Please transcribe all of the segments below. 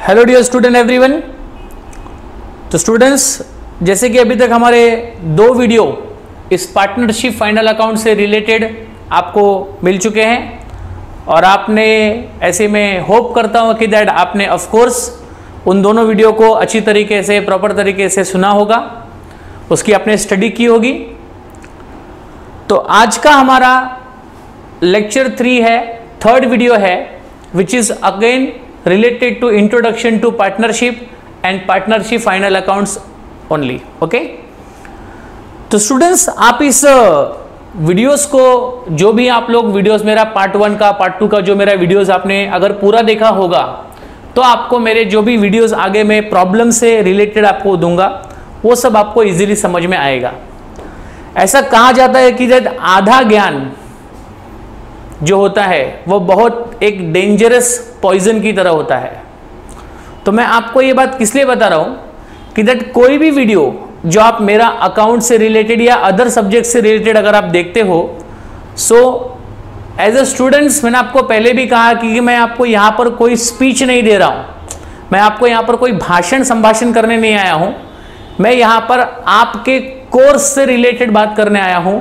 Hello dear student everyone. तो students, जैसे कि अभी तक हमारे 2 वीडियो इस पार्टनरशिप फाइनल अकाउंट से रिलेटेड आपको मिल चुके हैं और आपने ऐसे में होप करता हूँ कि दैट आपने ऑफ कोर्स उन दोनों वीडियो को अच्छी तरीके से प्रॉपर तरीके से सुना होगा, उसकी आपने स्टडी की होगी। तो आज का हमारा लेक्चर 3 है, 3rd वीडियो है, which is again related to introduction to partnership and partnership final accounts only. Okay, तो स्टूडेंट्स आप इस वीडियोस को, जो भी आप लोग वीडियोस मेरा पार्ट 1 का पार्ट 2 का जो मेरा वीडियोस आपने अगर पूरा देखा होगा तो आपको मेरे जो भी वीडियोस आगे मैं प्रॉब्लम से रिलेटेड आपको दूंगा वो सब आपको इजीली समझ में आएगा। ऐसा कहा जाता है कि जब आधा ज्ञान जो होता है वो बहुत एक डेंजरस पॉइजन की तरह होता है। तो मैं आपको ये बात किस लिए बता रहा हूं कि दैट कोई भी वीडियो जो आप मेरा अकाउंट से रिलेटेड या अदर सब्जेक्ट से रिलेटेड अगर आप देखते हो, सो एज अ स्टूडेंट्स मैंने आपको पहले भी कहा कि मैं आपको यहां पर कोई स्पीच नहीं दे रहा हूं, मैं आपको यहां पर कोई भाषण संभाषण करने नहीं आया हूं, मैं यहां पर आपके कोर्स से रिलेटेड बात करने आया हूं,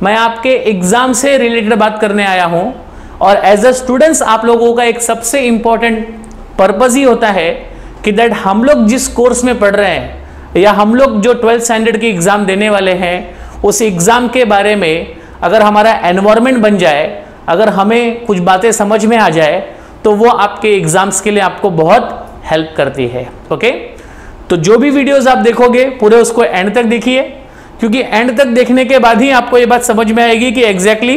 मैं आपके एग्जाम से रिलेटेड बात करने आया हूं। और एज अ स्टूडेंट्स आप लोगों का एक सबसे इंपॉर्टेंट पर्पस ही होता है कि दैट हम लोग जिस कोर्स में पढ़ रहे हैं या हम लोग जो 12th स्टैंडर्ड की एग्जाम देने वाले हैं उस एग्जाम के बारे में अगर हमारा एनवायरनमेंट बन जाए, अगर हमें कुछ बातें समझ में आ जाए तो वो आपके एग्जाम्स के लिए आपको बहुत हेल्प करती है। ओके, तो जो भी वीडियोज आप देखोगे पूरे उसको एंड तक देखिए, क्योंकि एंड तक देखने के बाद ही आपको ये बात समझ में आएगी कि एग्जैक्टली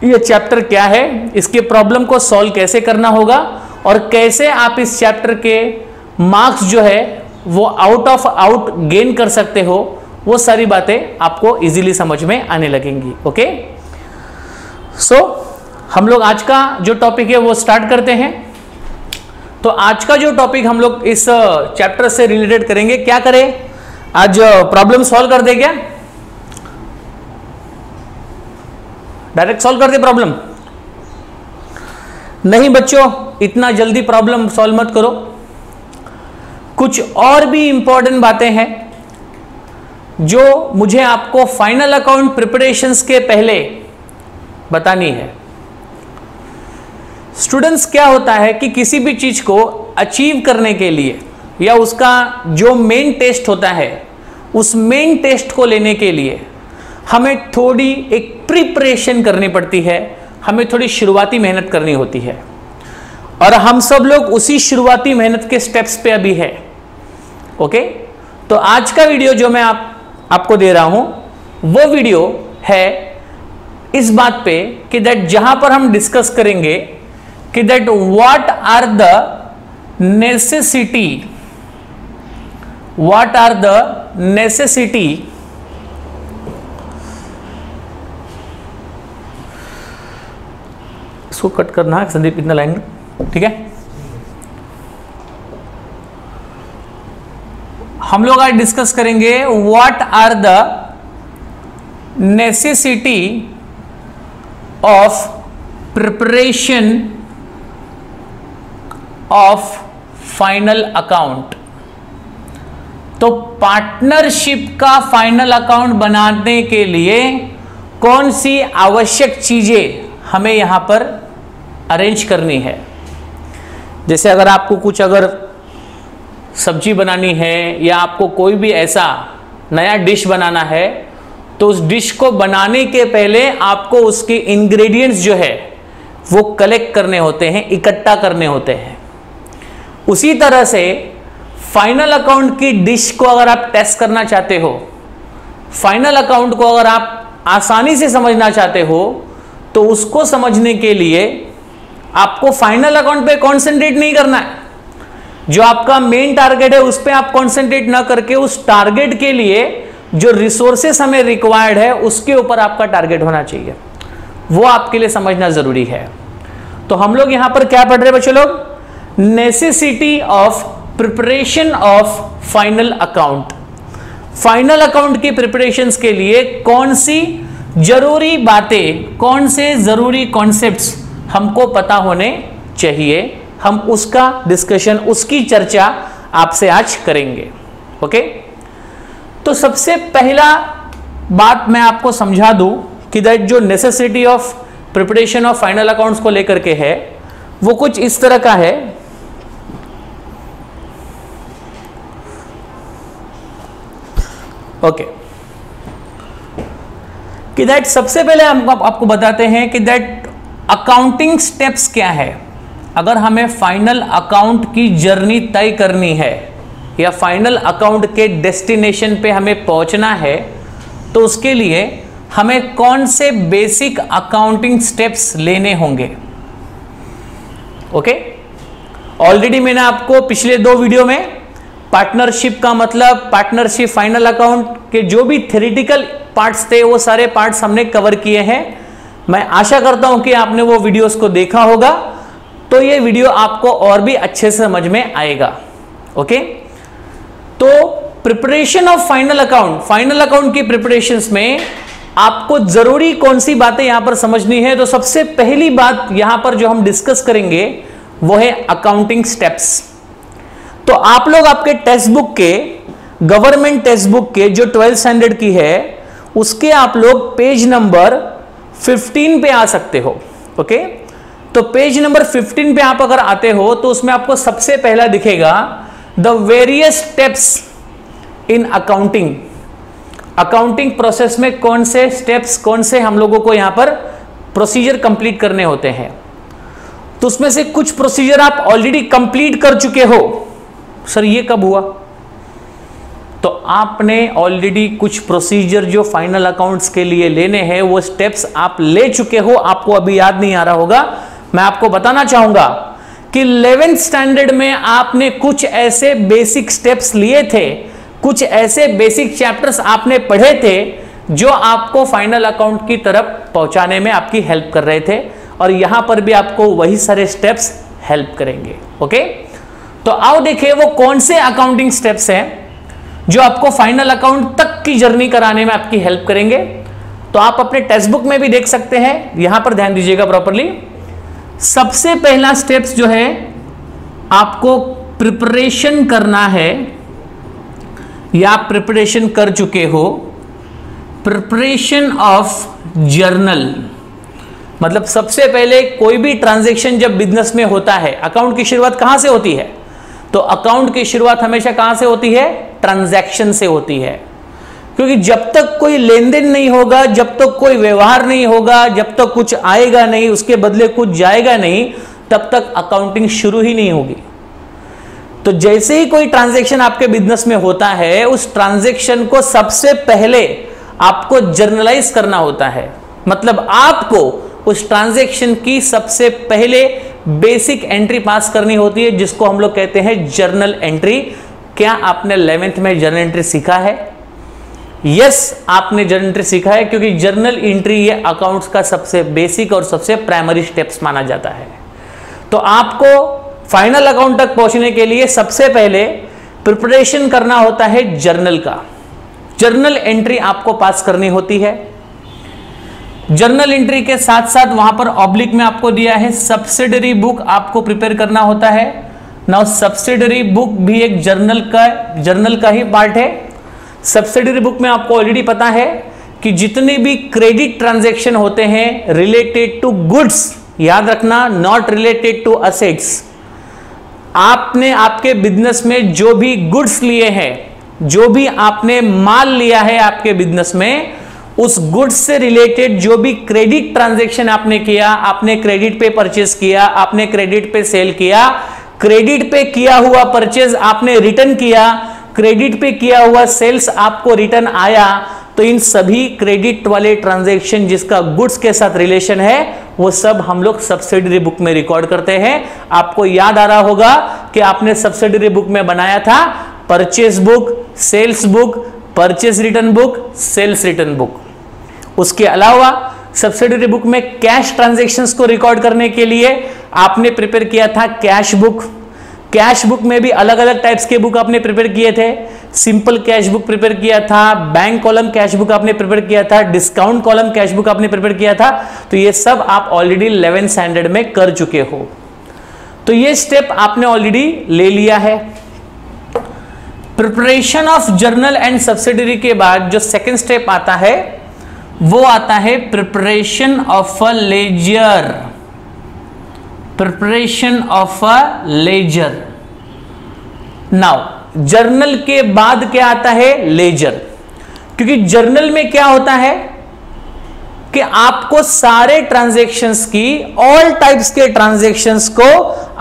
ये चैप्टर क्या है, इसके प्रॉब्लम को सॉल्व कैसे करना होगा और कैसे आप इस चैप्टर के मार्क्स जो है वो आउट गेन कर सकते हो, वो सारी बातें आपको इजीली समझ में आने लगेंगी। ओके, सो हम लोग आज का जो टॉपिक है वो स्टार्ट करते हैं। तो आज का जो टॉपिक हम लोग इस चैप्टर से रिलेटेड करेंगे, क्या करें आज, प्रॉब्लम सॉल्व कर दे क्या, डायरेक्ट सॉल्व कर दे प्रॉब्लम? नहीं बच्चों, इतना जल्दी प्रॉब्लम सॉल्व मत करो, कुछ और भी इंपॉर्टेंट बातें हैं जो मुझे आपको फाइनल अकाउंट प्रिपरेशंस के पहले बतानी है। स्टूडेंट्स, क्या होता है कि किसी भी चीज को अचीव करने के लिए या उसका जो मेन टेस्ट होता है उस मेन टेस्ट को लेने के लिए हमें थोड़ी एक प्रिपरेशन करनी पड़ती है, हमें थोड़ी शुरुआती मेहनत करनी होती है और हम सब लोग उसी शुरुआती मेहनत के स्टेप्स पे अभी है। ओके, तो आज का वीडियो जो मैं आपको दे रहा हूं वो वीडियो है इस बात पे कि दैट जहां पर हम डिस्कस करेंगे कि that what are the necessity, what are the necessity इसको कट करना है संदीप, इतना लाइन, ठीक है। हम लोग आज डिस्कस करेंगे what are the necessity of preparation of final account। तो पार्टनरशिप का फाइनल अकाउंट बनाने के लिए कौन सी आवश्यक चीजें हमें यहां पर अरेंज करनी है। जैसे अगर आपको कुछ अगर सब्जी बनानी है या आपको कोई भी ऐसा नया डिश बनाना है तो उस डिश को बनाने के पहले आपको उसके इंग्रेडिएंट्स जो है वो कलेक्ट करने होते हैं, इकट्ठा करने होते हैं। उसी तरह से फाइनल अकाउंट की डिश को अगर आप टेस्ट करना चाहते हो, फाइनल अकाउंट को अगर आप आसानी से समझना चाहते हो तो उसको समझने के लिए आपको फाइनल अकाउंट पे कंसंट्रेट नहीं करना है। जो आपका मेन टारगेट है उस पे आप कंसंट्रेट ना करके उस टारगेट के लिए जो रिसोर्सेस हमें रिक्वायर्ड है उसके ऊपर आपका टारगेट होना चाहिए, वो आपके लिए समझना जरूरी है। तो हम लोग यहां पर क्या पढ़ रहे हैं बच्चों लोग, necessity of preparation of final account. Final account की प्रिपरेशंस के लिए कौन सी जरूरी बातें, कौन से जरूरी कॉन्सेप्ट्स हमको पता होने चाहिए हम उसका डिस्कशन, उसकी चर्चा आपसे आज करेंगे। ओके, तो सबसे पहला बात मैं आपको समझा दूं कि दैट जो necessity of preparation of final accounts को लेकर के है वो कुछ इस तरह का है। ओके, कि दैट सबसे पहले हम आपको बताते हैं कि दैट अकाउंटिंग स्टेप्स क्या है। अगर हमें फाइनल अकाउंट की जर्नी तय करनी है या फाइनल अकाउंट के डेस्टिनेशन पे हमें पहुंचना है तो उसके लिए हमें कौन से बेसिक अकाउंटिंग स्टेप्स लेने होंगे। ओके, ऑलरेडी मैंने आपको पिछले 2 वीडियो में पार्टनरशिप का मतलब, पार्टनरशिप, फाइनल अकाउंट के जो भी थ्योरेटिकल पार्ट्स थे वो सारे पार्ट्स हमने कवर किए हैं। मैं आशा करता हूं कि आपने वो वीडियोस को देखा होगा, तो ये वीडियो आपको और भी अच्छे से समझ में आएगा। ओके, तो preparation of final account, final account की प्रिपरेशंस में आपको जरूरी कौन सी बातें यहां पर समझनी है। तो सबसे पहली बात यहां पर जो हम डिस्कस करेंगे वो है अकाउंटिंग स्टेप्स। तो आप लोग आपके टेक्स्ट बुक के, गवर्नमेंट टेक्स्ट बुक के जो 12th स्टैंडर्ड की है उसके आप लोग पेज नंबर 15 पे आ सकते हो। ओके, तो पेज नंबर 15 पे आप अगर आते हो तो उसमें आपको सबसे पहला दिखेगा the various steps in accounting. Accounting process में कौन से स्टेप्स, कौन से हम लोगों को यहां पर प्रोसीजर कंप्लीट करने होते हैं। तो उसमें से कुछ प्रोसीजर आप ऑलरेडी कंप्लीट कर चुके हो। सर ये कब हुआ? तो आपने ऑलरेडी कुछ प्रोसीजर जो फाइनल अकाउंट्स के लिए लेने हैं वो स्टेप्स आप ले चुके हो, आपको अभी याद नहीं आ रहा होगा। मैं आपको बताना चाहूंगा कि 11th स्टैंडर्ड में आपने कुछ ऐसे बेसिक स्टेप्स लिए थे, कुछ ऐसे बेसिक चैप्टर्स आपने पढ़े थे जो आपको फाइनल अकाउंट की तरफ पहुंचाने में आपकी हेल्प कर रहे थे, और यहां पर भी आपको वही सारे स्टेप्स हेल्प करेंगे। ओके, तो आओ देखिए वो कौन से अकाउंटिंग स्टेप्स हैं जो आपको फाइनल अकाउंट तक की जर्नी कराने में आपकी हेल्प करेंगे। तो आप अपने टेक्स्ट बुक में भी देख सकते हैं, यहां पर ध्यान दीजिएगा प्रॉपर्ली। सबसे पहला स्टेप्स जो है आपको प्रिपरेशन करना है या आप प्रिपरेशन कर चुके हो, प्रिपरेशन ऑफ जर्नल। मतलब सबसे पहले कोई भी ट्रांजैक्शन जब बिजनेस में होता है, अकाउंट की शुरुआत कहां से होती है? तो अकाउंट की शुरुआत हमेशा कहां से होती है? ट्रांजैक्शन से होती है। क्योंकि जब तक कोई लेन देन नहीं होगा, जब तक कोई व्यवहार नहीं होगा, जब तक कुछ आएगा नहीं, उसके बदले कुछ जाएगा नहीं, तब तक अकाउंटिंग शुरू ही नहीं होगी। तो जैसे ही कोई ट्रांजैक्शन आपके बिजनेस में होता है, उस ट्रांजैक्शन को सबसे पहले आपको जर्नलाइज करना होता है। मतलब आपको उस ट्रांजैक्शन की सबसे पहले बेसिक एंट्री पास करनी होती है, जिसको हम लोग कहते हैं जर्नल एंट्री। क्या आपने 11th में जर्नल एंट्री सीखा है? यस, आपने जर्नल एंट्री सीखा है, क्योंकि जर्नल एंट्री ये अकाउंट्स का सबसे बेसिक और सबसे प्राइमरी स्टेप्स माना जाता है। तो आपको फाइनल अकाउंट तक पहुंचने के लिए सबसे पहले प्रिपरेशन करना होता है जर्नल का। जर्नल एंट्री आपको पास करनी होती है। जर्नल एंट्री के साथ साथ वहां पर ऑब्लिक में आपको दिया है सब्सिडरी बुक आपको प्रिपेयर करना होता है। नाउ सब्सिडरी बुक भी एक जर्नल का ही पार्ट है। सब्सिडरी बुक में आपको ऑलरेडी पता है कि जितने भी क्रेडिट ट्रांजैक्शन होते हैं रिलेटेड टू गुड्स, याद रखना, नॉट रिलेटेड टू असेट्स। आपने आपके बिजनेस में जो भी गुड्स लिए हैं, जो भी आपने माल लिया है आपके बिजनेस में, उस गुड्स से रिलेटेड जो भी क्रेडिट ट्रांजैक्शन आपने किया, आपने क्रेडिट पे परचेज किया, आपने क्रेडिट पे सेल किया, क्रेडिट पे किया हुआ परचेज आपने रिटर्न किया, क्रेडिट पे किया हुआ सेल्स आपको रिटर्न आया, तो इन सभी क्रेडिट वाले ट्रांजैक्शन जिसका गुड्स के साथ रिलेशन है वो सब हम लोग सब्सिडरी बुक में रिकॉर्ड करते हैं। आपको याद आ रहा होगा कि आपने सब्सिडरी बुक में बनाया था purchase book, sales book, purchase return book, sales return book. उसके अलावा सब्सिडरी बुक में कैश ट्रांजैक्शंस को रिकॉर्ड करने के लिए आपने प्रिपेयर किया था कैश बुक। कैश बुक में भी अलग अलग टाइप्स के बुक आपने प्रिपेयर किए थे। सिंपल कैश बुक प्रिपेयर किया था, बैंक कॉलम कैश बुक आपने प्रिपेयर किया था, डिस्काउंट कॉलम कैश बुक आपने प्रिपेयर किया था। तो ये सब आप ऑलरेडी 11th स्टैंडर्ड में कर चुके हो। तो ये स्टेप आपने ऑलरेडी ले लिया है। Preparation of journal and subsidiary के बाद जो सेकेंड स्टेप आता है वो आता है preparation of a ledger. Preparation of a ledger. Now journal के बाद क्या आता है? लेजर। क्योंकि जर्नल में क्या होता है कि आपको सारे ट्रांजैक्शंस की, ऑल टाइप्स के ट्रांजैक्शंस को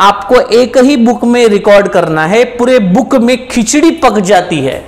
आपको एक ही बुक में रिकॉर्ड करना है। पूरे बुक में खिचड़ी पक जाती है।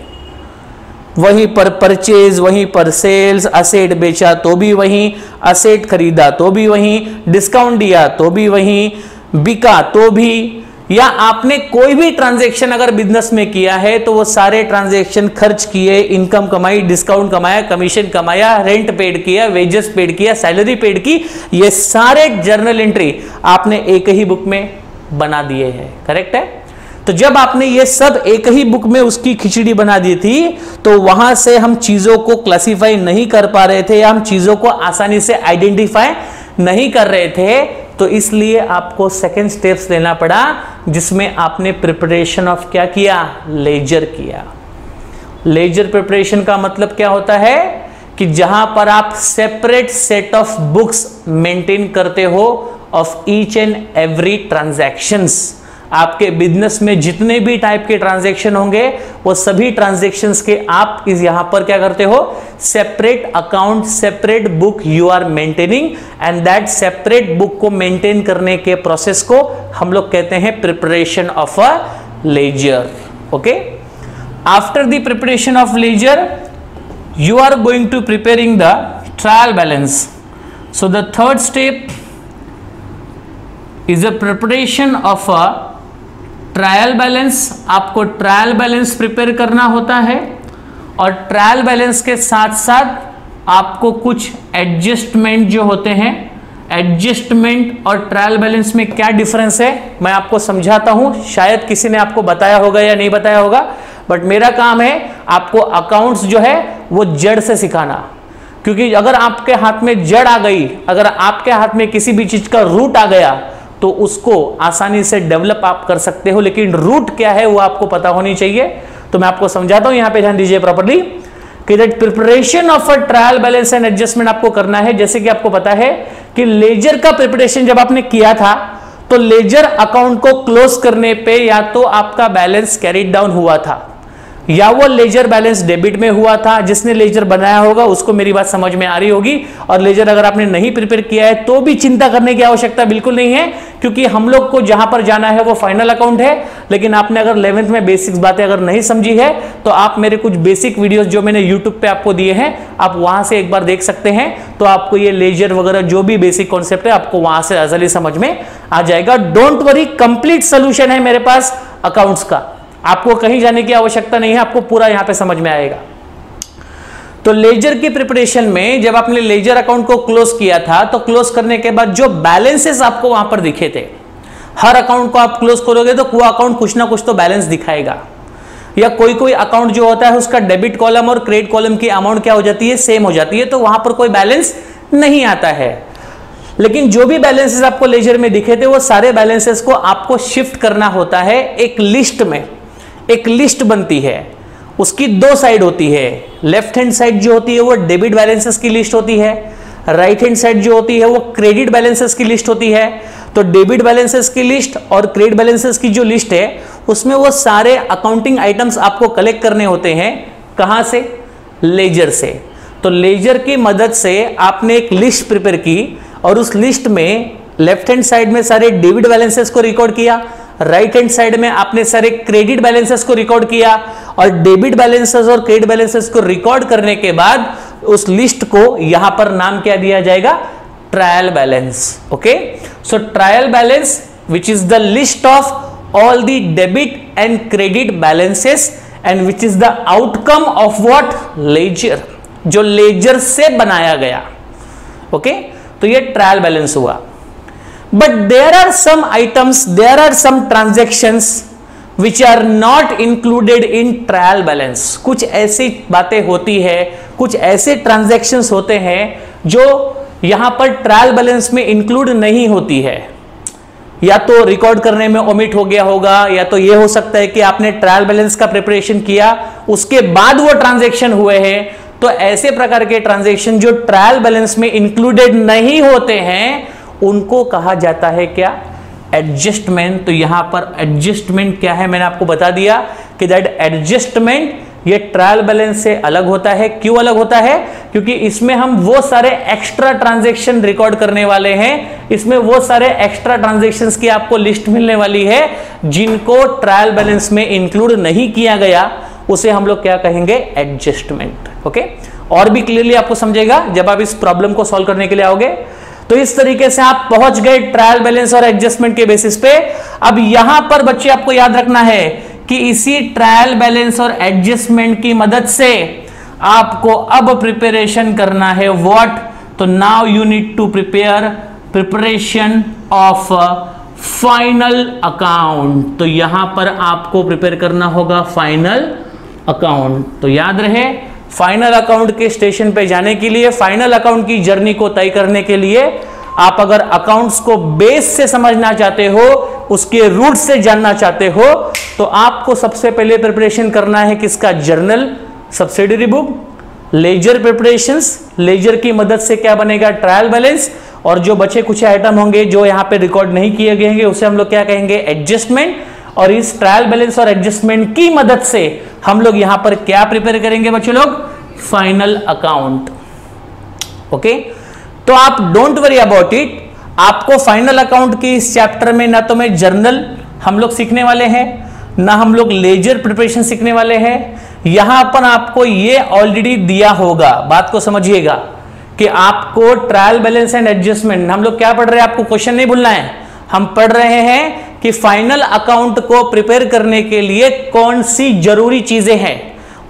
वहीं पर परचेज, वहीं पर सेल्स, असेट बेचा तो भी वहीं, असेट खरीदा तो भी वहीं, डिस्काउंट दिया तो भी वहीं, बिका तो भी, या आपने कोई भी ट्रांजैक्शन अगर बिजनेस में किया है तो वो सारे ट्रांजैक्शन खर्च किए, इनकम कमाई, डिस्काउंट कमाया, कमीशन कमाया, रेंट पेड किया, वेजेस पेड किया, सैलरी पेड की, ये सारे जर्नल एंट्री आपने एक ही बुक में बना दिए हैं। करेक्ट है? तो जब आपने ये सब एक ही बुक में उसकी खिचड़ी बना दी थी तो वहां से हम चीजों को क्लासिफाई नहीं कर पा रहे थे, या हम चीजों को आसानी से आइडेंटिफाई नहीं कर रहे थे। तो इसलिए आपको सेकेंड स्टेप्स लेना पड़ा, जिसमें आपने प्रिपरेशन ऑफ क्या किया? लेजर किया। लेजर प्रिपरेशन का मतलब क्या होता है कि जहां पर आप separate set of books maintain करते हो of each and every transactions. आपके बिजनेस में जितने भी टाइप के ट्रांजैक्शन होंगे वो सभी ट्रांजैक्शंस के आप इस यहां पर क्या करते हो? Separate account, separate book you are maintaining, and that separate book को मेंटेन करने के प्रोसेस को हम लोग कहते हैं preparation of a ledger. Okay, after the preparation of ledger you are going to preparing the trial balance. So the third step is a preparation of a trial balance. आपको trial balance prepare करना होता है, और trial balance के साथ साथ आपको कुछ एडजस्टमेंट जो होते हैं, एडजस्टमेंट और ट्रायल बैलेंस में क्या डिफरेंस है मैं आपको समझाता हूं। शायद किसी ने आपको बताया होगा या नहीं बताया होगा, बट मेरा काम है आपको अकाउंट्स जो है वो जड़ से सिखाना। क्योंकि अगर आपके हाथ में जड़ आ गई, अगर आपके हाथ में किसी भी चीज का रूट आ गया तो उसको आसानी से डेवलप आप कर सकते हो, लेकिन रूट क्या है वो आपको पता होनी चाहिए। तो मैं आपको समझाता हूं, यहां पे ध्यान दीजिए प्रॉपर्ली कि that preparation of a trial balance and adjustment आपको करना है। जैसे कि आपको पता है कि लेजर का प्रिपरेशन जब आपने किया था तो लेजर अकाउंट को क्लोज करने पे या तो आपका बैलेंस कैरीड डाउन हुआ था या वो लेजर बैलेंस डेबिट में हुआ था। जिसने लेजर बनाया होगा उसको मेरी बात समझ में आ रही होगी। और लेजर अगर आपने नहीं प्रिपेयर किया है तो भी चिंता करने की आवश्यकता बिल्कुल नहीं है, क्योंकि हम लोग को जहां पर जाना है वो फाइनल अकाउंट है। लेकिन आपने अगर 11th में बेसिक्स बातें अगर नहीं समझी है तो आप मेरे कुछ बेसिक वीडियोस जो मैंने यूट्यूब पे आपको दिए हैं आप वहां से एक बार देख सकते हैं, तो आपको ये लेजर वगैरह जो भी बेसिक कॉन्सेप्ट है आपको वहां से असली समझ में आ जाएगा। डोंट वरी, कंप्लीट सोल्यूशन है मेरे पास अकाउंट्स का, आपको कहीं जाने की आवश्यकता नहीं है, आपको पूरा यहां पे समझ में आएगा। तो लेजर की प्रिपरेशन में जब आपने लेजर अकाउंट को क्लोज किया था तो क्लोज करने के बाद जो बैलेंसेस आपको वहां पर दिखे थे, हर अकाउंट को आप क्लोज करोगे तो वो अकाउंट कुछ ना कुछ तो बैलेंस दिखाएगा, या कोई कोई अकाउंट जो होता है उसका डेबिट कॉलम और क्रेडिट कॉलम की अमाउंट क्या हो जाती है? सेम हो जाती है, तो वहां पर कोई बैलेंस नहीं आता है। लेकिन जो भी बैलेंसेस आपको लेजर में दिखे थे वो सारे बैलेंसेस को आपको शिफ्ट करना होता है एक लिस्ट में। एक लिस्ट बनती है, उसकी दो साइड होती है। लेफ्ट हैंड साइड जो होती है वो डेबिट बैलेंसेस की लिस्ट होती है, राइट हैंड साइड जो होती है वो क्रेडिट बैलेंसेस की लिस्ट होती है। तो डेबिट बैलेंसेस की लिस्ट और क्रेडिट बैलेंसेस की जो लिस्ट है उसमें वो सारे अकाउंटिंग आइटम्स आपको कलेक्ट करने होते हैं। कहां से? लेजर से। तो लेजर की मदद से आपने एक लिस्ट प्रिपेयर की और उस लिस्ट में लेफ्ट हैंड साइड में सारे डेबिट बैलेंसेस को रिकॉर्ड किया, राइट हैंड साइड में आपने सारे क्रेडिट बैलेंसेस को रिकॉर्ड किया, और डेबिट बैलेंसेस और क्रेडिट बैलेंसेस को रिकॉर्ड करने के बाद उस लिस्ट को यहां पर नाम क्या दिया जाएगा? Trial balance. Okay, so trial balance which is the list of all the debit and credit balances and which is the outcome of what? Ledger, जो लेजर से बनाया गया। ओके, तो ये ट्रायल बैलेंस हुआ। But there are some items, there are some transactions which are not included in trial balance. कुछ ऐसी बातें होती है, कुछ ऐसे ट्रांजैक्शंस होते हैं जो यहां पर ट्रायल बैलेंस में इंक्लूड नहीं होती है। या तो रिकॉर्ड करने में ओमिट हो गया होगा, या तो ये हो सकता है कि आपने ट्रायल बैलेंस का प्रिपरेशन किया उसके बाद वो ट्रांजैक्शन हुए हैं। तो ऐसे प्रकार के ट्रांजैक्शन जो ट्रायल बैलेंस में इंक्लूडेड नहीं होते हैं उनको कहा जाता है क्या, एडजस्टमेंट। तो यहां पर एडजस्टमेंट क्या है मैंने आपको बता दिया कि दैट एडजस्टमेंट ये ट्रायल बैलेंस से अलग होता है। क्यों अलग होता है? क्योंकि इसमें हम वो सारे एक्स्ट्रा ट्रांजैक्शन रिकॉर्ड करने वाले हैं, इसमें वो सारे एक्स्ट्रा ट्रांजैक्शंस की आपको लिस्ट मिलने वाली है जिनको ट्रायल बैलेंस में इंक्लूड नहीं किया गया, उसे हम लोग क्या कहेंगे, एडजस्टमेंट। ओके, और भी क्लियरली आपको समझेगा जब आप इस प्रॉब्लम को सॉल्व करने के लिए आओगे। तो इस तरीके से आप पहुंच गए ट्रायल बैलेंस और एडजस्टमेंट के बेसिस पे। अब यहां पर बच्चे आपको याद रखना है कि इसी ट्रायल बैलेंस और एडजस्टमेंट की मदद से आपको अब प्रिपरेशन करना है व्हाट, तो now you need to prepare preparation of final account. तो यहां पर आपको प्रिपेयर करना होगा फाइनल अकाउंट। तो याद रहे, फाइनल अकाउंट के स्टेशन पे जाने के लिए, फाइनल अकाउंट की जर्नी को तय करने के लिए आप अगर अकाउंट्स को बेस से समझना चाहते हो, उसके रूट से जानना चाहते हो, तो आपको सबसे पहले प्रिपरेशन करना है किसका, journal, subsidiary book, ledger preparations. Ledger की मदद से क्या बनेगा, ट्रायल बैलेंस, और जो बचे कुछ आइटम होंगे जो यहां पे रिकॉर्ड नहीं किए गए होंगे उसे हम लोग क्या कहेंगे, एडजस्टमेंट। और इस ट्रायल बैलेंस और एडजस्टमेंट की मदद से हम लोग यहां पर क्या प्रिपेयर करेंगे बच्चों लोग, फाइनल अकाउंट। ओके, तो आप डोंट वरी अबाउट इट, आपको फाइनल अकाउंट के इस चैप्टर में ना तो मैं जर्नल हम लोग सीखने वाले हैं, ना हम लोग लेजर प्रिपरेशन सीखने वाले हैं। यहां पर आपको ये ऑलरेडी दिया होगा, बात को समझिएगा कि आपको ट्रायल बैलेंस एंड एडजस्टमेंट, हम लोग क्या पढ़ रहे हैं, आपको क्वेश्चन नहीं भूलना है, हम पढ़ रहे हैं कि फाइनल अकाउंट को प्रिपेयर करने के लिए कौन सी जरूरी चीजें हैं,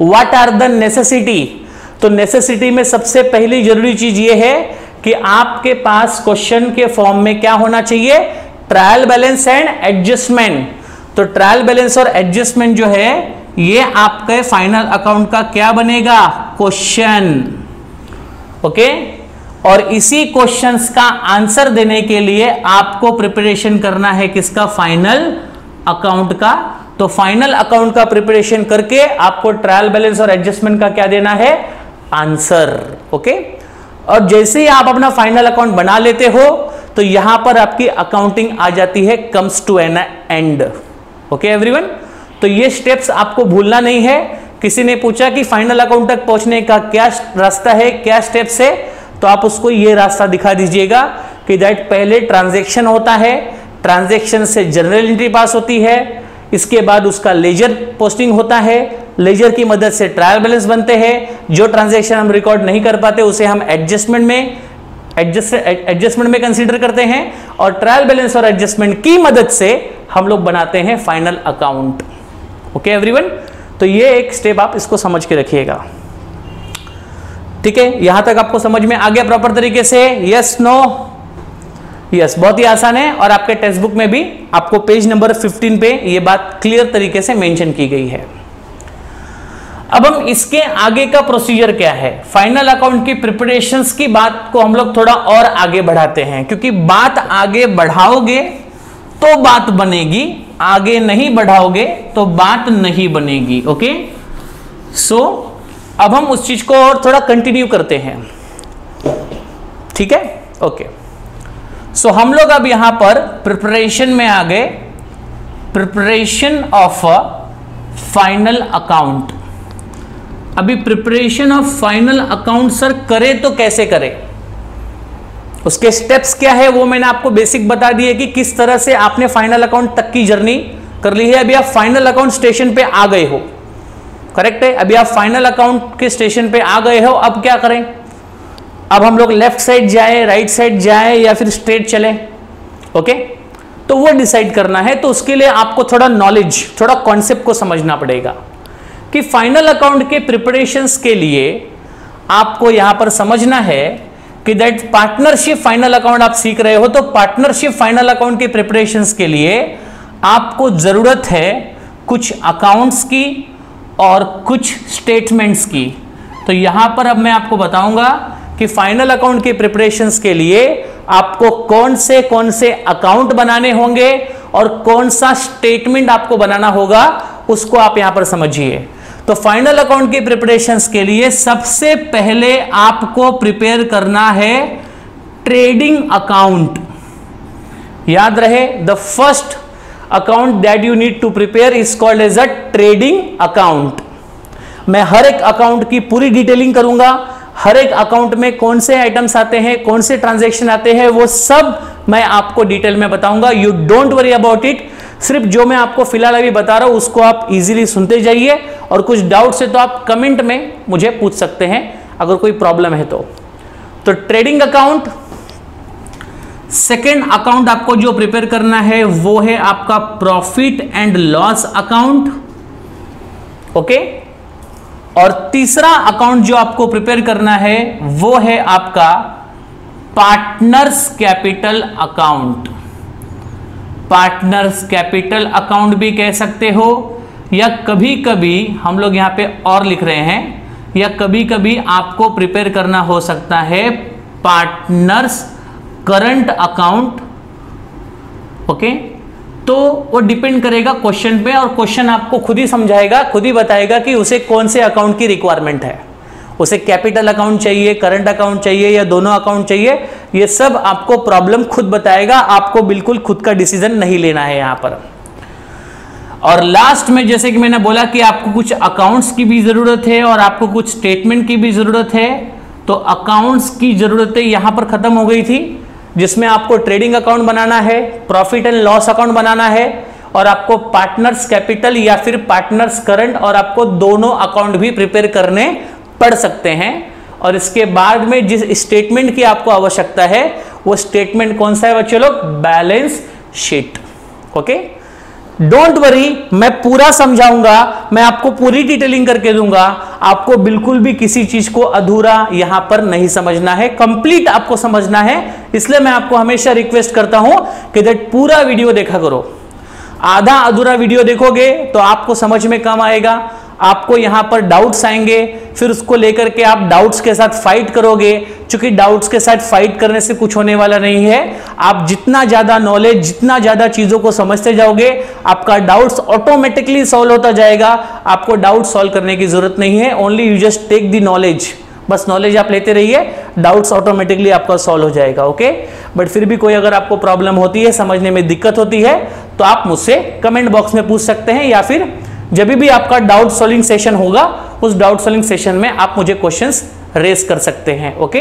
व्हाट आर द नेसेसिटी। तो नेसेसिटी में सबसे पहली जरूरी चीज ये है कि आपके पास क्वेश्चन के फॉर्म में क्या होना चाहिए, ट्रायल बैलेंस एंड एडजस्टमेंट। तो ट्रायल बैलेंस और एडजस्टमेंट जो है ये आपके फाइनल अकाउंट का क्या बनेगा, क्वेश्चन। ओके, और इसी क्वेश्चंस का आंसर देने के लिए आपको प्रिपरेशन करना है किसका, फाइनल अकाउंट का। तो फाइनल अकाउंट का प्रिपरेशन करके आपको ट्रायल बैलेंस और एडजस्टमेंट का क्या देना है, आंसर। ओके, और जैसे ही आप अपना फाइनल अकाउंट बना लेते हो तो यहां पर आपकी अकाउंटिंग आ जाती है, comes to an end. Okay everyone, तो ये स्टेप्स आपको भूलना नहीं है। किसी ने पूछा कि फाइनल अकाउंट तक पहुंचने का क्या रास्ता है, क्या स्टेप्स है, तो आप उसको ये रास्ता दिखा दीजिएगा कि दैट पहले ट्रांजैक्शन होता है, ट्रांजैक्शन से जर्नल एंट्री पास होती है, इसके बाद उसका लेजर पोस्टिंग होता है, लेजर की मदद से ट्रायल बैलेंस बनते हैं, जो ट्रांजैक्शन हम रिकॉर्ड नहीं कर पाते उसे हम एडजस्टमेंट में कंसीडर करते हैं, और ट्रायल बैलेंस और एडजस्टमेंट की मदद से हम लोग बनाते हैं फाइनल अकाउंट। ओके एवरीवन, तो ये एक स्टेप आप इसको समझ के रखिएगा। ठीक है, यहां तक आपको समझ में आ गया प्रॉपर तरीके से, यस नो, यस, बहुत ही आसान है। और आपके टेक्स्ट बुक में भी आपको पेज नंबर 15 पे ये बात क्लियर तरीके से मेंशन की गई है। अब हम इसके आगे का प्रोसीजर क्या है, फाइनल अकाउंट की प्रिपरेशंस की बात को हम लोग थोड़ा और आगे बढ़ाते हैं, क्योंकि बात आगे बढ़ाओगे तो बात बनेगी, आगे नहीं बढ़ाओगे तो बात नहीं बनेगी। ओके, सो अब हम उस चीज को और थोड़ा कंटिन्यू करते हैं। ठीक है, ओके, सो हम लोग अब यहां पर प्रिपरेशन में आ गए, प्रिपरेशन ऑफ फाइनल अकाउंट। अभी preparation of final account sir करे तो कैसे करें, उसके स्टेप्स क्या है वो मैंने आपको बेसिक बता दिए कि किस तरह से आपने फाइनल अकाउंट तक की जर्नी कर ली है। अभी आप फाइनल अकाउंट स्टेशन पे आ गए हो, करेक्ट है, अभी आप फाइनल अकाउंट के स्टेशन पे आ गए हो। अब क्या करें, अब हम लोग लेफ्ट साइड जाए, राइट साइड जाए, या फिर स्ट्रेट चले। ओके, तो वो डिसाइड करना है। तो उसके लिए आपको थोड़ा नॉलेज, थोड़ा कॉन्सेप्ट को समझना पड़ेगा कि फाइनल अकाउंट के प्रिपरेशंस के लिए आपको यहां पर समझना है कि दैट पार्टनरशिप फाइनल अकाउंट आप सीख रहे हो, तो पार्टनरशिप फाइनल अकाउंट के प्रिपरेशंस के लिए आपको जरूरत है कुछ अकाउंट्स की और कुछ स्टेटमेंट्स की। तो यहां पर अब मैं आपको बताऊंगा कि फाइनल अकाउंट के प्रिपरेशंस के लिए आपको कौन से अकाउंट बनाने होंगे और कौन सा स्टेटमेंट आपको बनाना होगा, उसको आप यहां पर समझिए। तो फाइनल अकाउंट की प्रिपरेशंस के लिए सबसे पहले आपको प्रिपेयर करना है ट्रेडिंग अकाउंट। याद रहे, the first account that you need to prepare is called as a trading account. मैं हर एक अकाउंट की पूरी डिटेलिंग करूंगा, हर एक अकाउंट में कौन से आइटम्स आते हैं, कौन से ट्रांजैक्शन आते हैं, वो सब मैं आपको डिटेल में बताऊंगा। You don't worry about it. सिर्फ जो मैं आपको फिलहाल अभी बता रहा हूं उसको आप इजीली सुनते जाइए, और कुछ डाउट्स है तो आप कमेंट में मुझे पूछ सकते हैं अगर कोई प्रॉब्लम है तो ट्रेडिंग अकाउंट। सेकेंड अकाउंट आपको जो प्रिपेयर करना है वो है आपका profit and loss account, okay. और तीसरा अकाउंट जो आपको प्रिपेयर करना है वो है आपका partners capital account. Partners capital account भी कह सकते हो, या कभी कभी हम लोग यहां पे और लिख रहे हैं, या कभी कभी आपको प्रिपेयर करना हो सकता है पार्टनर्स करंट अकाउंट, ओके। तो वो डिपेंड करेगा क्वेश्चन पे, और क्वेश्चन आपको खुद ही समझाएगा, खुद ही बताएगा कि उसे कौन से अकाउंट की रिक्वायरमेंट है। उसे कैपिटल अकाउंट चाहिए, करंट अकाउंट चाहिए, या दोनों अकाउंट चाहिए, ये सब आपको प्रॉब्लम खुद बताएगा। आपको बिल्कुल खुद का डिसीजन नहीं लेना है यहां पर। और लास्ट में जैसे कि मैंने बोला कि आपको कुछ अकाउंट्स की भी जरूरत है और आपको कुछ स्टेटमेंट की भी जरूरत है। तो अकाउंट्स की जरूरतें यहां पर खत्म हो गई थी, जिसमें आपको ट्रेडिंग अकाउंट बनाना है, प्रॉफिट एंड लॉस अकाउंट बनाना है, और आपको पार्टनर्स कैपिटल या फिर पार्टनर्स करंट, और आपको दोनों अकाउंट भी प्रिपेयर करने पड़ सकते हैं। और इसके बाद में जिस स्टेटमेंट की आपको आवश्यकता है वो स्टेटमेंट कौन सा है बच्चे लोग? Balance sheet, okay. Don't worry, मैं पूरा समझाऊंगा, मैं आपको पूरी डिटेलिंग करके दूंगा। आपको बिल्कुल भी किसी चीज को अधूरा यहां पर नहीं समझना है, कंप्लीट आपको समझना है। इसलिए मैं आपको हमेशा रिक्वेस्ट करता हूं कि दैट पूरा वीडियो देखा करो। आधा अधूरा वीडियो देखोगे तो आपको समझ में कम आएगा, आपको यहां पर डाउट्स आएंगे, फिर उसको लेकर के आप डाउट्स के साथ फाइट करोगे। क्योंकि डाउट्स के साथ फाइट करने से कुछ होने वाला नहीं है। आप जितना ज्यादा नॉलेज, जितना ज्यादा चीजों को समझते जाओगे, आपका डाउट्स ऑटोमेटिकली सॉल्व होता जाएगा। आपको डाउट सॉल्व करने की जरूरत नहीं है, only you just take the knowledge. बस नॉलेज आप लेते रहिए, डाउट्स ऑटोमेटिकली आपका सॉल्व हो जाएगा, ओके। बट फिर भी कोई अगर आपको प्रॉब्लम होती है, समझने में दिक्कत होती है, तो आप मुझसे कमेंट बॉक्स में पूछ सकते हैं, या फिर जब भी आपका डाउट सॉल्विंग सेशन होगा उस डाउट सॉल्विंग सेशन में आप मुझे क्वेश्चंस रेज कर सकते हैं, ओके।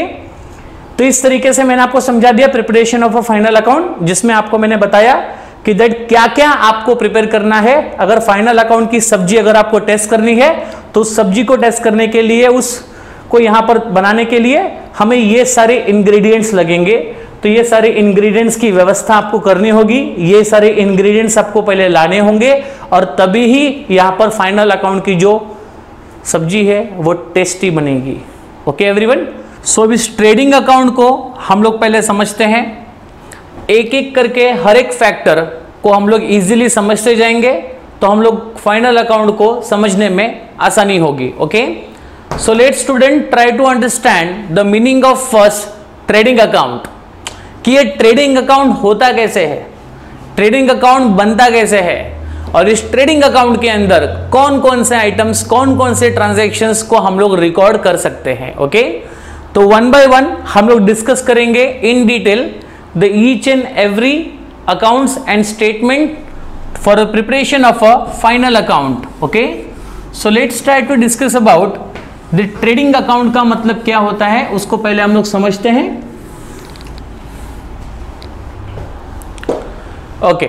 तो इस तरीके से मैंने आपको समझा दिया preparation of a final account, जिसमें आपको मैंने बताया कि दैट क्या क्या आपको प्रिपेयर करना है। अगर फाइनल अकाउंट की सब्जी अगर आपको टेस्ट करनी है तो उस सब्जी को टेस्ट करने के लिए, उसको यहां पर बनाने के लिए हमें ये सारे इंग्रेडिएंट्स लगेंगे। तो ये सारे इंग्रेडिएंट्स की व्यवस्था आपको करनी होगी, ये सारे इंग्रेडिएंट्स आपको पहले लाने होंगे, और तभी ही यहां पर फाइनल अकाउंट की जो सब्जी है वो टेस्टी बनेगी, ओके एवरीवन। सो इस ट्रेडिंग अकाउंट को हम लोग पहले समझते हैं, एक एक करके हर एक फैक्टर को हम लोग इजीली समझते जाएंगे, तो हम लोग फाइनल अकाउंट को समझने में आसानी होगी, okay. So let student try to understand the meaning of first trading account, कि ये ट्रेडिंग अकाउंट होता कैसे है, ट्रेडिंग अकाउंट बनता कैसे है, और इस ट्रेडिंग अकाउंट के अंदर कौन कौन से आइटम्स, कौन कौन से ट्रांजैक्शंस को हम लोग रिकॉर्ड कर सकते हैं, ओके। तो वन बाय वन हम लोग डिस्कस करेंगे in detail the each and every accounts and statement for preparation of a final account, okay. So let's try to discuss about the trading account का मतलब क्या होता है, उसको पहले हम लोग समझते हैं, ओके।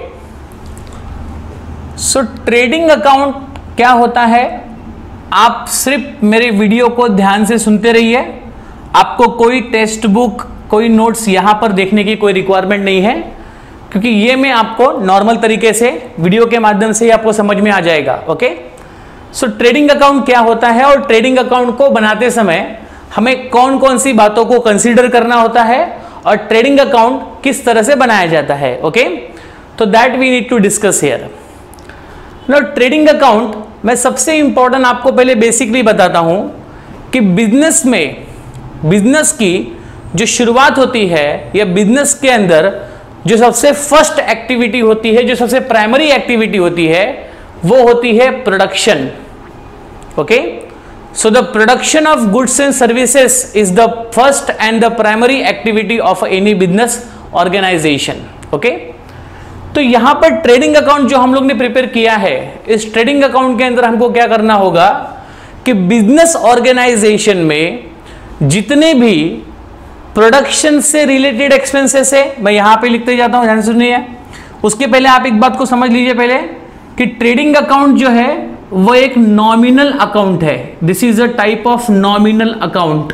सो ट्रेडिंग अकाउंट क्या होता है, आप सिर्फ मेरे वीडियो को ध्यान से सुनते रहिए। आपको कोई टेक्स्ट बुक, कोई नोट्स यहां पर देखने की कोई रिक्वायरमेंट नहीं है, क्योंकि ये मैं आपको नॉर्मल तरीके से वीडियो के माध्यम से ही आपको समझ में आ जाएगा, ओके। सो ट्रेडिंग अकाउंट क्या होता है, और ट्रेडिंग अकाउंट को बनाते समय हमें कौन कौन सी बातों को कंसीडर करना होता है, और ट्रेडिंग अकाउंट किस तरह से बनाया जाता है, ओके। तो that we need to discuss here. Now trading account मैं सबसे इंपॉर्टेंट आपको पहले बेसिकली बताता हूं कि बिजनेस में, बिजनेस की जो शुरुआत होती है या बिजनेस के अंदर जो सबसे फर्स्ट एक्टिविटी होती है, जो सबसे प्राइमरी एक्टिविटी होती है, वो होती है production. Okay, so the production of goods and services is the first and the primary activity of any business organisation. Okay, तो यहां पर ट्रेडिंग अकाउंट जो हम लोग ने प्रिपेयर किया है, इस ट्रेडिंग अकाउंट के अंदर हमको क्या करना होगा कि बिजनेस ऑर्गेनाइजेशन में जितने भी प्रोडक्शन से रिलेटेड एक्सपेंसेस है, मैं यहां पे लिखते जाता हूं, ध्यान से सुनिए। उसके पहले आप एक बात को समझ लीजिए पहले कि ट्रेडिंग अकाउंट जो है वो एक नॉमिनल अकाउंट है। This is a type of nominal account.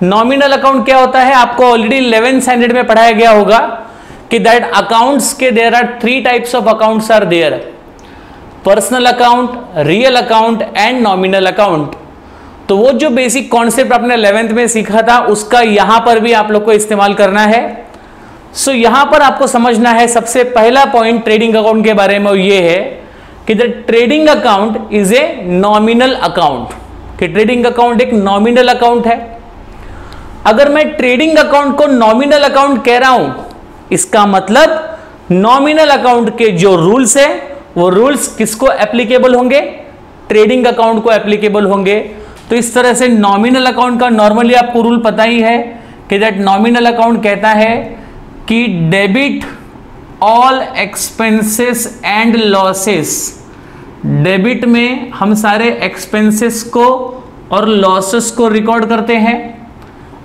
Nominal account क्या होता है, आपको ऑलरेडी 11th स्टैंडर्ड में पढ़ाया गया होगा कि दैट अकाउंट्स के there are 3 types of accounts are there, personal account, real account and nominal account. तो वो जो बेसिक कॉन्सेप्ट आपने 11th में सीखा था उसका यहां पर भी आप लोग को इस्तेमाल करना है। सो यहां पर आपको समझना है सबसे पहला पॉइंट ट्रेडिंग अकाउंट के बारे में ये है कि the trading account is a nominal account, कि ट्रेडिंग अकाउंट एक नॉमिनल अकाउंट है। अगर मैं ट्रेडिंग अकाउंट को नॉमिनल अकाउंट कह रहा हूं, इसका मतलब नॉमिनल अकाउंट के जो रूल्स है वो रूल्स किसको एप्लीकेबल होंगे, ट्रेडिंग अकाउंट को एप्लीकेबल होंगे। तो इस तरह से नॉमिनल अकाउंट का नॉर्मली आपको रूल पता ही है कि दैट नॉमिनल अकाउंट कहता है कि debit all expenses and losses. Debit में हम सारे एक्सपेंसेस को और लॉसेस को रिकॉर्ड करते हैं,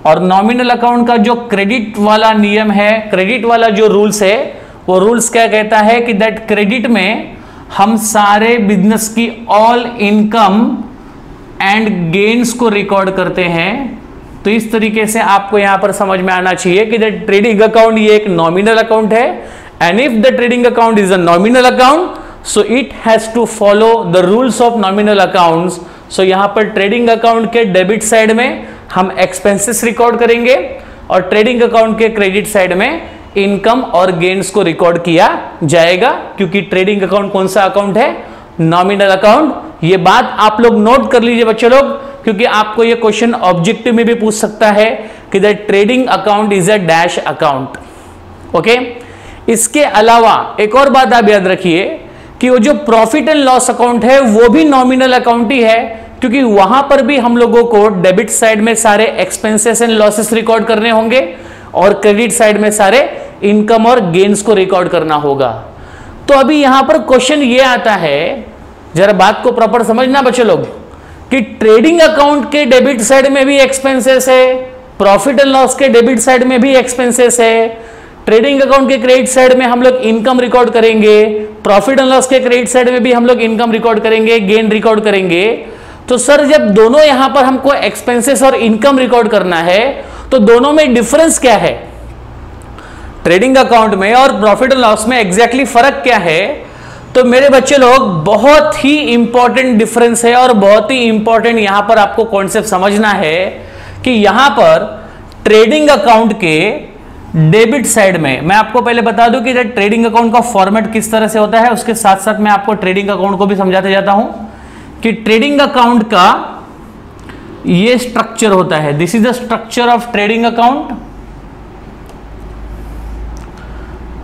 और नॉमिनल अकाउंट का जो क्रेडिट वाला नियम है, क्रेडिट वाला जो रूल्स है, वो रूल्स क्या कहता है कि दैट क्रेडिट में हम सारे बिजनेस की ऑल इनकम एंड गेन्स को रिकॉर्ड करते हैं। तो इस तरीके से आपको यहां पर समझ में आना चाहिए कि द ट्रेडिंग अकाउंट ये एक नॉमिनल अकाउंट है, and if the trading account is a nominal account so it has to follow the rules of nominal accounts. So यहां पर ट्रेडिंग अकाउंट के डेबिट साइड में हम एक्सपेंसेस रिकॉर्ड करेंगे और ट्रेडिंग अकाउंट के क्रेडिट साइड में इनकम और गेन्स को रिकॉर्ड किया जाएगा, क्योंकि ट्रेडिंग अकाउंट कौन सा अकाउंट है, नॉमिनल अकाउंट। ये बात आप लोग नोट कर लीजिए बच्चे लोग, क्योंकि आपको ये क्वेश्चन ऑब्जेक्टिव में भी पूछ सकता है कि the trading account is a dash account. Okay, इसके अलावा एक और बात आप याद रखिए कि वो जो प्रॉफिट एंड लॉस अकाउंट है वो भी नॉमिनल अकाउंट ही है, क्योंकि वहां पर भी हम लोगों को डेबिट साइड में सारे एक्सपेंसेस एंड लॉसेस रिकॉर्ड करने होंगे और क्रेडिट साइड में सारे इनकम और गेन्स को रिकॉर्ड करना होगा। तो अभी यहां पर क्वेश्चन ये आता है, जरा बात को प्रॉपर समझना बच्चे लोग, कि ट्रेडिंग अकाउंट के डेबिट साइड में भी एक्सपेंसेस है, प्रॉफिट एंड लॉस के डेबिट साइड में भी एक्सपेंसेस है, ट्रेडिंग अकाउंट के क्रेडिट साइड में हम लोग इनकम रिकॉर्ड करेंगे, प्रॉफिट एंड लॉस के क्रेडिट साइड में भी हम लोग इनकम रिकॉर्ड करेंगे, गेन रिकॉर्ड करेंगे। तो सर जब दोनों यहां पर हमको एक्सपेंसेस और इनकम रिकॉर्ड करना है तो दोनों में डिफरेंस क्या है, ट्रेडिंग अकाउंट में और प्रॉफिट एंड लॉस में एग्जैक्टली फर्क क्या है? तो मेरे बच्चे लोग बहुत ही इंपॉर्टेंट डिफरेंस है और बहुत ही इंपॉर्टेंट यहां पर आपको कॉन्सेप्ट समझना है कि यहां पर ट्रेडिंग अकाउंट के डेबिट साइड में, मैं आपको पहले बता दूं कि ट्रेडिंग अकाउंट का फॉर्मेट किस तरह से होता है, उसके साथ साथ मैं आपको ट्रेडिंग अकाउंट को भी समझाते जाता हूं कि ट्रेडिंग अकाउंट का ये स्ट्रक्चर होता है। This is the structure of trading account.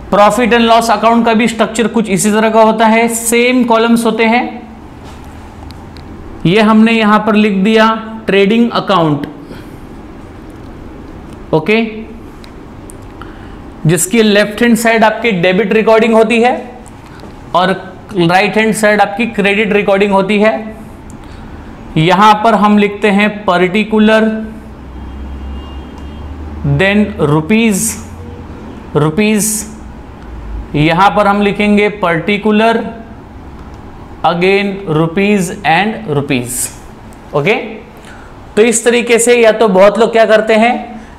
Profit and loss account का भी स्ट्रक्चर कुछ इसी तरह का होता है, सेम कॉलम्स होते हैं। ये हमने यहां पर लिख दिया ट्रेडिंग अकाउंट, ओके, जिसकी लेफ्ट हैंड साइड आपकी डेबिट रिकॉर्डिंग होती है और राइट हैंड साइड आपकी क्रेडिट रिकॉर्डिंग होती है। यहां पर हम लिखते हैं पर्टिकुलर, देन रुपीज, यहां पर हम लिखेंगे particular, again rupees and rupees. Okay, तो इस तरीके से या तो बहुत लोग क्या करते हैं,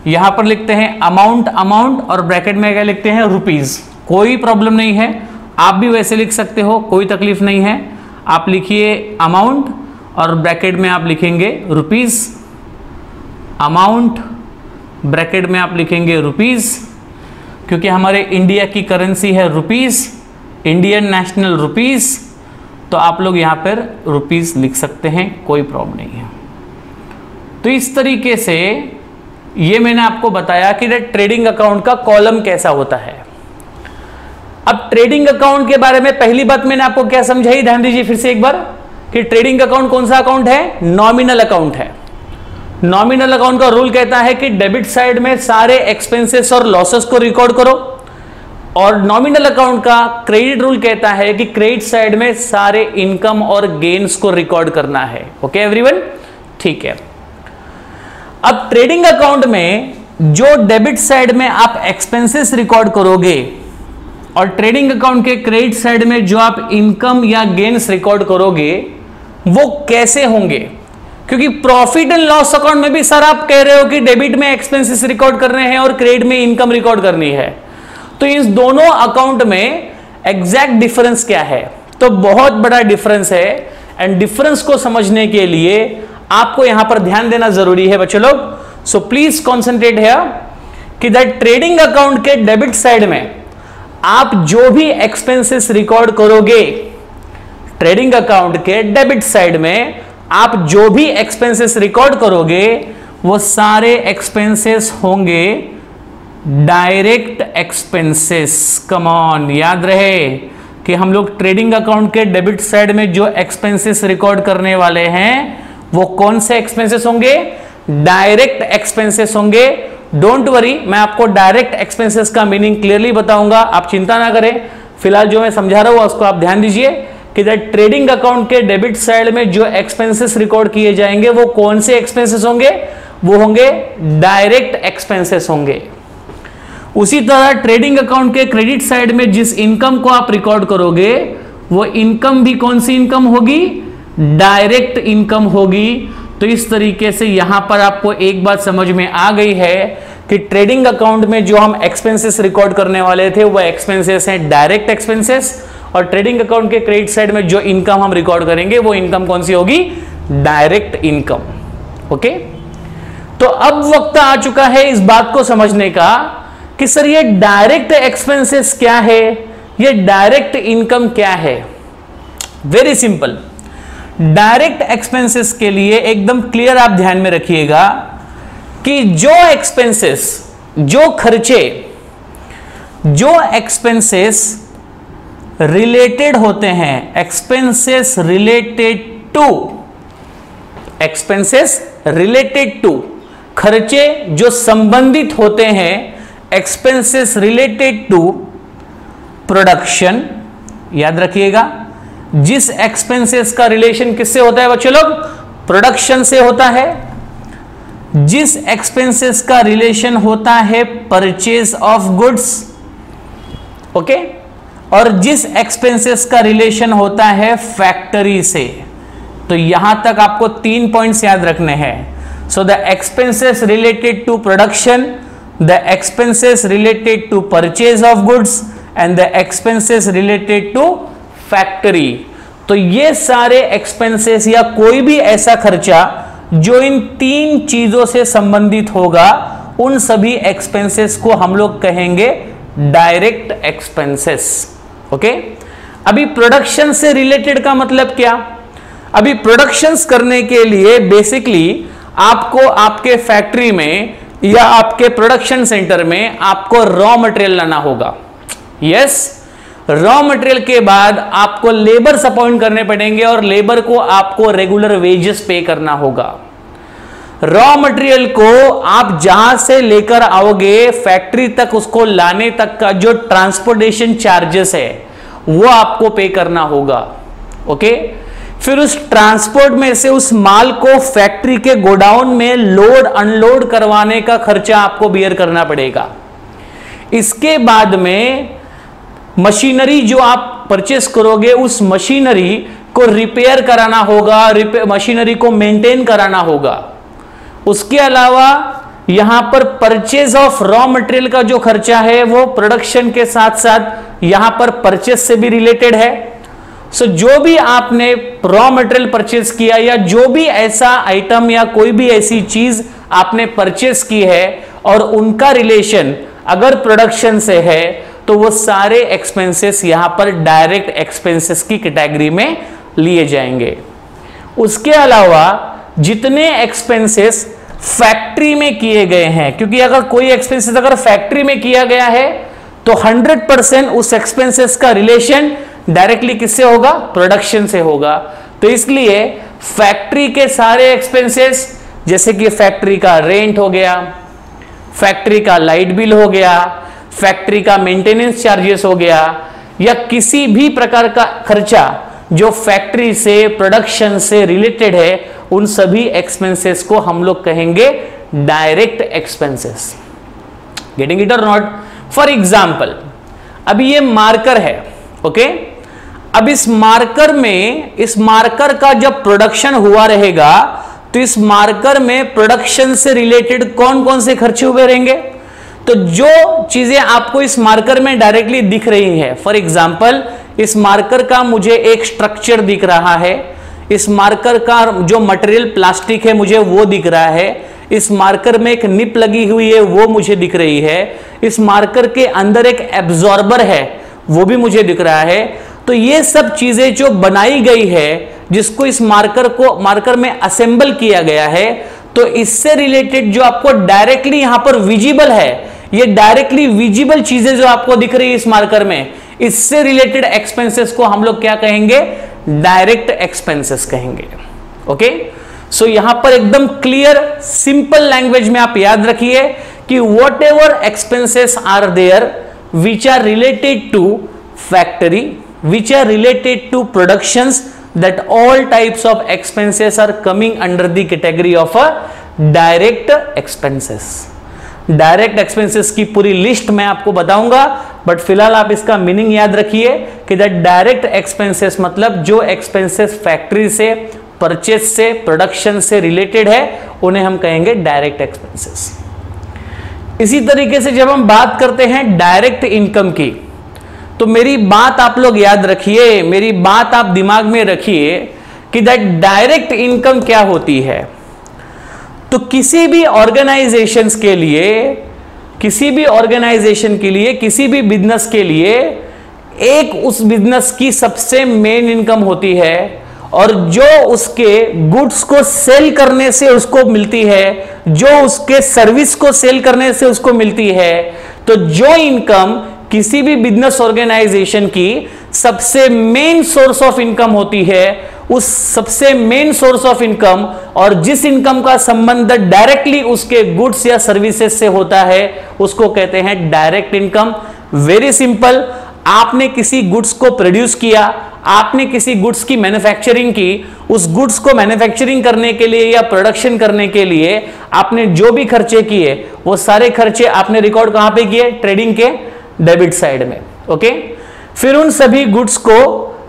यहां पर लिखते हैं अमाउंट और ब्रैकेट में क्या लिखते हैं रुपीज। कोई प्रॉब्लम नहीं है, आप भी वैसे लिख सकते हो, कोई तकलीफ नहीं है। आप लिखिए अमाउंट और ब्रैकेट में आप लिखेंगे रुपीज, अमाउंट ब्रैकेट में आप लिखेंगे रुपीज, क्योंकि हमारे इंडिया की करेंसी है रुपीज, इंडियन नेशनल रुपीज, तो आप लोग यहां पर रुपीज लिख सकते हैं, कोई प्रॉब्लम नहीं है। तो इस तरीके से ये मैंने आपको बताया कि ट्रेडिंग अकाउंट का कॉलम कैसा होता है। अब ट्रेडिंग अकाउंट के बारे में पहली बात मैंने आपको क्या समझाई, ध्यान दीजिए फिर से एक बार, कि ट्रेडिंग अकाउंट कौन सा अकाउंट है, नॉमिनल अकाउंट है। नॉमिनल अकाउंट का रूल कहता है कि डेबिट साइड में सारे एक्सपेंसेस और लॉसेस को रिकॉर्ड करो, और नॉमिनल अकाउंट का क्रेडिट रूल कहता है कि क्रेडिट साइड में सारे इनकम और गेन्स को रिकॉर्ड करना है। ओके एवरीवन, ठीक है। अब ट्रेडिंग अकाउंट में जो डेबिट साइड में आप एक्सपेंसेस रिकॉर्ड करोगे और ट्रेडिंग अकाउंट के क्रेडिट साइड में जो आप इनकम या गेन्स रिकॉर्ड करोगे वो कैसे होंगे, क्योंकि प्रॉफिट एंड लॉस अकाउंट में भी सर आप कह रहे हो कि डेबिट में एक्सपेंसेस रिकॉर्ड करने हैं और क्रेडिट में इनकम रिकॉर्ड करनी है, तो इस दोनों अकाउंट में एग्जैक्ट डिफरेंस क्या है, तो बहुत बड़ा डिफरेंस है। एंड डिफरेंस को समझने के लिए आपको यहां पर ध्यान देना जरूरी है बच्चों लोग। सो प्लीज कॉन्सेंट्रेट हियर कि दैट ट्रेडिंग अकाउंट के डेबिट साइड में आप जो भी एक्सपेंसेस रिकॉर्ड करोगे, ट्रेडिंग अकाउंट के डेबिट साइड में आप जो भी एक्सपेंसेस रिकॉर्ड करोगे वो सारे एक्सपेंसेस होंगे डायरेक्ट एक्सपेंसेस। कम ऑन, याद रहे कि हम लोग ट्रेडिंग अकाउंट के डेबिट साइड में जो एक्सपेंसेस रिकॉर्ड करने वाले हैं वो कौन से एक्सपेंसेस होंगे, डायरेक्ट एक्सपेंसेस होंगे। डोंट वरी, मैं आपको डायरेक्ट एक्सपेंसेस का मीनिंग क्लियरली बताऊंगा, आप चिंता ना करें। फिलहाल जो मैं समझा रहा हूं उसको आप ध्यान दीजिए कि दैट ट्रेडिंग अकाउंट के डेबिट साइड में जो एक्सपेंसेस रिकॉर्ड किए जाएंगे वो कौन से एक्सपेंसेस होंगे, वो होंगे डायरेक्ट एक्सपेंसेस होंगे। उसी तरह ट्रेडिंग अकाउंट के क्रेडिट साइड में जिस इनकम को आप रिकॉर्ड करोगे वो इनकम भी कौन सी इनकम होगी, डायरेक्ट इनकम होगी। तो इस तरीके से यहां पर आपको एक बात समझ में आ गई है कि ट्रेडिंग अकाउंट में जो हम एक्सपेंसेस रिकॉर्ड करने वाले थे वो एक्सपेंसेस हैं डायरेक्ट एक्सपेंसेस, और ट्रेडिंग अकाउंट के क्रेडिट साइड में जो इनकम हम रिकॉर्ड करेंगे वो इनकम कौन सी होगी, डायरेक्ट इनकम। ओके, तो अब वक्त आ चुका है इस बात को समझने का कि सर ये डायरेक्ट एक्सपेंसेस क्या है, ये डायरेक्ट इनकम क्या है। वेरी सिंपल, डायरेक्ट एक्सपेंसेस के लिए एकदम क्लियर आप ध्यान में रखिएगा कि जो एक्सपेंसेस, जो खर्चे, जो एक्सपेंसेस रिलेटेड होते हैं, एक्सपेंसेस रिलेटेड टू, खर्चे जो संबंधित होते हैं, एक्सपेंसेस रिलेटेड टू प्रोडक्शन। याद रखिएगा, जिस एक्सपेंसेस का रिलेशन किससे होता है बच्चों लोग, प्रोडक्शन से होता है। जिस एक्सपेंसेस का रिलेशन होता है परचेज ऑफ गुड्स, ओके, और जिस एक्सपेंसेस का रिलेशन होता है फैक्ट्री से। तो यहां तक आपको 3 पॉइंट्स याद रखने हैं। So the expenses related to production, the expenses related to purchase of goods and the expenses related to factory. तो ये सारे एक्सपेंसेस या कोई भी ऐसा खर्चा जो इन 3 चीजों से संबंधित होगा उन सभी एक्सपेंसेस को हम लोग कहेंगे डायरेक्ट एक्सपेंसेस। ओके, अभी प्रोडक्शन से रिलेटेड का मतलब क्या, अभी प्रोडक्शंस करने के लिए बेसिकली आपको आपके फैक्ट्री में या आपके प्रोडक्शन सेंटर में आपको रॉ मटेरियल लाना होगा। यस, रॉ मटेरियल के बाद आपको लेबर्स अपॉइंट करने पड़ेंगे और लेबर को आपको रेगुलर वेजेस पे करना होगा। रॉ मटेरियल को आप जहां से लेकर आओगे फैक्ट्री तक, उसको लाने तक का जो ट्रांसपोर्टेशन चार्जेस है वो आपको पे करना होगा। ओके, फिर उस ट्रांसपोर्ट में से उस माल को फैक्ट्री के गोडाउन में लोड अनलोड करवाने का खर्चा आपको बियर करना पड़ेगा। इसके बाद में मशीनरी जो आप परचेस करोगे उस मशीनरी को रिपेयर कराना होगा, मशीनरी को मेंटेन कराना होगा। उसके अलावा यहां पर परचेज ऑफ रॉ मटेरियल का जो खर्चा है वो प्रोडक्शन के साथ साथ यहां पर परचेज से भी रिलेटेड है। सो जो भी आपने रॉ मटेरियल परचेज किया या जो भी ऐसा आइटम या कोई भी ऐसी चीज आपने परचेज की है और उनका रिलेशन अगर प्रोडक्शन से है तो वो सारे एक्सपेंसेस यहां पर डायरेक्ट एक्सपेंसेस की कैटेगरी में लिए जाएंगे। उसके अलावा जितने एक्सपेंसेस फैक्ट्री में किए गए हैं, क्योंकि अगर कोई एक्सपेंसेस अगर फैक्ट्री में किया गया है तो 100% उस एक्सपेंसेस का रिलेशन डायरेक्टली किससे होगा? प्रोडक्शन से होगा। तो इसलिए फैक्ट्री के सारे एक्सपेंसेस, जैसे कि फैक्ट्री का रेंट हो गया, फैक्ट्री का लाइट बिल हो गया, फैक्ट्री का मेंटेनेंस चार्जेस हो गया, या किसी भी प्रकार का खर्चा जो फैक्ट्री से प्रोडक्शन से रिलेटेड है, उन सभी एक्सपेंसेस को हम लोग कहेंगे डायरेक्ट एक्सपेंसेस। गेटिंग इट और नॉट? फॉर एग्जाम्पल, अभी ये मार्कर है, ओके? अब इस मार्कर का जब प्रोडक्शन हुआ रहेगा तो इस मार्कर में प्रोडक्शन से रिलेटेड कौन कौन से खर्चे हुए रहेंगे? तो जो चीजें आपको इस मार्कर में डायरेक्टली दिख रही है, फॉर एग्जाम्पल इस मार्कर का मुझे एक स्ट्रक्चर दिख रहा है, इस मार्कर का जो मटेरियल प्लास्टिक है मुझे वो दिख रहा है, इस मार्कर में एक निप लगी हुई है वो मुझे दिख रही है, इस मार्कर के अंदर एक एब्जॉर्बर है वो भी मुझे दिख रहा है। तो ये सब चीजें जो बनाई गई है, जिसको इस मार्कर में असेंबल किया गया है, तो इससे रिलेटेड जो आपको डायरेक्टली यहां पर विजिबल है, ये डायरेक्टली विजिबल चीजें जो आपको दिख रही है इस मार्कर में, इससे रिलेटेड एक्सपेंसेस को हम लोग क्या कहेंगे? डायरेक्ट एक्सपेंसेस कहेंगे। ओके, सो यहां पर एकदम क्लियर सिंपल लैंग्वेज में आप याद रखिए कि whatever expenses are there which are related to factory, which are related to productions, that all types of expenses are coming under the category of a direct expenses। Direct expenses की पूरी list मैं आपको बताऊंगा, but फिलहाल आप इसका meaning याद रखिए कि दैट डायरेक्ट एक्सपेंसेस मतलब जो एक्सपेंसेस फैक्ट्री से, परचेज से, प्रोडक्शन से रिलेटेड है, उन्हें हम कहेंगे डायरेक्ट एक्सपेंसेस। इसी तरीके से जब हम बात करते हैं डायरेक्ट इनकम की, तो मेरी बात आप लोग याद रखिए, मेरी बात आप दिमाग में रखिए कि दैट डायरेक्ट इनकम क्या होती है। तो किसी भी ऑर्गेनाइजेशंस के लिए, किसी भी बिजनेस के लिए एक उस बिजनेस की सबसे मेन इनकम होती है, और जो उसके गुड्स को सेल करने से उसको मिलती है, जो उसके सर्विस को सेल करने से उसको मिलती है, तो जो इनकम किसी भी बिजनेस ऑर्गेनाइजेशन की सबसे मेन सोर्स ऑफ इनकम होती है, उस सबसे मेन सोर्स ऑफ इनकम और जिस इनकम का संबंध डायरेक्टली उसके गुड्स या सर्विसेज से होता है, उसको कहते हैं डायरेक्ट इनकम। वेरी सिंपल, आपने किसी गुड्स को प्रोड्यूस किया, आपने किसी गुड्स की मैन्युफैक्चरिंग की, उस गुड्स को मैन्युफैक्चरिंग करने के लिए या प्रोडक्शन करने के लिए आपने जो भी खर्चे किए, वो सारे खर्चे आपने रिकॉर्ड कहां पे किए? ट्रेडिंग के डेबिट साइड में। ओके, फिर उन सभी गुड्स को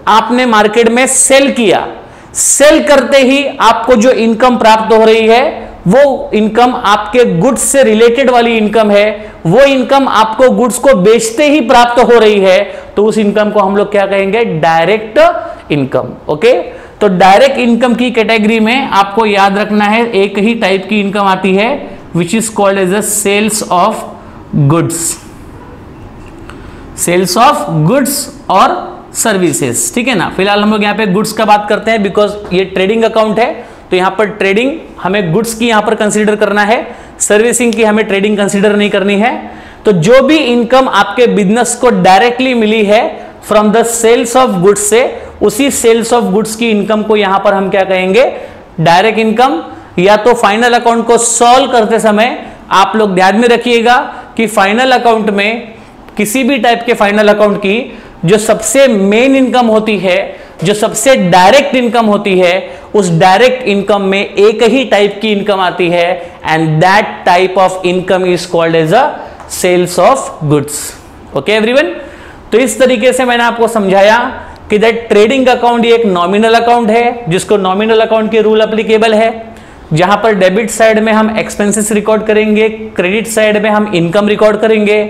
आपने मार्केट में सेल किया, सेल करते ही आपको जो इनकम प्राप्त हो रही है, वो इनकम आपके गुड्स से रिलेटेड वाली इनकम है, वो इनकम आपको गुड्स को बेचते ही प्राप्त हो रही है, तो उस इनकम को हम लोग क्या कहेंगे? Direct income. ओके, तो डायरेक्ट इनकम की कैटेगरी में आपको याद रखना है एक ही टाइप की इनकम आती है, which is called as a sales of goods, sales of goods और सर्विसेज। ठीक है ना, फिलहाल हम लोग यहाँ पे गुड्स का बात करते हैं, बिकॉज ये ट्रेडिंग अकाउंट है, तो यहाँ पर ट्रेडिंग हमें गुड्स की यहाँ पर कंसीडर करना है, सर्विसिंग की हमें ट्रेडिंग कंसीडर नहीं करनी है। तो जो भी इनकम आपके बिजनेस को डायरेक्टली मिली है from the sales of goods से, उसी सेल्स ऑफ गुड्स की इनकम को यहां पर हम क्या कहेंगे? Direct income. या तो फाइनल अकाउंट को सॉल्व करते समय आप लोग ध्यान में रखिएगा कि फाइनल अकाउंट में, किसी भी टाइप के फाइनल अकाउंट की जो सबसे मेन इनकम होती है, जो सबसे डायरेक्ट इनकम होती है, उस डायरेक्ट इनकम में एक ही टाइप की इनकम आती है, and that type of income is called as a sales of goods. Okay everyone, तो इस तरीके से मैंने आपको समझाया कि दैट ट्रेडिंग अकाउंट ये एक नॉमिनल अकाउंट है, जिसको नॉमिनल अकाउंट के रूल एप्लीकेबल है, जहां पर डेबिट साइड में हम एक्सपेंसेस रिकॉर्ड करेंगे, क्रेडिट साइड में हम इनकम रिकॉर्ड करेंगे।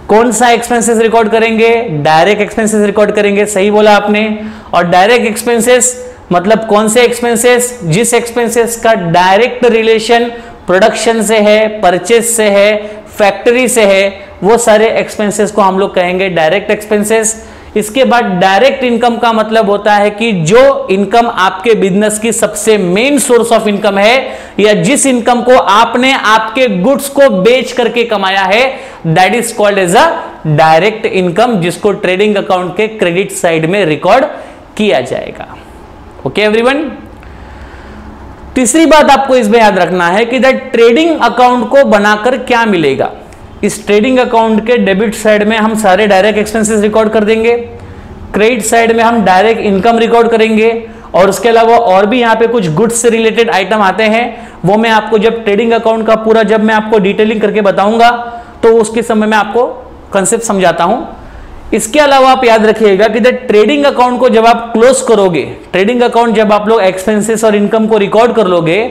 कौन सा एक्सपेंसेस रिकॉर्ड करेंगे? डायरेक्ट एक्सपेंसेस रिकॉर्ड करेंगे, सही बोला आपने। और डायरेक्ट एक्सपेंसेस मतलब कौन से एक्सपेंसेस? जिस एक्सपेंसेस का डायरेक्ट रिलेशन प्रोडक्शन से है, परचेज से है, फैक्ट्री से है, वो सारे एक्सपेंसेस को हम लोग कहेंगे डायरेक्ट एक्सपेंसेस। इसके बाद डायरेक्ट इनकम का मतलब होता है कि जो इनकम आपके बिजनेस की सबसे मेन सोर्स ऑफ इनकम है, या जिस इनकम को आपने आपके गुड्स को बेच करके कमाया है, that is called as a direct income, जिसको ट्रेडिंग अकाउंट के क्रेडिट साइड में रिकॉर्ड किया जाएगा। Okay everyone. तीसरी बात आपको इसमें याद रखना है कि दैट ट्रेडिंग अकाउंट को बनाकर क्या मिलेगा। इस ट्रेडिंग अकाउंट के डेबिट साइड में हम सारे डायरेक्ट एक्सपेंसेस रिकॉर्ड कर देंगे, क्रेडिट साइड में हम डायरेक्ट इनकम रिकॉर्ड करेंगे, और उसके अलावा और भी यहां पे कुछ गुड्स से रिलेटेड आइटम आते हैं, वो मैं आपको जब ट्रेडिंग अकाउंट का पूरा जब मैं आपको डिटेलिंग करके बताऊंगा तो उसके समय में आपको कंसेप्ट समझाता हूं। इसके अलावा आप याद रखिएगा कि ट्रेडिंग अकाउंट को जब आप क्लोज करोगे, ट्रेडिंग अकाउंट जब आप लोग एक्सपेंसेस और इनकम को रिकॉर्ड कर लोगे,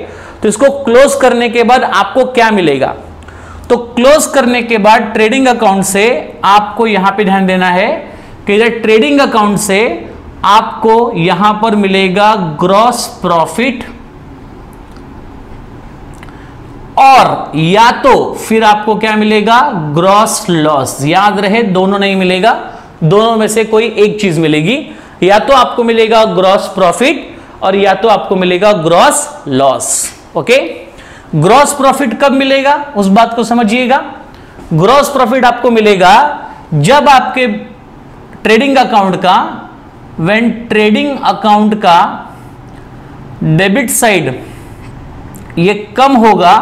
तो इसको क्लोज करने के बाद आपको क्या मिलेगा। तो क्लोज करने के बाद ट्रेडिंग अकाउंट से आपको यहां पे ध्यान देना है कि ट्रेडिंग अकाउंट से आपको यहां पर मिलेगा ग्रॉस प्रॉफिट, और या तो फिर आपको क्या मिलेगा, ग्रॉस लॉस। याद रहे दोनों नहीं मिलेगा, दोनों में से कोई एक चीज मिलेगी, या तो आपको मिलेगा ग्रॉस प्रॉफिट और या तो आपको मिलेगा gross loss. Okay, gross profit कब मिलेगा उस बात को समझिएगा। ग्रॉस प्रॉफिट आपको मिलेगा जब आपके ट्रेडिंग अकाउंट का, व्हेन ट्रेडिंग अकाउंट का डेबिट साइड ये कम होगा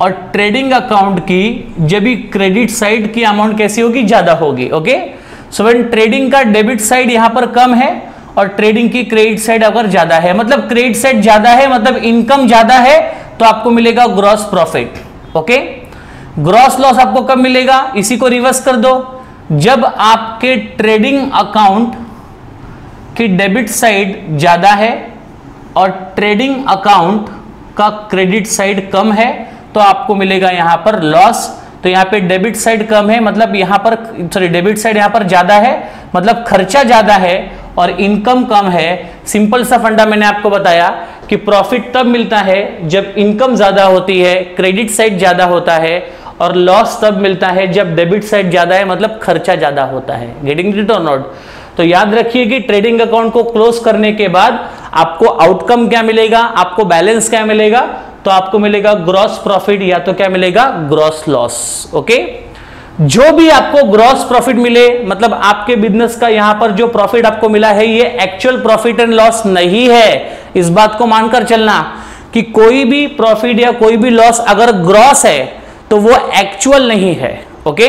और ट्रेडिंग अकाउंट की जब भी क्रेडिट साइड की अमाउंट कैसी होगी, ज्यादा होगी। ओके, सो व्हेन ट्रेडिंग का डेबिट साइड यहां पर कम है और ट्रेडिंग की क्रेडिट साइड अगर ज्यादा है, मतलब क्रेडिट साइड ज्यादा है मतलब इनकम ज्यादा है, तो आपको मिलेगा gross profit. Okay, gross loss आपको कब मिलेगा, इसी को रिवर्स कर दो, जब आपके ट्रेडिंग अकाउंट की डेबिट साइड ज्यादा है और ट्रेडिंग अकाउंट का क्रेडिट साइड कम है, तो आपको मिलेगा यहां पर लॉस। तो यहां पे डेबिट साइड कम है मतलब यहां पर, सॉरी डेबिट साइड यहां पर ज्यादा है मतलब खर्चा ज्यादा है और इनकम कम है। सिंपल सा फंडा मैंने आपको बताया कि प्रॉफिट तब मिलता है जब इनकम ज्यादा होती है, क्रेडिट साइड ज्यादा होता है, और लॉस तब मिलता है जब डेबिट साइड ज्यादा है मतलब खर्चा ज्यादा होता है। गेटिंग इट और नॉट। तो याद रखिए कि ट्रेडिंग अकाउंट को क्लोज करने के बाद आपको आउटकम क्या मिलेगा, आपको बैलेंस क्या मिलेगा, तो आपको मिलेगा ग्रॉस प्रॉफिट या तो क्या मिलेगा, ग्रॉस लॉस। ओके, जो भी आपको ग्रॉस प्रॉफिट मिले, मतलब आपके बिजनेस का यहां पर जो प्रॉफिट आपको मिला है ये एक्चुअल प्रॉफिट एंड लॉस नहीं है। इस बात को मानकर चलना कि कोई भी प्रॉफिट या कोई भी लॉस अगर ग्रॉस है तो वो एक्चुअल नहीं है। ओके,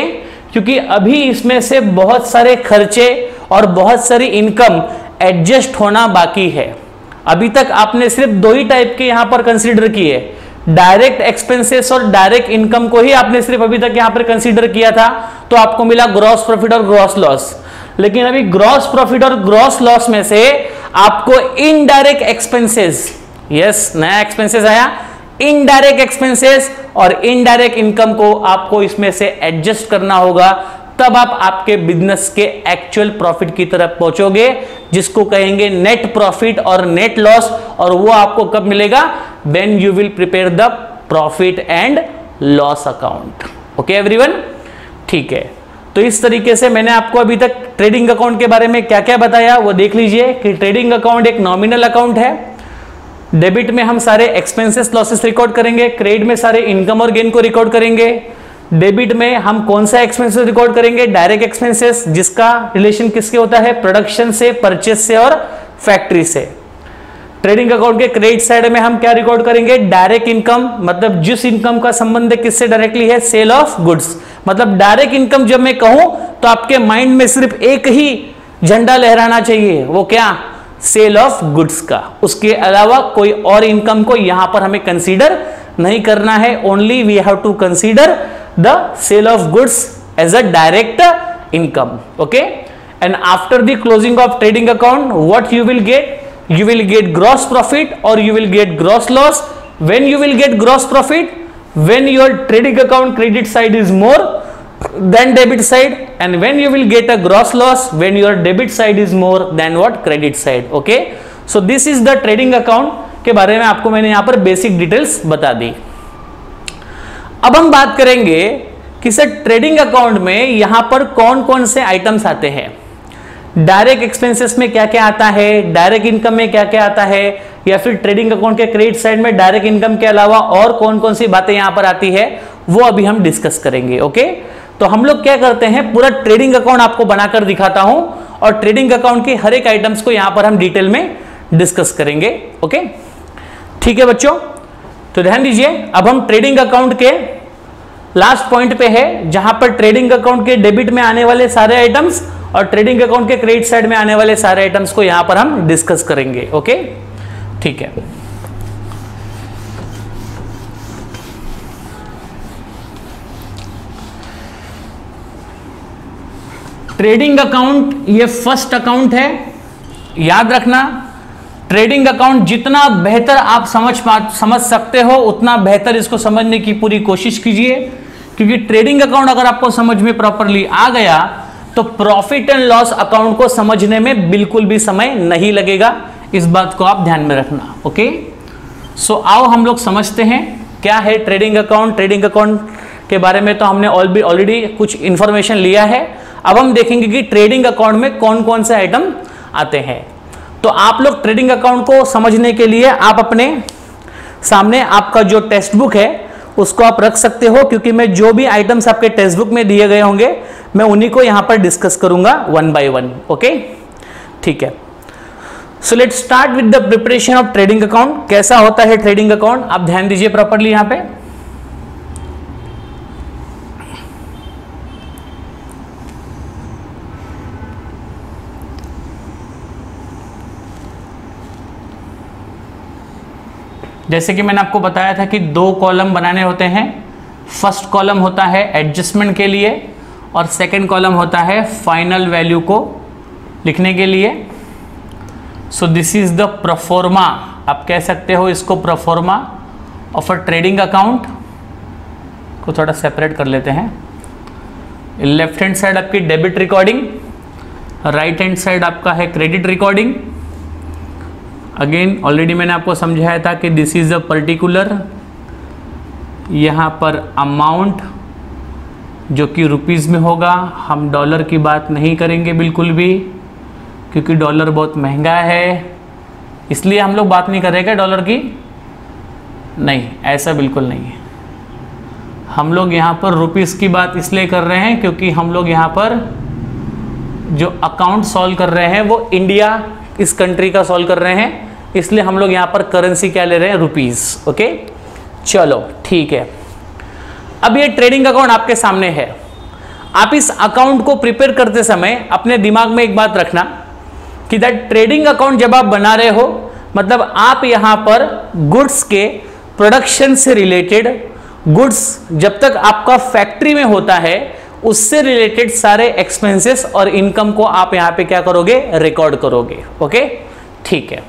क्योंकि अभी इसमें से बहुत सारे खर्चे और बहुत सारी इनकम एडजस्ट होना बाकी है। अभी तक आपने सिर्फ दो ही टाइप के यहां पर कंसीडर किए, डायरेक्ट एक्सपेंसेस और डायरेक्ट इनकम को ही आपने सिर्फ अभी तक यहां पर कंसीडर किया था, तो आपको मिला ग्रॉस प्रॉफिट और ग्रॉस लॉस। लेकिन अभी ग्रॉस प्रॉफिट और ग्रॉस लॉस में से आपको इनडायरेक्ट एक्सपेंसेस, यस नया एक्सपेंसेस आया, इनडायरेक्ट एक्सपेंसेस और इनडायरेक्ट इनकम को आपको इसमें से एडजस्ट करना होगा, तब आप आपके बिजनेस के एक्चुअल प्रॉफिट की तरफ पहुंचोगे, जिसको कहेंगे नेट प्रॉफिट और नेट लॉस। और वो आपको कब मिलेगा, when you will prepare the profit and loss account. Okay everyone, ठीक है। तो इस तरीके से मैंने आपको अभी तक ट्रेडिंग अकाउंट के बारे में क्या क्या बताया वो देख लीजिए कि ट्रेडिंग अकाउंट एक नॉमिनल अकाउंट है। डेबिट में हम सारे एक्सपेंसेस लॉसेस रिकॉर्ड करेंगे, क्रेडिट में सारे इनकम और गेन को रिकॉर्ड करेंगे। डेबिट में हम कौन सा एक्सपेंसेस रिकॉर्ड करेंगे, डायरेक्ट एक्सपेंसेस, जिसका रिलेशन किसके होता है, प्रोडक्शन से, परचेस से और फैक्ट्री से। ट्रेडिंग अकाउंट के क्रेडिट साइड में हम क्या रिकॉर्ड करेंगे, डायरेक्ट इनकम, मतलब जिस इनकम का संबंध किससे डायरेक्टली है, सेल ऑफ गुड्स। मतलब डायरेक्ट इनकम जब मैं कहूं तो आपके माइंड में सिर्फ एक ही झंडा लहराना चाहिए, वो क्या, सेल ऑफ गुड्स का। उसके अलावा कोई और इनकम को यहां पर हमें कंसीडर नहीं करना है। Only we have to consider the sale of goods as a direct income. Okay, and after the closing of trading account, what you will get, you will get gross profit or you will get gross loss. When you will get gross profit, when your trading account credit side is more than debit side, and when you will get a gross loss when your debit side is more than what, credit side. Okay, so this is the trading account के बारे में आपको मैंने यहां पर basic details बता दी। अब हम बात करेंगे कि सर ट्रेडिंग अकाउंट में यहां पर कौन कौन से आइटम्स आते हैं। डायरेक्ट एक्सपेंसेस में क्या क्या आता है, डायरेक्ट इनकम में क्या क्या आता है, या फिर ट्रेडिंग अकाउंट के क्रेडिट साइड में डायरेक्ट इनकम के अलावा और कौन कौन सी बातें यहां पर आती है, वो अभी हम डिस्कस करेंगे। ओके, तो हम लोग क्या करते हैं, पूरा ट्रेडिंग अकाउंट आपको बनाकर दिखाता हूं और ट्रेडिंग अकाउंट के हर एक आइटम्स को यहां पर हम डिटेल में डिस्कस करेंगे। ओके, ठीक है बच्चों, तो ध्यान दीजिए। अब हम ट्रेडिंग अकाउंट के लास्ट पॉइंट पे है, जहां पर ट्रेडिंग अकाउंट के डेबिट में आने वाले सारे आइटम्स और ट्रेडिंग अकाउंट के क्रेडिट साइड में आने वाले सारे आइटम्स को यहां पर हम डिस्कस करेंगे। ओके, ठीक है। ट्रेडिंग अकाउंट ये फर्स्ट अकाउंट है, याद रखना। ट्रेडिंग अकाउंट जितना बेहतर आप समझ सकते हो उतना बेहतर इसको समझने की पूरी कोशिश कीजिए, क्योंकि ट्रेडिंग अकाउंट अगर आपको समझ में प्रॉपरली आ गया तो प्रॉफिट एंड लॉस अकाउंट को समझने में बिल्कुल भी समय नहीं लगेगा। इस बात को आप ध्यान में रखना। ओके, सो आओ हम लोग समझते हैं क्या है ट्रेडिंग अकाउंट। ट्रेडिंग अकाउंट के बारे में तो हमने ऑलरेडी कुछ इंफॉर्मेशन लिया है। अब हम देखेंगे कि ट्रेडिंग अकाउंट में कौन कौन से आइटम आते हैं। तो आप लोग ट्रेडिंग अकाउंट को समझने के लिए आप अपने सामने आपका जो टेक्स्ट बुक है उसको आप रख सकते हो, क्योंकि मैं जो भी आइटम्स आपके टेक्स्ट बुक में दिए गए होंगे मैं उन्हीं को यहां पर डिस्कस करूंगा वन बाय वन। ओके, ठीक है। So let's start with the preparation of trading account. कैसा होता है ट्रेडिंग अकाउंट, आप ध्यान दीजिए प्रॉपरली यहां पे। जैसे कि मैंने आपको बताया था कि 2 कॉलम बनाने होते हैं। फर्स्ट कॉलम होता है एडजस्टमेंट के लिए और सेकंड कॉलम होता है फाइनल वैल्यू को लिखने के लिए। So this is the proforma, आप कह सकते हो इसको proforma of a trading account. को थोड़ा सेपरेट कर लेते हैं। लेफ्ट हैंड साइड आपकी debit recording, right hand side आपका है क्रेडिट रिकॉर्डिंग। अगेन ऑलरेडी मैंने आपको समझाया था कि दिस इज अ पर्टिकुलर, यहाँ पर अमाउंट जो कि रुपीज़ में होगा। हम डॉलर की बात नहीं करेंगे बिल्कुल भी, क्योंकि डॉलर बहुत महंगा है, इसलिए हम लोग बात नहीं कर रहे क्या डॉलर की? नहीं, ऐसा बिल्कुल नहीं है। हम लोग यहाँ पर रुपीज़ की बात इसलिए कर रहे हैं क्योंकि हम लोग यहाँ पर जो अकाउंट सॉल्व कर रहे हैं वो इंडिया, इस कंट्री का सॉल्व कर रहे हैं, इसलिए हम लोग यहाँ पर करेंसी क्या ले रहे हैं, रुपीज़। ओके, चलो ठीक है। अब ये ट्रेडिंग अकाउंट आपके सामने है। आप इस अकाउंट को प्रिपेयर करते समय अपने दिमाग में एक बात रखना कि दैट ट्रेडिंग अकाउंट जब आप बना रहे हो, मतलब आप यहां पर गुड्स के प्रोडक्शन से रिलेटेड, गुड्स जब तक आपका फैक्ट्री में होता है उससे रिलेटेड सारे एक्सपेंसेस और इनकम को आप यहां पे क्या करोगे, रिकॉर्ड करोगे। ओके, ठीक है।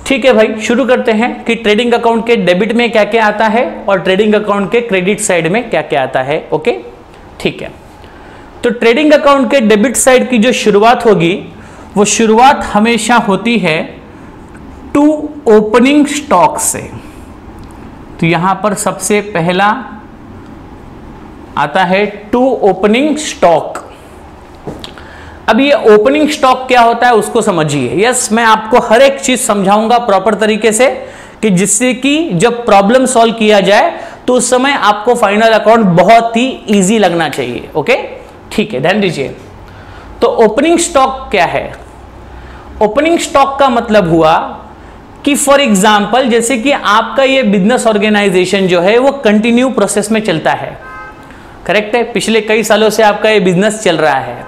ठीक है भाई, शुरू करते हैं कि ट्रेडिंग अकाउंट के डेबिट में क्या क्या आता है और ट्रेडिंग अकाउंट के क्रेडिट साइड में क्या क्या आता है। ओके, ठीक है। तो ट्रेडिंग अकाउंट के डेबिट साइड की जो शुरुआत होगी वो शुरुआत हमेशा होती है टू ओपनिंग स्टॉक से। तो यहां पर सबसे पहला आता है टू ओपनिंग स्टॉक। अब ये ओपनिंग स्टॉक क्या होता है उसको समझिए। यस, मैं आपको हर एक चीज समझाऊंगा प्रॉपर तरीके से, कि जिससे कि जब प्रॉब्लम सॉल्व किया जाए तो उस समय आपको फाइनल अकाउंट बहुत ही इजी लगना चाहिए। ओके, ठीक है, ध्यान दीजिए। तो ओपनिंग स्टॉक क्या है? ओपनिंग स्टॉक का मतलब हुआ कि फॉर एग्जांपल जैसे कि आपका ये बिजनेस ऑर्गेनाइजेशन जो है वो कंटिन्यू प्रोसेस में चलता है, करेक्ट है? पिछले कई सालों से आपका ये बिजनेस चल रहा है।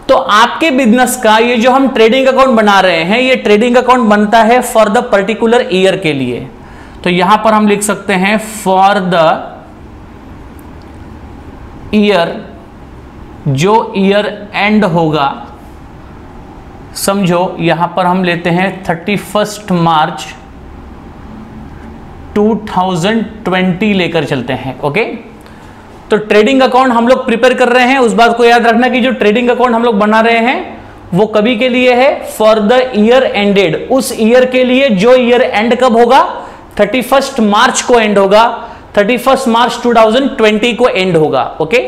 तो आपके बिजनेस का ये जो हम ट्रेडिंग अकाउंट बना रहे हैं, ये ट्रेडिंग अकाउंट बनता है फॉर द पर्टिकुलर ईयर के लिए। तो यहां पर हम लिख सकते हैं फॉर द ईयर, जो ईयर एंड होगा, समझो यहां पर हम लेते हैं 31 मार्च 2020 लेकर चलते हैं। ओके, तो ट्रेडिंग अकाउंट हम लोग प्रिपेयर कर रहे हैं, उस बात को याद रखना कि जो ट्रेडिंग अकाउंट हम लोग बना रहे हैं वो कभी के लिए है, फॉर द ईयर एंडेड, उस ईयर के लिए जो ईयर एंड कब होगा, 31 मार्च को एंड होगा, 31 मार्च 2020 को एंड होगा। ओके,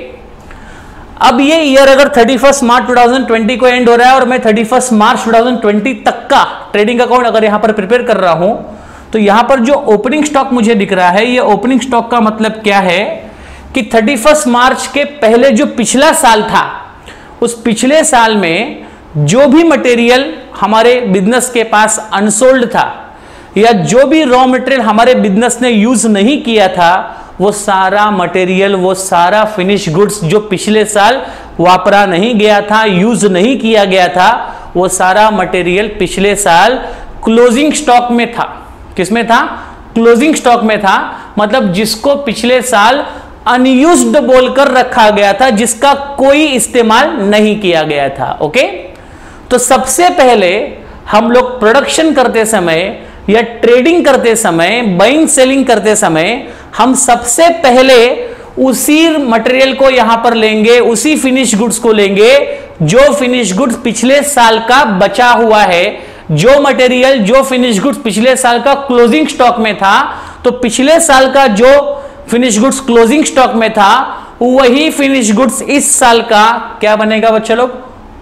अब ये ईयर अगर 31 मार्च 2020 को एंड हो रहा है और मैं 31 मार्च 2020 तक का ट्रेडिंग अकाउंट अगर यहां पर प्रिपेयर कर रहा हूं, तो यहां पर जो ओपनिंग स्टॉक मुझे दिख रहा है, ये ओपनिंग स्टॉक का मतलब क्या है कि 31 मार्च के पहले जो पिछला साल था, उस पिछले साल में जो भी मटेरियल हमारे बिजनेस के पास अनसोल्ड था या जो भी रॉ मटेरियल हमारे बिजनेस ने यूज नहीं किया था, वो सारा मटेरियल, वो सारा फिनिश गुड्स जो पिछले साल वापरा नहीं गया था, यूज नहीं किया गया था, वो सारा मटेरियल पिछले साल क्लोजिंग स्टॉक में था। किसमें था? क्लोजिंग स्टॉक में था। मतलब जिसको पिछले साल अनयूज्ड बोलकर रखा गया था, जिसका कोई इस्तेमाल नहीं किया गया था। ओके, तो सबसे पहले हम लोग प्रोडक्शन करते समय या ट्रेडिंग करते समय, बाइंग सेलिंग करते समय, हम सबसे पहले उसी मटेरियल को यहां पर लेंगे, उसी फिनिश गुड्स को लेंगे जो फिनिश गुड्स पिछले साल का बचा हुआ है। जो मटेरियल, जो फिनिश गुड्स पिछले साल का क्लोजिंग स्टॉक में था, तो पिछले साल का जो फिनिश गुड्स क्लोजिंग स्टॉक में था, वही फिनिश गुड्स इस साल का क्या बनेगा बच्चा लोग?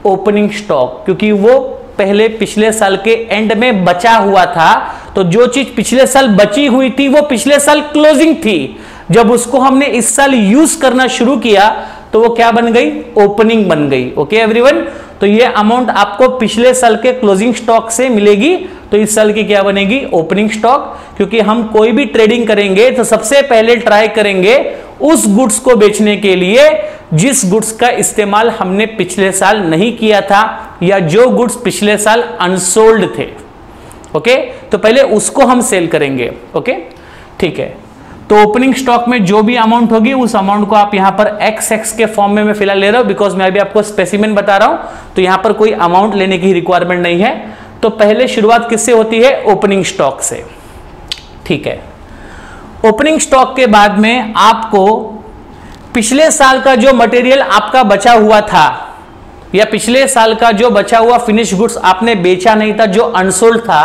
ओपनिंग स्टॉक, क्योंकि वो पहले पिछले साल के एंड में बचा हुआ था। तो जो चीज पिछले साल बची हुई थी वो पिछले साल क्लोजिंग थी, जब उसको हमने इस साल यूज करना शुरू किया तो वो क्या बन गई? ओपनिंग बन गई। ओके एवरीवन, तो ये अमाउंट आपको पिछले साल के क्लोजिंग स्टॉक से मिलेगी, तो इस साल की क्या बनेगी? Opening stock. क्योंकि हम कोई भी ट्रेडिंग करेंगे तो सबसे पहले ट्राई करेंगे उस गुड्स को बेचने के लिए जिस गुड्स का इस्तेमाल हमने पिछले साल नहीं किया था या जो गुड्स पिछले साल अनसोल्ड थे। ओके, तो पहले उसको हम सेल करेंगे। ओके, ठीक है। तो ओपनिंग स्टॉक में जो भी अमाउंट होगी उस अमाउंट को आप यहां पर XX के फॉर्म में मैं फिलहाल ले रहा हूं, बिकॉज मैं अभी आपको स्पेसिमेन बता रहा हूं, तो यहां पर कोई अमाउंट लेने की रिक्वायरमेंट नहीं है। तो पहले शुरुआत किससे होती है? ओपनिंग स्टॉक से। ठीक है, ओपनिंग स्टॉक के बाद में आपको पिछले साल का जो मटेरियल आपका बचा हुआ था या पिछले साल का जो बचा हुआ फिनिश गुड्स आपने बेचा नहीं था, जो अनसोल्ड था,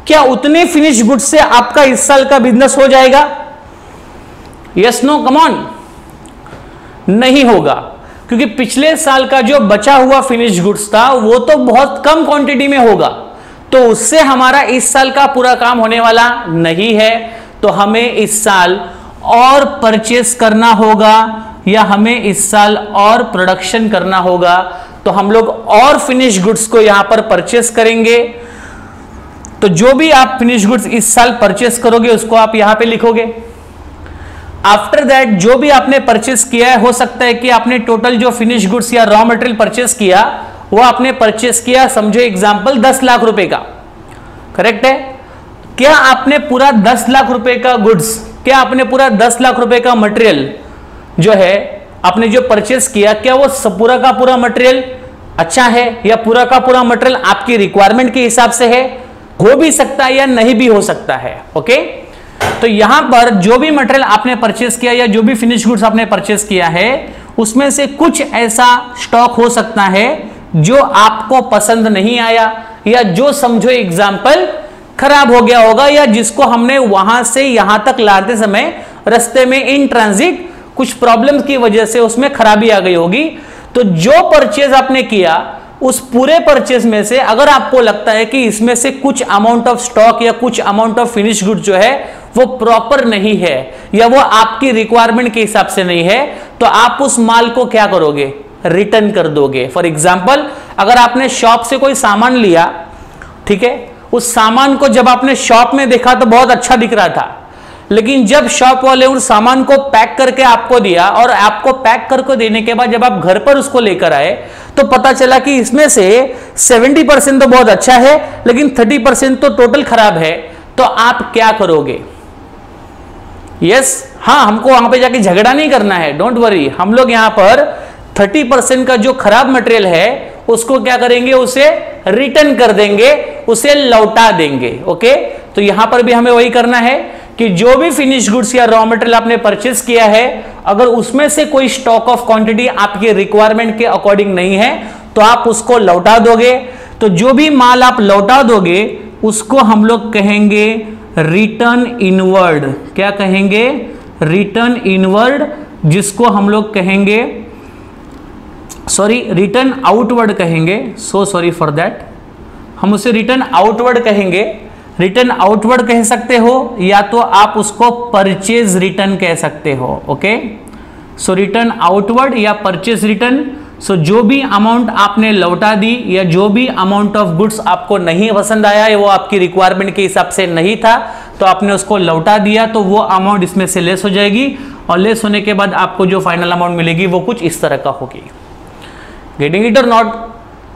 क्या उतने फिनिश गुड्स से आपका इस साल का बिजनेस हो जाएगा? Yes no, come on. नहीं होगा, क्योंकि पिछले साल का जो बचा हुआ फिनिश गुड्स था वो तो बहुत कम क्वांटिटी में होगा, तो उससे हमारा इस साल का पूरा काम होने वाला नहीं है। तो हमें इस साल और परचेस करना होगा या हमें इस साल और प्रोडक्शन करना होगा, तो हम लोग और फिनिश गुड्स को यहां पर परचेस करेंगे। तो जो भी आप फिनिश गुड्स इस साल परचेस करोगे उसको आप यहां पे लिखोगे। आफ्टर दैट जो भी आपने परचेस किया है, हो सकता है कि आपने टोटल जो फिनिश गुड्स या रॉ मटेरियल परचेस किया वो आपने परचेस किया, समझो एग्जांपल 10 लाख रुपए का, करेक्ट है? क्या आपने पूरा 10 लाख रुपए का गुड्स, क्या आपने पूरा 10 लाख रुपए का मटेरियल जो है आपने जो परचेस किया, क्या वो पूरा का पूरा मटेरियल अच्छा है या पूरा का पूरा मटेरियल आपकी रिक्वायरमेंट के हिसाब से है? हो भी सकता है या नहीं भी हो सकता है। ओके, तो यहां पर जो भी मटेरियल आपने परचेस किया या जो भी फिनिश गुड्स आपने परचेस किया है, उसमें से कुछ ऐसा स्टॉक हो सकता है जो आपको पसंद नहीं आया या जो समझो एग्जांपल खराब हो गया होगा, या जिसको हमने वहां से यहां तक लाते समय रास्ते में इन ट्रांजिट कुछ प्रॉब्लम्स की वजह से उसमें खराबी आ गई होगी। तो जो परचेज आपने किया उस पूरे परचेज में से अगर आपको लगता है कि इसमें से कुछ अमाउंट ऑफ स्टॉक या कुछ अमाउंट ऑफ फिनिश गुड जो है वो प्रॉपर नहीं है या वो आपकी रिक्वायरमेंट के हिसाब से नहीं है, तो आप उस माल को क्या करोगे? रिटर्न कर दोगे। फॉर एग्जाम्पल, अगर आपने शॉप से कोई सामान लिया, ठीक है, उस सामान को जब आपने शॉप में देखा तो बहुत अच्छा दिख रहा था, लेकिन जब शॉप वाले उस सामान को पैक करके आपको दिया और आपको पैक करके देने के बाद जब आप घर पर उसको लेकर आए तो पता चला कि इसमें से 70% तो बहुत अच्छा है लेकिन 30% तो टोटल खराब है, तो आप क्या करोगे? यस, हाँ, हमको वहां पे जाके झगड़ा नहीं करना है, डोंट वरी। हम लोग यहां पर 30% का जो खराब मटेरियल है उसको क्या करेंगे? उसे रिटर्न कर देंगे, उसे लौटा देंगे। ओके, तो यहां पर भी हमें वही करना है कि जो भी फिनिश गुड्स या रॉ मटेरियल आपने परचेस किया है, अगर उसमें से कोई स्टॉक ऑफ क्वांटिटी आपके रिक्वायरमेंट के अकॉर्डिंग नहीं है तो आप उसको लौटा दोगे। तो जो भी माल आप लौटा दोगे उसको हम लोग कहेंगे रिटर्न इनवर्ड। क्या कहेंगे? रिटर्न इनवर्ड, जिसको हम लोग कहेंगे सॉरी रिटर्न आउटवर्ड कहेंगे, सो सॉरी फॉर दैट, हम उसे रिटर्न आउटवर्ड कहेंगे। रिटर्न आउटवर्ड कह सकते हो या तो आप उसको परचेज रिटर्न कह सकते हो। ओके, सो रिटर्न आउटवर्ड या परचेज रिटर्न। सो जो भी अमाउंट आपने लौटा दी या जो भी अमाउंट ऑफ गुड्स आपको नहीं पसंद आया या वो आपकी रिक्वायरमेंट के हिसाब से नहीं था तो आपने उसको लौटा दिया, तो वो अमाउंट इसमें से लेस हो जाएगी और लेस होने के बाद आपको जो फाइनल अमाउंट मिलेगी वो कुछ इस तरह का होगी। गेटिंग इट और नॉट?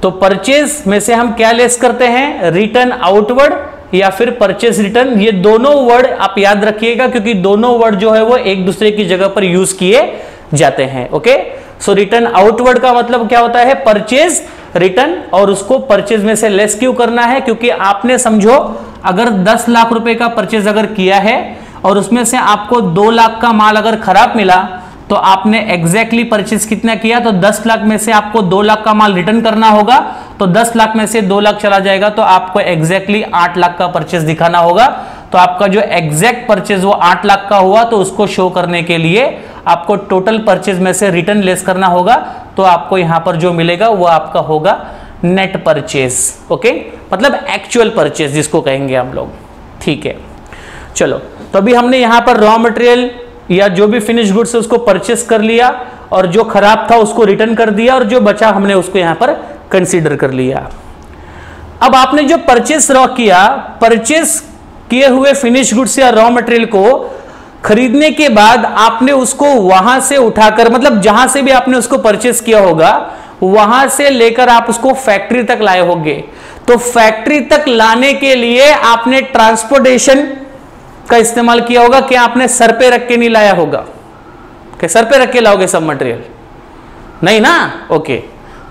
तो परचेज में से हम क्या लेस करते हैं, रिटर्न आउटवर्ड या फिर परचेज रिटर्न। ये दोनों वर्ड आप याद रखिएगा क्योंकि दोनों वर्ड जो है वो एक दूसरे की जगह पर यूज किए जाते हैं। ओके, सो रिटर्न आउटवर्ड का मतलब क्या होता है, परचेज रिटर्न, और उसको परचेज में से लेस क्यों करना है, क्योंकि आपने समझो अगर 10 लाख रुपए का परचेज अगर किया है और उसमें से आपको 2 लाख का माल अगर खराब मिला तो आपने एग्जैक्टली परचेज कितना किया, तो 10 लाख में से आपको 2 लाख का माल रिटर्न करना होगा, तो 10 लाख में से 2 लाख चला जाएगा तो आपको एग्जैक्टली 8 लाख का परचेज दिखाना होगा। तो आपका जो एग्जैक्ट परचेज वो 8 लाख का हुआ, तो उसको शो करने के लिए आपको टोटल परचेज में से रिटर्न लेस करना होगा, तो आपको यहां पर जो मिलेगा वो आपका होगा नेट परचेज। ओके, मतलब एक्चुअल परचेज जिसको कहेंगे हम लोग। ठीक है, चलो, तो अभी हमने यहां पर रॉ मटेरियल या जो भी फिनिश गुड्स है उसको परचेस कर लिया और जो खराब था उसको रिटर्न कर दिया और जो बचा हमने उसको यहां पर कंसीडर कर लिया। अब आपने जो परचेस रॉ किया, परचेस किए हुए फिनिश गुड्स या रॉ मटेरियल को खरीदने के बाद आपने उसको वहां से उठाकर, मतलब जहां से भी आपने उसको परचेस किया होगा वहां से लेकर आप उसको फैक्ट्री तक लाए होंगे। तो फैक्ट्री तक लाने के लिए आपने ट्रांसपोर्टेशन का इस्तेमाल किया होगा। क्या आपने सर पे रख के नहीं लाया होगा? क्या सर पे रख के लाओगे सब मटेरियल? नहीं ना। ओके,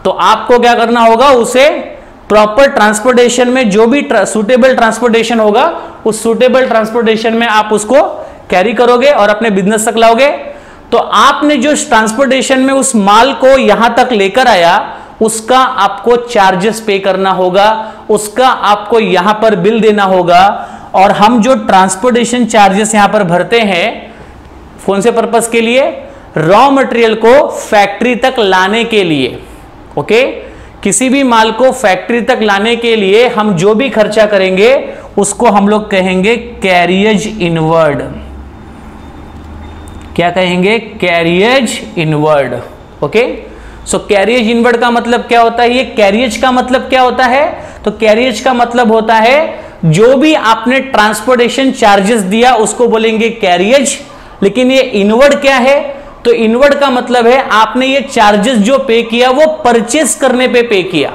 तो आपको क्या करना होगा, उसे प्रॉपर ट्रांसपोर्टेशन में जो भी सुटेबल ट्रांसपोर्टेशन होगा उस सुटेबल ट्रांसपोर्टेशन में आप उसको कैरी करोगे और अपने बिजनेस तक लाओगे। तो आपने जो ट्रांसपोर्टेशन में उस माल को यहां तक लेकर आया उसका आपको चार्जेस पे करना होगा, उसका आपको यहां पर बिल देना होगा। और हम जो ट्रांसपोर्टेशन चार्जेस यहां पर भरते हैं कौन से पर्पस के लिए, रॉ मटेरियल को फैक्ट्री तक लाने के लिए। ओके, किसी भी माल को फैक्ट्री तक लाने के लिए हम जो भी खर्चा करेंगे उसको हम लोग कहेंगे कैरियज इनवर्ड। क्या कहेंगे? Carriage inward. ओके, सो कैरियज इनवर्ड का मतलब क्या होता है, ये कैरियज का मतलब क्या होता है, तो कैरियज का मतलब होता है जो भी आपने ट्रांसपोर्टेशन चार्जेस दिया उसको बोलेंगे कैरियज। लेकिन ये इनवर्ड क्या है, तो इनवर्ड का मतलब है आपने ये चार्जेस जो पे किया वो परचेस करने पे किया,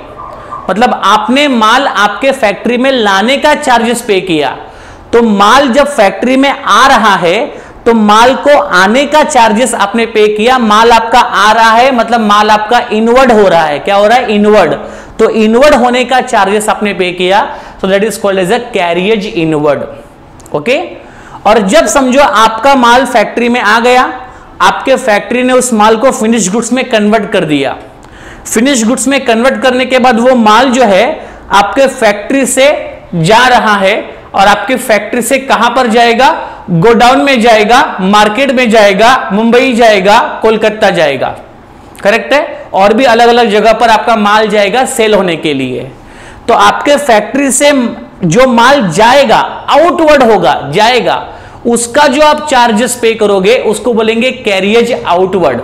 मतलब आपने माल आपके फैक्ट्री में लाने का चार्जेस पे किया। तो माल जब फैक्ट्री में आ रहा है तो माल को आने का चार्जेस आपने पे किया। माल आपका आ रहा है मतलब माल आपका इनवर्ड हो रहा है। क्या हो रहा है? इनवर्ड। तो इनवर्ड होने का चार्जेस आपने पे किया, so that is called as a carriage inward. Okay, और जब समझो आपका माल फैक्ट्री में आ गया, आपके फैक्ट्री ने उस माल को फिनिश गुड्स में कन्वर्ट कर दिया। फिनिश गुड्स में कन्वर्ट करने के बाद वो माल जो है आपके फैक्ट्री से जा रहा है और आपके फैक्ट्री से कहां पर जाएगा? गोडाउन में जाएगा, मार्केट में जाएगा, मुंबई जाएगा, कोलकाता जाएगा। करेक्ट है? और भी अलग अलग जगह पर आपका माल जाएगा सेल होने के लिए। तो आपके फैक्ट्री से जो माल जाएगा, आउटवर्ड होगा, जाएगा, उसका जो आप चार्जेस पे करोगे उसको बोलेंगे कैरियज आउटवर्ड।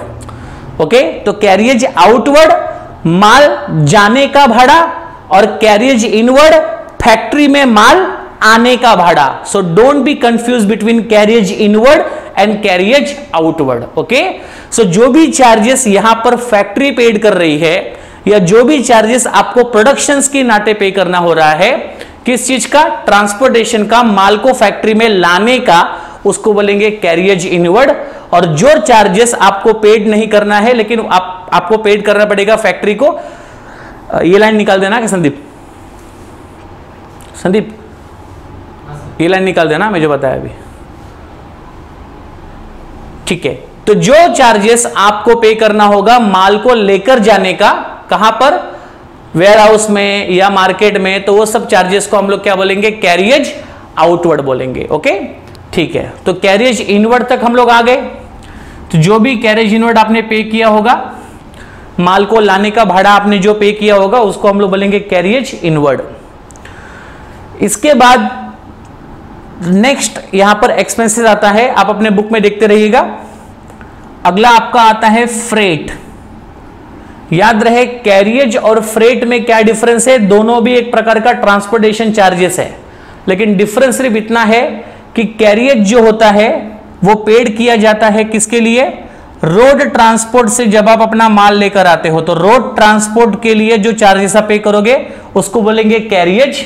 ओके, तो कैरियज आउटवर्ड माल जाने का भाड़ा और कैरियज इनवर्ड फैक्ट्री में माल आने का भाड़ा। So don't be confuse between carriage inward and carriage outward. Okay, so जो भी चार्जेस यहां पर फैक्ट्री पेड कर रही है या जो भी चार्जेस आपको प्रोडक्शंस की नाते पे करना हो रहा है, किस चीज का? ट्रांसपोर्टेशन का, माल को फैक्ट्री में लाने का, उसको बोलेंगे कैरियज इनवर्ड। और जो चार्जेस आपको पेड नहीं करना है लेकिन आपको पेड करना पड़ेगा फैक्ट्री को, ये लाइन निकाल देना क्या संदीप? संदीप ये लाइन निकाल देना, मैं जो बताया अभी। ठीक है, तो जो चार्जेस आपको पे करना होगा माल को लेकर जाने का, कहां पर? वेयर हाउस में या मार्केट में, तो वो सब चार्जेस को हम लोग क्या बोलेंगे? कैरियज आउटवर्ड बोलेंगे। ओके, ठीक है, तो कैरियज इनवर्ड तक हम लोग आ गए। तो जो भी कैरियज इनवर्ड आपने पे किया होगा, माल को लाने का भाड़ा आपने जो पे किया होगा उसको हम लोग बोलेंगे कैरियज इनवर्ड। इसके बाद नेक्स्ट यहां पर एक्सपेंसेस आता है, आप अपने बुक में देखते रहिएगा। अगला आपका आता है फ्रेट। याद रहे कैरियज और फ्रेट में क्या डिफरेंस है, दोनों भी एक प्रकार का ट्रांसपोर्टेशन चार्जेस है, लेकिन डिफरेंस सिर्फ इतना है कि कैरियज जो होता है वो पेड किया जाता है किसके लिए, रोड ट्रांसपोर्ट से जब आप अपना माल लेकर आते हो तो रोड ट्रांसपोर्ट के लिए जो चार्जेस आप पे करोगे उसको बोलेंगे कैरियज।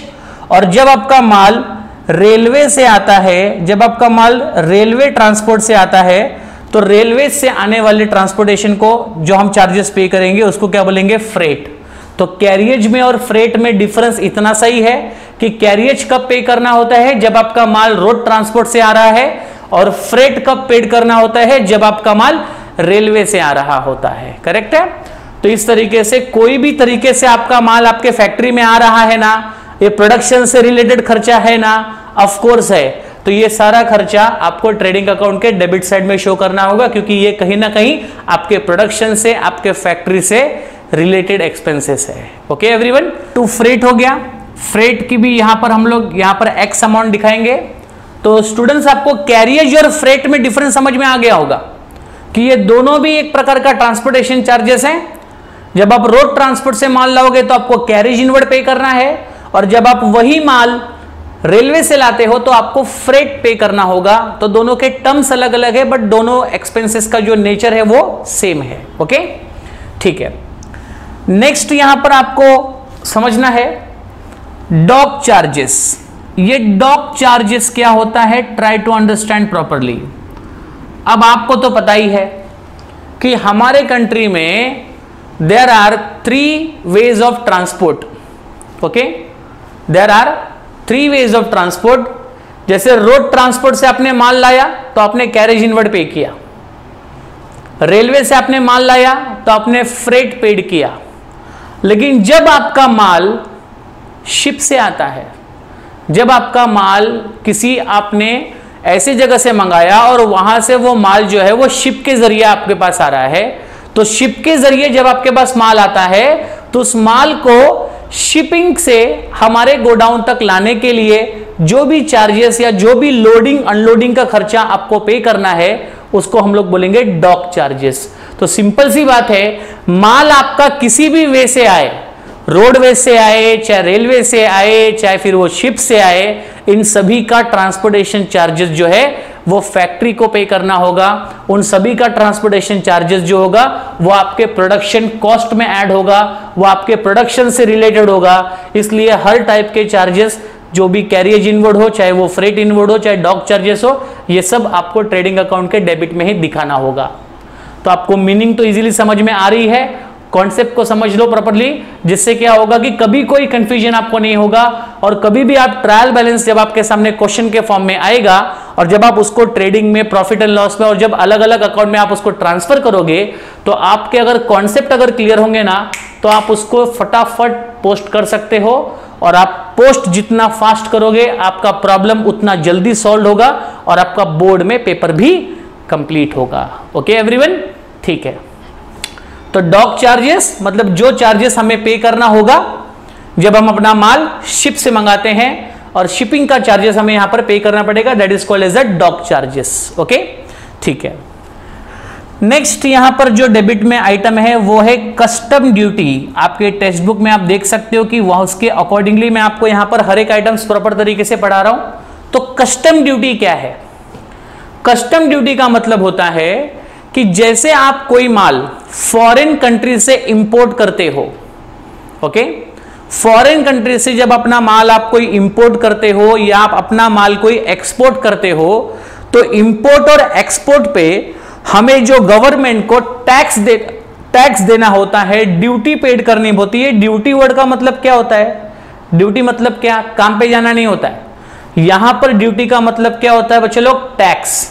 और जब आपका माल रेलवे से आता है, जब आपका माल रेलवे ट्रांसपोर्ट से आता है तो रेलवे से आने वाले ट्रांसपोर्टेशन को जो हम चार्जेस पे करेंगे उसको क्या बोलेंगे, फ्रेट। तो कैरियज में और फ्रेट में डिफरेंस इतना सही है कि कैरियज कब पे करना होता है, जब आपका माल रोड ट्रांसपोर्ट से आ रहा है, और फ्रेट कब पेड करना होता है, जब आपका माल रेलवे से आ रहा होता है। करेक्ट है। तो इस तरीके से कोई भी तरीके से आपका माल आपके फैक्ट्री में आ रहा है ना, ये प्रोडक्शन से रिलेटेड खर्चा है ना, ऑफ कोर्स है, तो ये सारा खर्चा आपको ट्रेडिंग अकाउंट के डेबिट साइड में शो करना होगा, क्योंकि ये कहीं ना कहीं आपके प्रोडक्शन से, आपके फैक्ट्री से रिलेटेड एक्सपेंसेस है। ओके एवरीवन, टू फ्रेट हो गया। फ्रेट की भी यहां पर हम लोग यहां पर एक्स अमाउंट दिखाएंगे। तो स्टूडेंट्स आपको कैरियज और फ्रेट में डिफरेंस समझ में आ गया होगा कि ये दोनों भी एक प्रकार का ट्रांसपोर्टेशन चार्जेस हैं। जब आप रोड ट्रांसपोर्ट से माल लाओगे तो आपको कैरिज इनवर्ड पे करना है, और जब आप वही माल रेलवे से लाते हो तो आपको फ्रेट पे करना होगा। तो दोनों के टर्म्स अलग अलग है, बट दोनों एक्सपेंसेस का जो नेचर है वो सेम है। ओके, ठीक है। नेक्स्ट यहां पर आपको समझना है डॉक चार्जेस। ये डॉक चार्जेस क्या होता है, ट्राई टू अंडरस्टैंड प्रॉपरली। अब आपको तो पता ही है कि हमारे कंट्री में there are 3 ways of transport. Okay, there are 3 ways of transport. जैसे रोड ट्रांसपोर्ट से आपने माल लाया तो आपने कैरेज इनवर्ड पे किया, रेलवे से आपने माल लाया तो आपने फ्रेट पेड किया। लेकिन जब आपका माल शिप से आता है, जब आपका माल किसी आपने ऐसी जगह से मंगाया और वहां से वो माल जो है वो शिप के जरिए आपके पास आ रहा है, तो शिप के जरिए जब आपके पास माल आता है तो उस माल को शिपिंग से हमारे गोडाउन तक लाने के लिए जो भी चार्जेस या जो भी लोडिंग अनलोडिंग का खर्चा आपको पे करना है उसको हम लोग बोलेंगे डॉक चार्जेस। तो सिंपल सी बात है, माल आपका किसी भी वे से आए, रोडवे से आए, चाहे रेलवे से आए, चाहे फिर वो शिप से आए, इन सभी का ट्रांसपोर्टेशन चार्जेस जो है वो फैक्ट्री को पे करना होगा। उन सभी का ट्रांसपोर्टेशन चार्जेस जो होगा वो आपके प्रोडक्शन कॉस्ट में ऐड होगा, वो आपके प्रोडक्शन से रिलेटेड होगा। इसलिए हर टाइप के चार्जेस जो भी कैरियज इनवर्ड हो, चाहे वो फ्रेट इनवर्ड हो, चाहे डॉक चार्जेस हो, ये सब आपको ट्रेडिंग अकाउंट के डेबिट में ही दिखाना होगा। तो आपको मीनिंग तो इजीली समझ में आ रही है, कॉन्सेप्ट को समझ लो प्रॉपर्ली, जिससे क्या होगा कि कभी कोई कंफ्यूजन आपको नहीं होगा। और कभी भी आप ट्रायल बैलेंस जब आपके सामने क्वेश्चन के फॉर्म में आएगा और जब आप उसको ट्रेडिंग में, प्रॉफिट एंड लॉस में, और जब अलग अलग अकाउंट में आप उसको ट्रांसफर करोगे, तो आपके अगर कॉन्सेप्ट अगर क्लियर होंगे ना तो आप उसको फटाफट पोस्ट कर सकते हो। और आप पोस्ट जितना फास्ट करोगे आपका प्रॉब्लम उतना जल्दी सॉल्व होगा और आपका बोर्ड में पेपर भी कंप्लीट होगा। ओके एवरीवन, ठीक है। तो डॉक चार्जेस मतलब जो चार्जेस हमें पे करना होगा जब हम अपना माल शिप से मंगाते हैं, और शिपिंग का चार्जेस हमें यहां पर पे करना पड़ेगा, that is called as a dock charges. Okay, ठीक है। नेक्स्ट यहां पर जो डेबिट में आइटम है वो है कस्टम ड्यूटी। आपके टेक्स्ट बुक में आप देख सकते हो कि वह उसके अकॉर्डिंगली मैं आपको यहां पर हर एक आइटम्स प्रॉपर तरीके से पढ़ा रहा हूं। तो कस्टम ड्यूटी क्या है? कस्टम ड्यूटी का मतलब होता है कि जैसे आप कोई माल फॉरेन कंट्री से इंपोर्ट करते हो, ओके, फॉरेन कंट्री से जब अपना माल आप कोई इंपोर्ट करते हो या आप अपना माल कोई एक्सपोर्ट करते हो, तो इंपोर्ट और एक्सपोर्ट पे हमें जो गवर्नमेंट को टैक्स देना होता है, ड्यूटी पेड करनी होती है। ड्यूटी वर्ड का मतलब क्या होता है? ड्यूटी मतलब क्या? काम पे जाना नहीं होता है। यहां पर ड्यूटी का मतलब क्या होता है बच्चे लोग? टैक्स।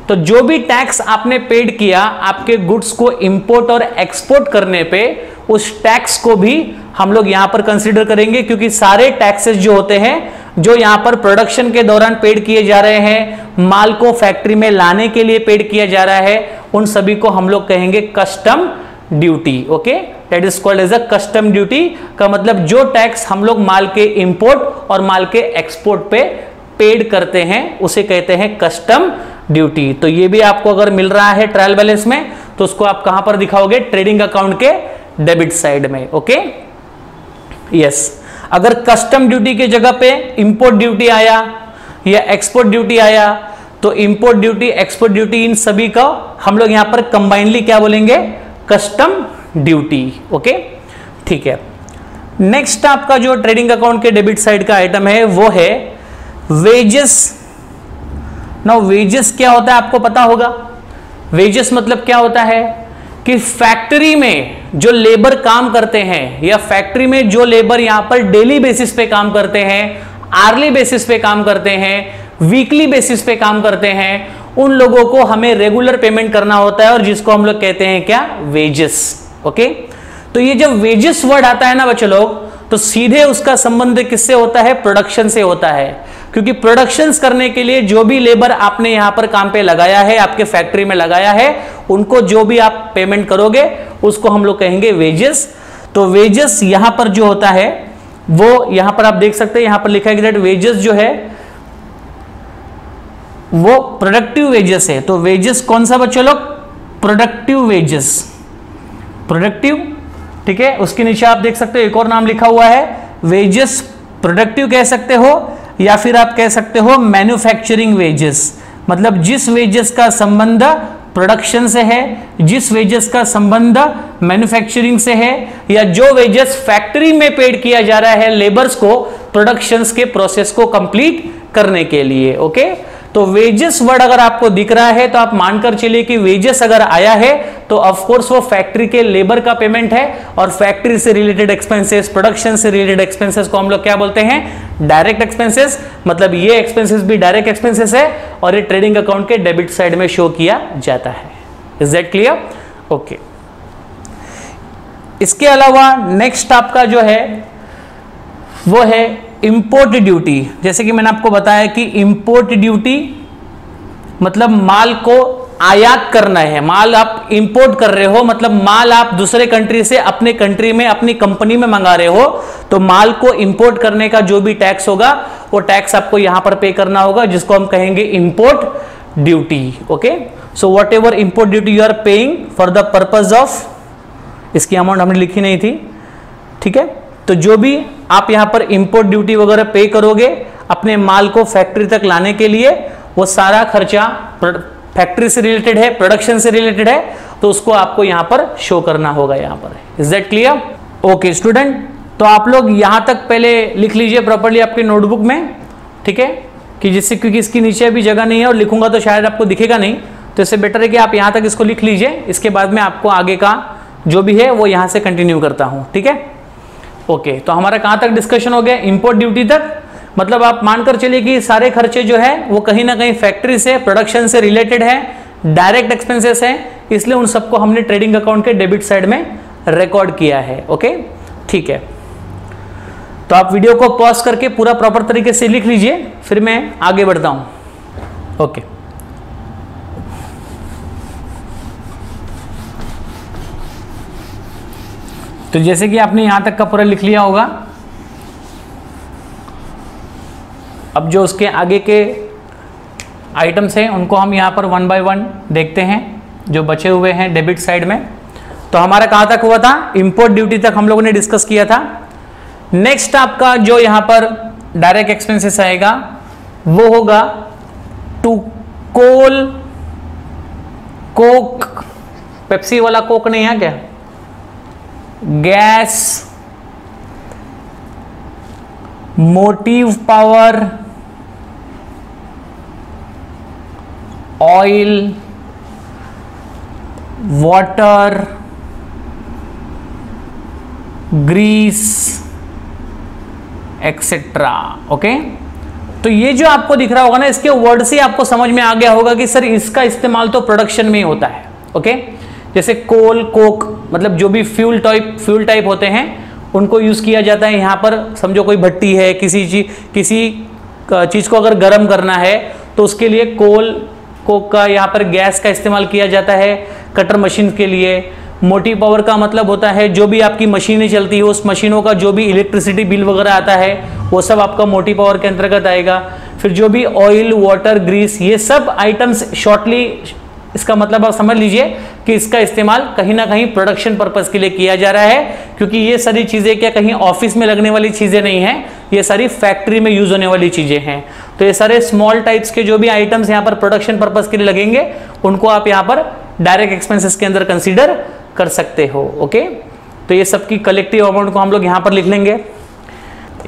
तो जो भी टैक्स आपने पेड किया आपके गुड्स को इंपोर्ट और एक्सपोर्ट करने पे, उस टैक्स को भी हम लोग यहां पर कंसीडर करेंगे, क्योंकि सारे टैक्सेस जो होते हैं जो यहां पर प्रोडक्शन के दौरान पेड किए जा रहे हैं, माल को फैक्ट्री में लाने के लिए पेड किया जा रहा है, उन सभी को हम लोग कहेंगे custom duty. Okay, that is called as a custom duty. का मतलब जो टैक्स हम लोग माल के इंपोर्ट और माल के एक्सपोर्ट पे पेड करते हैं उसे कहते हैं कस्टम ड्यूटी। तो ये भी आपको अगर मिल रहा है ट्रायल बैलेंस में तो उसको आप कहां पर दिखाओगे? ट्रेडिंग अकाउंट के डेबिट साइड में। Okay, yes. अगर कस्टम ड्यूटी के जगह पे इंपोर्ट ड्यूटी आया या एक्सपोर्ट ड्यूटी आया तो इंपोर्ट ड्यूटी, एक्सपोर्ट ड्यूटी, इन सभी का हम लोग यहां पर कंबाइनली क्या बोलेंगे? Custom duty. ओके, ठीक है। नेक्स्ट आपका जो ट्रेडिंग अकाउंट के डेबिट साइड का आइटम है वो है वेजेस। नाउ वेजेस क्या होता है आपको पता होगा? वेजेस मतलब क्या होता है कि फैक्ट्री में जो लेबर काम करते हैं या फैक्ट्री में जो लेबर यहां पर डेली बेसिस पे काम करते हैं, आर्ली बेसिस पे काम करते हैं, वीकली बेसिस पे काम करते हैं, उन लोगों को हमें रेगुलर पेमेंट करना होता है और जिसको हम लोग कहते हैं क्या? वेजेस। ओके, तो ये जब वेजेस वर्ड आता है ना बच्चे लोग, तो सीधे उसका संबंध किससे होता है? प्रोडक्शन से होता है। क्योंकि प्रोडक्शंस करने के लिए जो भी लेबर आपने यहां पर काम पे लगाया है, आपके फैक्ट्री में लगाया है, उनको जो भी आप पेमेंट करोगे उसको हम लोग कहेंगे वेजेस। तो वेजेस यहां पर जो होता है वो यहां पर आप देख सकते हैं, यहां पर लिखा है कि दैट वेजेस जो है वो प्रोडक्टिव वेजेस है। तो वेजेस कौन सा बच्चे लोग? Productive wages, productive. ठीक है, उसके नीचे आप देख सकते हो एक और नाम लिखा हुआ है वेजेस प्रोडक्टिव कह सकते हो, या फिर आप कह सकते हो मैन्युफैक्चरिंग वेजेस। मतलब जिस वेजेस का संबंध प्रोडक्शन से है, जिस वेजेस का संबंध मैन्युफैक्चरिंग से है, या जो वेजेस फैक्ट्री में पेड किया जा रहा है लेबर्स को प्रोडक्शंस के प्रोसेस को कंप्लीट करने के लिए। ओके, तो वेजेस वर्ड अगर आपको दिख रहा है तो आप मानकर चलिए कि वेजेस अगर आया है तो ऑफ कोर्स वो फैक्ट्री के लेबर का पेमेंट है, और फैक्ट्री से रिलेटेड एक्सपेंसेस, प्रोडक्शन से रिलेटेड एक्सपेंसेस को हम लोग क्या बोलते हैं? Direct expenses. मतलब ये एक्सपेंसेस भी डायरेक्ट एक्सपेंसेस है और ये ट्रेडिंग अकाउंट के डेबिट साइड में शो किया जाता है। Is that clear? ओके, इसके अलावा नेक्स्ट आपका जो है वो है इंपोर्ट ड्यूटी। जैसे कि मैंने आपको बताया कि इंपोर्ट ड्यूटी मतलब माल को आयात करना है, माल आप इंपोर्ट कर रहे हो, मतलब माल आप दूसरे कंट्री से अपने कंट्री में अपनी कंपनी में मंगा रहे हो, तो माल को इंपोर्ट करने का जो भी टैक्स होगा वो टैक्स आपको यहां पर पे करना होगा, जिसको हम कहेंगे import duty. Okay, so whatever import duty you are paying for the purpose of, इसकी अमाउंट हमने लिखी नहीं थी, ठीक है। तो जो भी आप यहां पर इंपोर्ट ड्यूटी वगैरह पे करोगे अपने माल को फैक्ट्री तक लाने के लिए, वो सारा खर्चा फैक्ट्री से रिलेटेड है, प्रोडक्शन से रिलेटेड है, तो उसको आपको यहां पर शो करना होगा यहां पर। Is that clear? Okay student, तो आप लोग यहां तक पहले लिख लीजिए प्रॉपर्ली आपके नोटबुक में, ठीक है, कि जिससे, क्योंकि इसकी नीचे भी जगह नहीं है और लिखूंगा तो शायद आपको दिखेगा नहीं, तो इससे बेटर है कि आप यहां तक इसको लिख लीजिए, इसके बाद में आपको आगे का जो भी है वो यहां से कंटिन्यू करता हूं, ठीक है। ओके, तो हमारा कहां तक डिस्कशन हो गया? इंपोर्ट ड्यूटी तक। मतलब आप मानकर चलिए कि सारे खर्चे जो है वो कहीं ना कहीं फैक्ट्री से, प्रोडक्शन से रिलेटेड है, डायरेक्ट एक्सपेंसेस है, इसलिए उन सबको हमने ट्रेडिंग अकाउंट के डेबिट साइड में रिकॉर्ड किया है। ओके, ठीक है, तो आप वीडियो को पॉज करके पूरा प्रॉपर तरीके से लिख लीजिए, फिर मैं आगे बढ़ता हूं। ओके, तो जैसे कि आपने यहां तक का पूरा लिख लिया होगा, अब जो उसके आगे के आइटम्स हैं उनको हम यहां पर वन बाय वन देखते हैं, जो बचे हुए हैं डेबिट साइड में। तो हमारा कहां तक हुआ था? इंपोर्ट ड्यूटी तक हम लोगों ने डिस्कस किया था। नेक्स्ट आपका जो यहां पर डायरेक्ट एक्सपेंसेस आएगा वो होगा टू कोल, कोक, पेप्सी वाला कोक नहीं है क्या, gas, motive power, oil, water, grease etcetera. Okay, तो ये जो आपको दिख रहा होगा ना, इसके वर्ड से आपको समझ में आ गया होगा कि सर इसका इस्तेमाल तो प्रोडक्शन में ही होता है। ओके, जैसे कोल, कोक, मतलब जो भी फ्यूल टाइप होते हैं उनको यूज किया जाता है। यहां पर समझो कोई भट्टी है, किसी चीज को अगर गर्म करना है तो उसके लिए कोल, कोक का, यहाँ पर गैस का इस्तेमाल किया जाता है। कटर मशीन के लिए मोटी पावर का मतलब होता है जो भी आपकी मशीनें चलती है उस मशीनों का जो भी इलेक्ट्रिसिटी बिल वगैरह आता है वो सब आपका मोटी पावर के अंतर्गत आएगा। फिर जो भी ऑयल, वाटर, ग्रीस, ये सब आइटम्स शॉर्टली, इसका मतलब आप समझ लीजिए कि इसका इस्तेमाल कहीं ना कहीं प्रोडक्शन पर्पस के लिए किया जा रहा है, क्योंकि ये सारी चीजें क्या कहीं ऑफिस में लगने वाली चीजें नहीं हैं, ये सारी फैक्ट्री में यूज होने वाली चीजें हैं। तो ये सारे स्मॉल टाइप्स के जो भी आइटम्स यहाँ पर प्रोडक्शन पर्पस के लिए लगेंगे उनको आप यहाँ पर डायरेक्ट एक्सपेंसेस के अंदर कंसीडर कर सकते हो। ओके, तो ये सबकी कलेक्टिव अमाउंट को हम लोग यहाँ पर लिख लेंगे।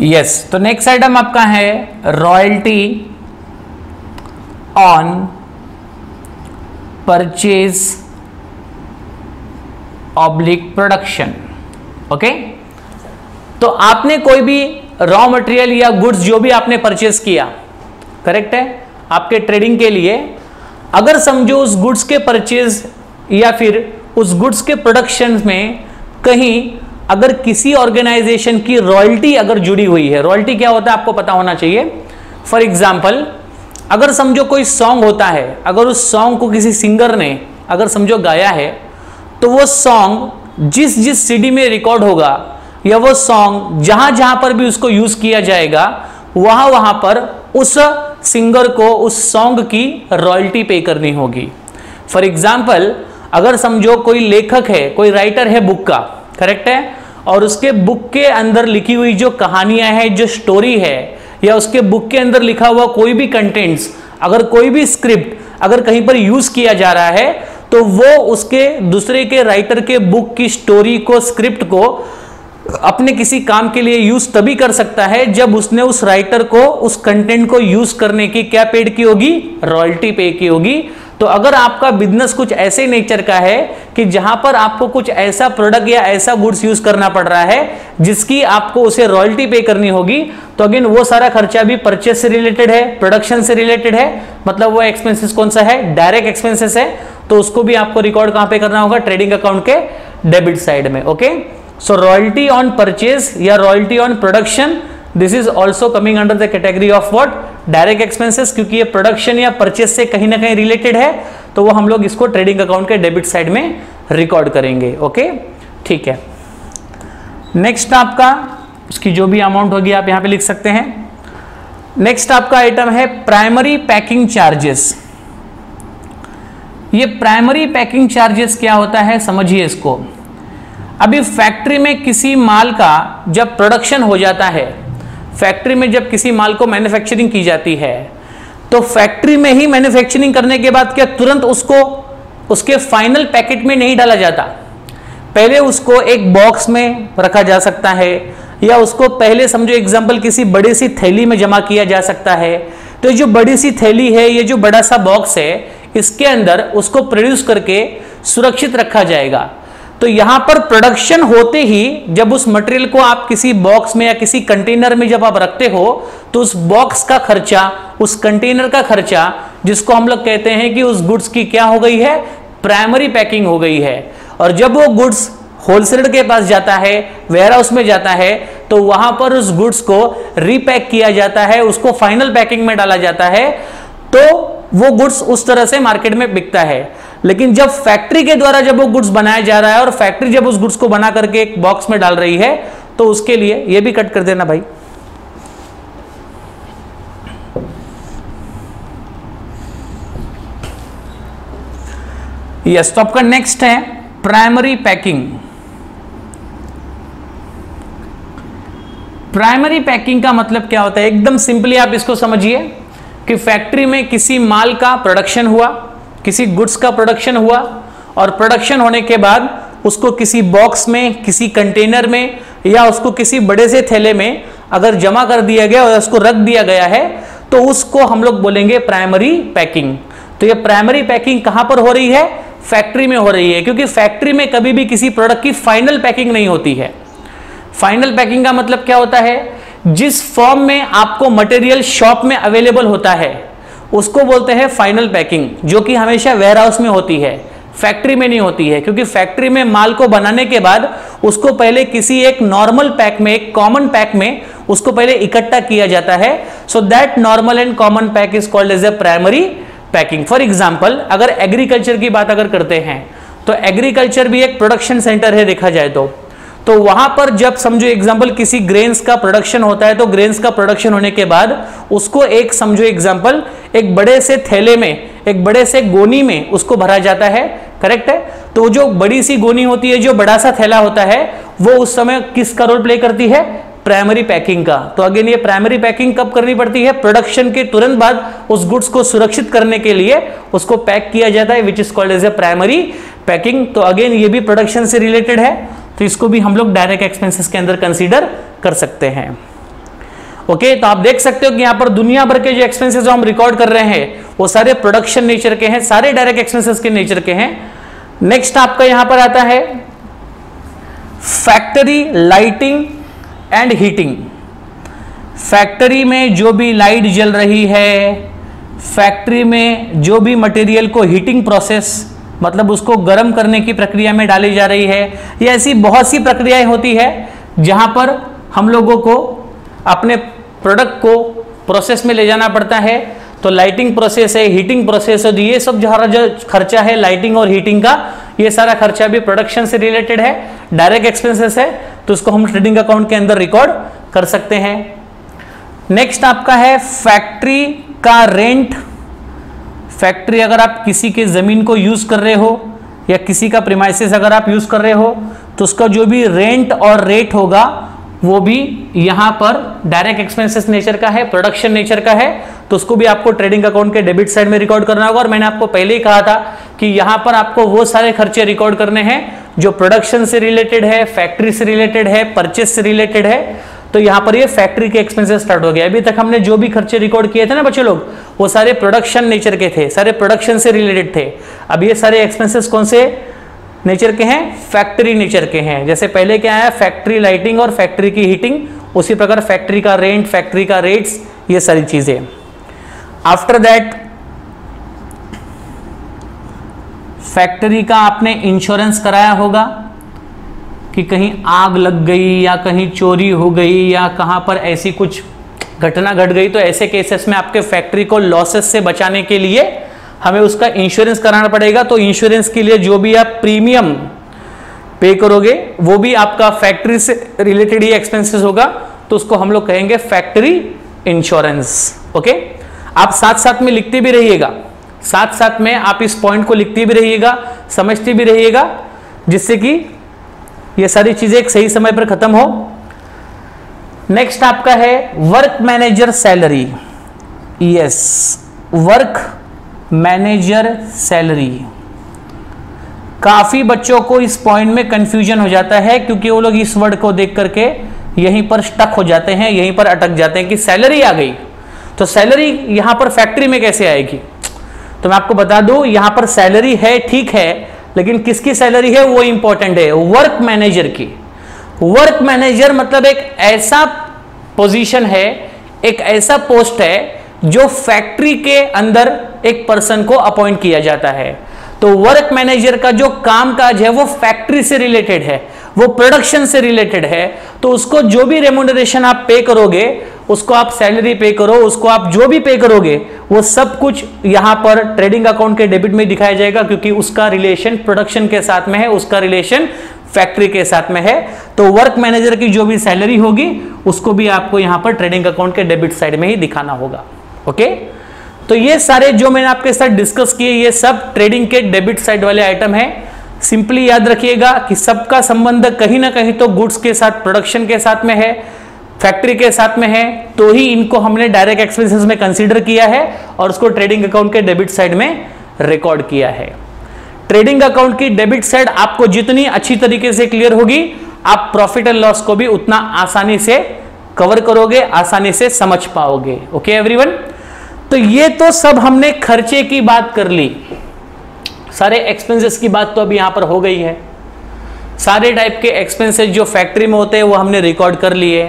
यस, तो नेक्स्ट आइटम आपका है royalty on purchase oblique production. Okay, तो आपने कोई भी रॉ मटेरियल या गुड्स जो भी आपने परचेज किया, करेक्ट है, आपके ट्रेडिंग के लिए, अगर समझो उस गुड्स के परचेज या फिर उस गुड्स के प्रोडक्शन में कहीं अगर किसी ऑर्गेनाइजेशन की रॉयल्टी अगर जुड़ी हुई है, रॉयल्टी क्या होता है आपको पता होना चाहिए। फॉर एग्जाम्पल, अगर समझो कोई सॉन्ग होता है, अगर उस सॉन्ग को किसी सिंगर ने अगर समझो गाया है, तो वो सॉन्ग जिस जिस सीडी में रिकॉर्ड होगा या वो सॉन्ग जहां जहां पर भी उसको यूज किया जाएगा वहां वहां पर उस सिंगर को उस सॉन्ग की रॉयल्टी पे करनी होगी। फॉर एग्जाम्पल, अगर समझो कोई लेखक है, कोई राइटर है बुक का, करेक्ट है, और उसके बुक के अंदर लिखी हुई जो कहानियां हैं, जो स्टोरी है, या उसके बुक के अंदर लिखा हुआ कोई भी कंटेंट्स, अगर कोई भी स्क्रिप्ट अगर कहीं पर यूज किया जा रहा है, तो वो उसके दूसरे के राइटर के बुक की स्टोरी को, स्क्रिप्ट को अपने किसी काम के लिए यूज तभी कर सकता है जब उसने उस राइटर को उस कंटेंट को यूज करने की क्या पेड की होगी, रॉयल्टी पे की होगी। तो अगर आपका बिजनेस कुछ ऐसे नेचर का है कि जहां पर आपको कुछ ऐसा प्रोडक्ट या ऐसा गुड्स यूज करना पड़ रहा है जिसकी आपको उसे रॉयल्टी पे करनी होगी, तो अगेन वो सारा खर्चा भी परचेस से रिलेटेड है, प्रोडक्शन से रिलेटेड है, मतलब वो एक्सपेंसेस कौन सा है, डायरेक्ट एक्सपेंसेस है, तो उसको भी आपको रिकॉर्ड कहां पे करना होगा, ट्रेडिंग अकाउंट के डेबिट साइड में। Okay, so royalty on purchase या royalty on production, this is also coming under the category of what, direct expenses, क्योंकि ये प्रोडक्शन या परचेज से कहीं ना कहीं रिलेटेड है, तो वो हम लोग इसको ट्रेडिंग अकाउंट के डेबिट साइड में रिकॉर्ड करेंगे। ओके, ठीक है। नेक्स्ट आपका उसकी जो भी अमाउंट होगी आप यहां पे लिख सकते हैं। नेक्स्ट आपका आइटम है प्राइमरी पैकिंग चार्जेस। ये प्राइमरी पैकिंग चार्जेस क्या होता है समझिए इसको। अभी फैक्ट्री में किसी माल का जब प्रोडक्शन हो जाता है, फैक्ट्री में जब किसी माल को मैन्युफैक्चरिंग की जाती है, तो फैक्ट्री में ही मैन्युफैक्चरिंग करने के बाद क्या तुरंत उसको उसके फाइनल पैकेट में नहीं डाला जाता, पहले उसको एक बॉक्स में रखा जा सकता है, या उसको पहले समझो एग्जांपल किसी बड़ी सी थैली में जमा किया जा सकता है। तो ये जो बड़ी सी थैली है, ये जो बड़ा सा बॉक्स है, इसके अंदर उसको प्रोड्यूस करके सुरक्षित रखा जाएगा। तो यहां पर प्रोडक्शन होते ही जब उस मटेरियल को आप किसी बॉक्स में या किसी कंटेनर में जब आप रखते हो, तो उस बॉक्स का खर्चा, उस कंटेनर का खर्चा, जिसको हम लोग कहते हैं कि उस गुड्स की क्या हो गई है, प्राइमरी पैकिंग हो गई है। और जब वो गुड्स होलसेलर के पास जाता है, वेयरहाउस में जाता है, तो वहां पर उस गुड्स को रीपैक किया जाता है, उसको फाइनल पैकिंग में डाला जाता है, तो वो गुड्स उस तरह से मार्केट में बिकता है। लेकिन जब फैक्ट्री के द्वारा जब वो गुड्स बनाया जा रहा है और फैक्ट्री जब उस गुड्स को बना करके एक बॉक्स में डाल रही है, तो उसके लिए ये भी कट कर देना भाई। यस, तो आपका नेक्स्ट है प्राइमरी पैकिंग। प्राइमरी पैकिंग का मतलब क्या होता है, एकदम सिंपली आप इसको समझिए कि फैक्ट्री में किसी माल का प्रोडक्शन हुआ, किसी गुड्स का प्रोडक्शन हुआ, और प्रोडक्शन होने के बाद उसको किसी बॉक्स में, किसी कंटेनर में, या उसको किसी बड़े से थैले में अगर जमा कर दिया गया और उसको रख दिया गया है, तो उसको हम लोग बोलेंगे प्राइमरी पैकिंग। तो ये प्राइमरी पैकिंग कहां पर हो रही है, फैक्ट्री में हो रही है, क्योंकि फैक्ट्री में कभी भी किसी प्रोडक्ट की फाइनल पैकिंग नहीं होती है। फाइनल पैकिंग का मतलब क्या होता है, जिस फॉर्म में आपको मटेरियल शॉप में अवेलेबल होता है उसको बोलते हैं फाइनल पैकिंग, जो कि हमेशा वेयरहाउस में होती है, फैक्ट्री में नहीं होती है। क्योंकि फैक्ट्री में माल को बनाने के बाद उसको पहले किसी एक नॉर्मल पैक में, एक कॉमन पैक में उसको पहले इकट्ठा किया जाता है। So that normal and common pack is called as a primary packing. For example, अगर एग्रीकल्चर की बात अगर करते हैं, तो एग्रीकल्चर भी एक प्रोडक्शन सेंटर है देखा जाए तो वहां पर जब समझो एग्जांपल किसी ग्रेन्स का प्रोडक्शन होता है तो ग्रेन्स का प्रोडक्शन होने के बाद उसको एक समझो एग्जांपल एक बड़े से थैले में, एक बड़े से गोनी में उसको भरा जाता है, करेक्ट है। तो जो बड़ी सी गोनी होती है, जो बड़ा सा थैला होता है, वो उस समय किसका रोल प्ले करती है? प्राइमरी पैकिंग का। तो अगेन ये प्राइमरी पैकिंग कब करनी पड़ती है? प्रोडक्शन के तुरंत बाद उस गुड्स को सुरक्षित करने के लिए उसको पैक किया जाता है, which is called as a primary packing. तो अगेन ये भी प्रोडक्शन से रिलेटेड है, तो इसको भी हम लोग डायरेक्ट एक्सपेंसेस के अंदर कंसीडर कर सकते हैं। ओके, तो आप देख सकते हो कि यहां पर दुनिया भर के जो एक्सपेंसेस जो हम रिकॉर्ड कर रहे हैं वो सारे प्रोडक्शन नेचर के हैं, सारे डायरेक्ट एक्सपेंसेस के नेचर के हैं। नेक्स्ट आपका यहां पर आता है factory lighting and heating. Factory में जो भी लाइट जल रही है, फैक्ट्री में जो भी मटेरियल को हीटिंग प्रोसेस मतलब उसको गर्म करने की प्रक्रिया में डाली जा रही है, ये ऐसी बहुत सी प्रक्रियाएं होती है जहां पर हम लोगों को अपने प्रोडक्ट को प्रोसेस में ले जाना पड़ता है। तो लाइटिंग प्रोसेस है, हीटिंग प्रोसेस है, ये सब जो खर्चा है लाइटिंग और हीटिंग का, ये सारा खर्चा भी प्रोडक्शन से रिलेटेड है, डायरेक्ट एक्सपेंसेस है, तो उसको हम ट्रेडिंग अकाउंट के अंदर रिकॉर्ड कर सकते हैं। नेक्स्ट आपका है फैक्ट्री का रेंट। फैक्ट्री अगर आप किसी के जमीन को यूज कर रहे हो या किसी का प्रीमाइसेस अगर आप यूज कर रहे हो तो उसका जो भी रेंट और रेट होगा वो भी यहां पर डायरेक्ट एक्सपेंसेस नेचर का है, प्रोडक्शन नेचर का है, तो उसको भी आपको ट्रेडिंग अकाउंट के डेबिट साइड में रिकॉर्ड करना होगा। और मैंने आपको पहले ही कहा था कि यहां पर आपको वो सारे खर्चे रिकॉर्ड करने हैं जो प्रोडक्शन से रिलेटेड है, फैक्ट्री से रिलेटेड है, परचेस से रिलेटेड है। तो यहां पर ये फैक्ट्री के एक्सपेंसेस स्टार्ट हो गया। अभी तक हमने जो भी खर्चे रिकॉर्ड किए थे ना बच्चे लोग, वो सारे प्रोडक्शन नेचर के थे, सारे प्रोडक्शन से रिलेटेड थे। अब ये सारे एक्सपेंसेस कौन से नेचर के हैं? फैक्ट्री नेचर के हैं। जैसे पहले क्या आया? फैक्ट्री लाइटिंग और फैक्ट्री की हीटिंग, उसी प्रकार फैक्ट्री का रेंट, फैक्ट्री का रेट्स, ये सारी चीजें। आफ्टर दैट फैक्ट्री का आपने इंश्योरेंस कराया होगा कि कहीं आग लग गई या कहीं चोरी हो गई या कहां पर ऐसी कुछ घटना घट गई, तो ऐसे केसेस में आपके फैक्ट्री को लॉसेस से बचाने के लिए हमें उसका इंश्योरेंस कराना पड़ेगा। तो इंश्योरेंस के लिए जो भी आप प्रीमियम पे करोगे वो भी आपका फैक्ट्री से रिलेटेड ही एक्सपेंसेस होगा, तो उसको हम लोग कहेंगे फैक्ट्री इंश्योरेंस। ओके, आप साथ साथ में लिखते भी रहिएगा, साथ साथ में आप इस पॉइंट को लिखते भी रहिएगा, समझते भी रहिएगा, जिससे कि ये सारी चीजें एक सही समय पर खत्म हो। नेक्स्ट आपका है work manager salary. Yes, work manager salary. काफी बच्चों को इस पॉइंट में कंफ्यूजन हो जाता है क्योंकि वो लोग इस वर्ड को देख करके यहीं पर स्टक हो जाते हैं, यहीं पर अटक जाते हैं कि सैलरी आ गई, तो सैलरी यहां पर फैक्ट्री में कैसे आएगी? तो मैं आपको बता दूं, यहां पर सैलरी है, ठीक है, लेकिन किसकी सैलरी है वो इंपॉर्टेंट है, वर्क मैनेजर की। वर्क मैनेजर मतलब एक ऐसा पोजीशन है, एक ऐसा पोस्ट है जो फैक्ट्री के अंदर एक पर्सन को अपॉइंट किया जाता है। तो वर्क मैनेजर का जो कामकाज है वो फैक्ट्री से रिलेटेड है, वो प्रोडक्शन से रिलेटेड है, तो उसको जो भी रेम्यूनरेशन आप पे करोगे, उसको आप सैलरी पे करो, उसको आप जो भी पे करोगे, वो सब कुछ यहां पर ट्रेडिंग अकाउंट के डेबिट में दिखाया जाएगा, क्योंकि उसका रिलेशन प्रोडक्शन के साथ में है, उसका रिलेशन फैक्ट्री के साथ में है। तो वर्क मैनेजर की जो भी सैलरी होगी उसको भी आपको यहां पर ट्रेडिंग अकाउंट के डेबिट साइड में ही दिखाना होगा। ओके, तो ये सारे जो मैंने आपके साथ डिस्कस किए ये सब ट्रेडिंग के डेबिट साइड वाले आइटम है। सिंपली याद रखिएगा कि सबका संबंध कहीं ना कहीं तो गुड्स के साथ, प्रोडक्शन के साथ में है, फैक्ट्री के साथ में है, तो ही इनको हमने डायरेक्ट एक्सपेंसेस में कंसीडर किया है और उसको ट्रेडिंग अकाउंट के डेबिट साइड में रिकॉर्ड किया है। ट्रेडिंग अकाउंट की डेबिट साइड आपको जितनी अच्छी तरीके से क्लियर होगी, आप प्रॉफिट एंड लॉस को भी उतना आसानी से कवर करोगे, आसानी से समझ पाओगे। ओके एवरीवन, तो ये तो सब हमने खर्चे की बात कर ली, सारे एक्सपेंसेस की बात तो अभी यहां पर हो गई है। सारे टाइप के एक्सपेंसेस जो फैक्ट्री में होते हैं वो हमने रिकॉर्ड कर लिए।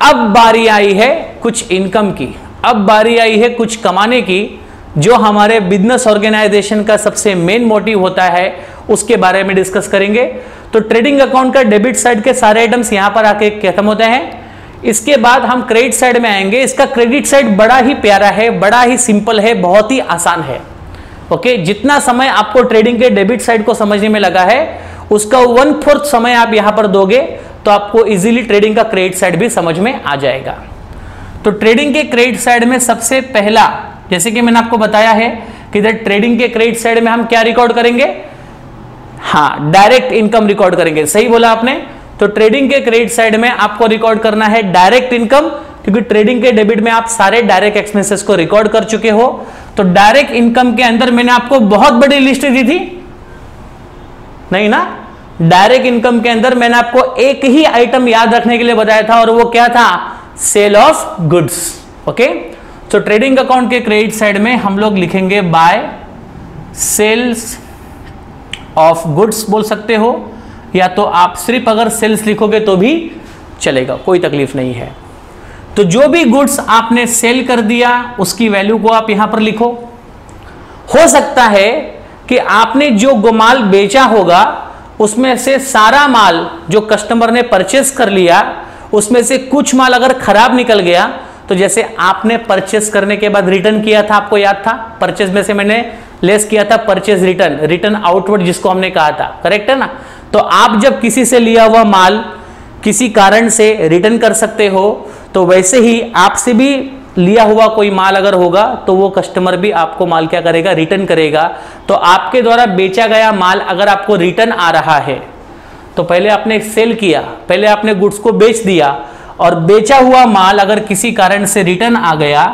अब बारी आई है कुछ इनकम की, अब बारी आई है कुछ कमाने की, जो हमारे बिजनेस ऑर्गेनाइजेशन का सबसे मेन मोटिव होता है, उसके बारे में डिस्कस करेंगे। तो ट्रेडिंग अकाउंट का डेबिट साइड के सारे आइटम्स यहां पर आके खत्म होते हैं। इसके बाद हम क्रेडिट साइड में आएंगे। इसका क्रेडिट साइड बड़ा ही प्यारा है, बड़ा ही सिंपल है, बहुत ही आसान है। ओके, जितना समय आपको ट्रेडिंग के डेबिट साइड को समझने में लगा है उसका 1/4 समय आप यहां पर दोगे तो आपको इजीली ट्रेडिंग का क्रेडिट साइड भी समझ में आ जाएगा। तो ट्रेडिंग के क्रेडिट साइड में सबसे पहला, जैसे कि मैंने आपको बताया है कि इधर ट्रेडिंग के क्रेडिट साइड में हम क्या रिकॉर्ड करेंगे, हाँ डायरेक्ट इनकम रिकॉर्ड करेंगे। सही बोला आपने। तो ट्रेडिंग के क्रेडिट साइड में आपको रिकॉर्ड करना है डायरेक्ट इनकम, क्योंकि ट्रेडिंग के डेबिट में आप सारे डायरेक्ट एक्सपेंसेस को रिकॉर्ड कर चुके हो। तो डायरेक्ट इनकम के अंदर मैंने आपको बहुत बड़ी लिस्ट दी थी नहीं ना, डायरेक्ट इनकम के अंदर मैंने आपको एक ही आइटम याद रखने के लिए बताया था और वो क्या था, सेल ऑफ गुड्स। ओके, तो ट्रेडिंग अकाउंट के क्रेडिट साइड में हम लोग लिखेंगे बाय सेल्स ऑफ गुड्स बोल सकते हो, या तो आप सिर्फ अगर सेल्स लिखोगे तो भी चलेगा, कोई तकलीफ नहीं है। तो जो भी गुड्स आपने सेल कर दिया उसकी वैल्यू को आप यहां पर लिखो। हो सकता है कि आपने जो माल बेचा होगा उसमें से सारा माल जो कस्टमर ने परचेस कर लिया उसमें से कुछ माल अगर खराब निकल गया, तो जैसे आपने परचेस करने के बाद रिटर्न किया था, आपको याद था, परचेस में से मैंने लेस किया था परचेस रिटर्न, रिटर्न आउटवर्ड जिसको हमने कहा था, करेक्ट है ना। तो आप जब किसी से लिया हुआ माल किसी कारण से रिटर्न कर सकते हो, तो वैसे ही आपसे भी लिया हुआ कोई माल अगर होगा तो वो कस्टमर भी आपको माल क्या करेगा, रिटर्न करेगा। तो आपके द्वारा बेचा गया माल अगर आपको रिटर्न आ रहा है तो पहले आपने सेल किया, पहले आपने गुड्स को बेच दिया, और बेचा हुआ माल अगर किसी कारण से रिटर्न आ गया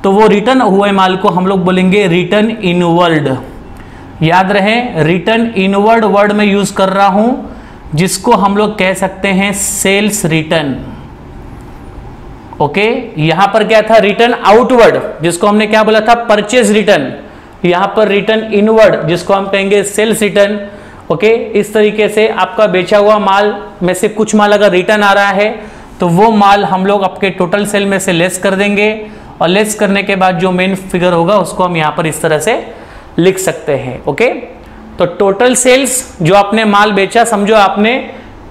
तो वो रिटर्न हुए माल को हम लोग बोलेंगे रिटर्न इनवर्ड। याद रहे, रिटर्न इनवर्ड वर्ड में यूज कर रहा हूं जिसको हम लोग कह सकते हैं सेल्स रिटर्न। ओके, यहां पर क्या था, रिटर्न आउटवर्ड जिसको हमने क्या बोला था, परचेज रिटर्न। यहां पर रिटर्न इनवर्ड जिसको हम कहेंगे सेल्स रिटर्न। ओके, इस तरीके से आपका बेचा हुआ माल में से कुछ माल अगर रिटर्न आ रहा है तो वो माल हम लोग आपके टोटल सेल में से लेस कर देंगे, और लेस करने के बाद जो मेन फिगर होगा उसको हम यहां पर इस तरह से लिख सकते हैं। ओके, तो टोटल सेल्स जो आपने माल बेचा, समझो आपने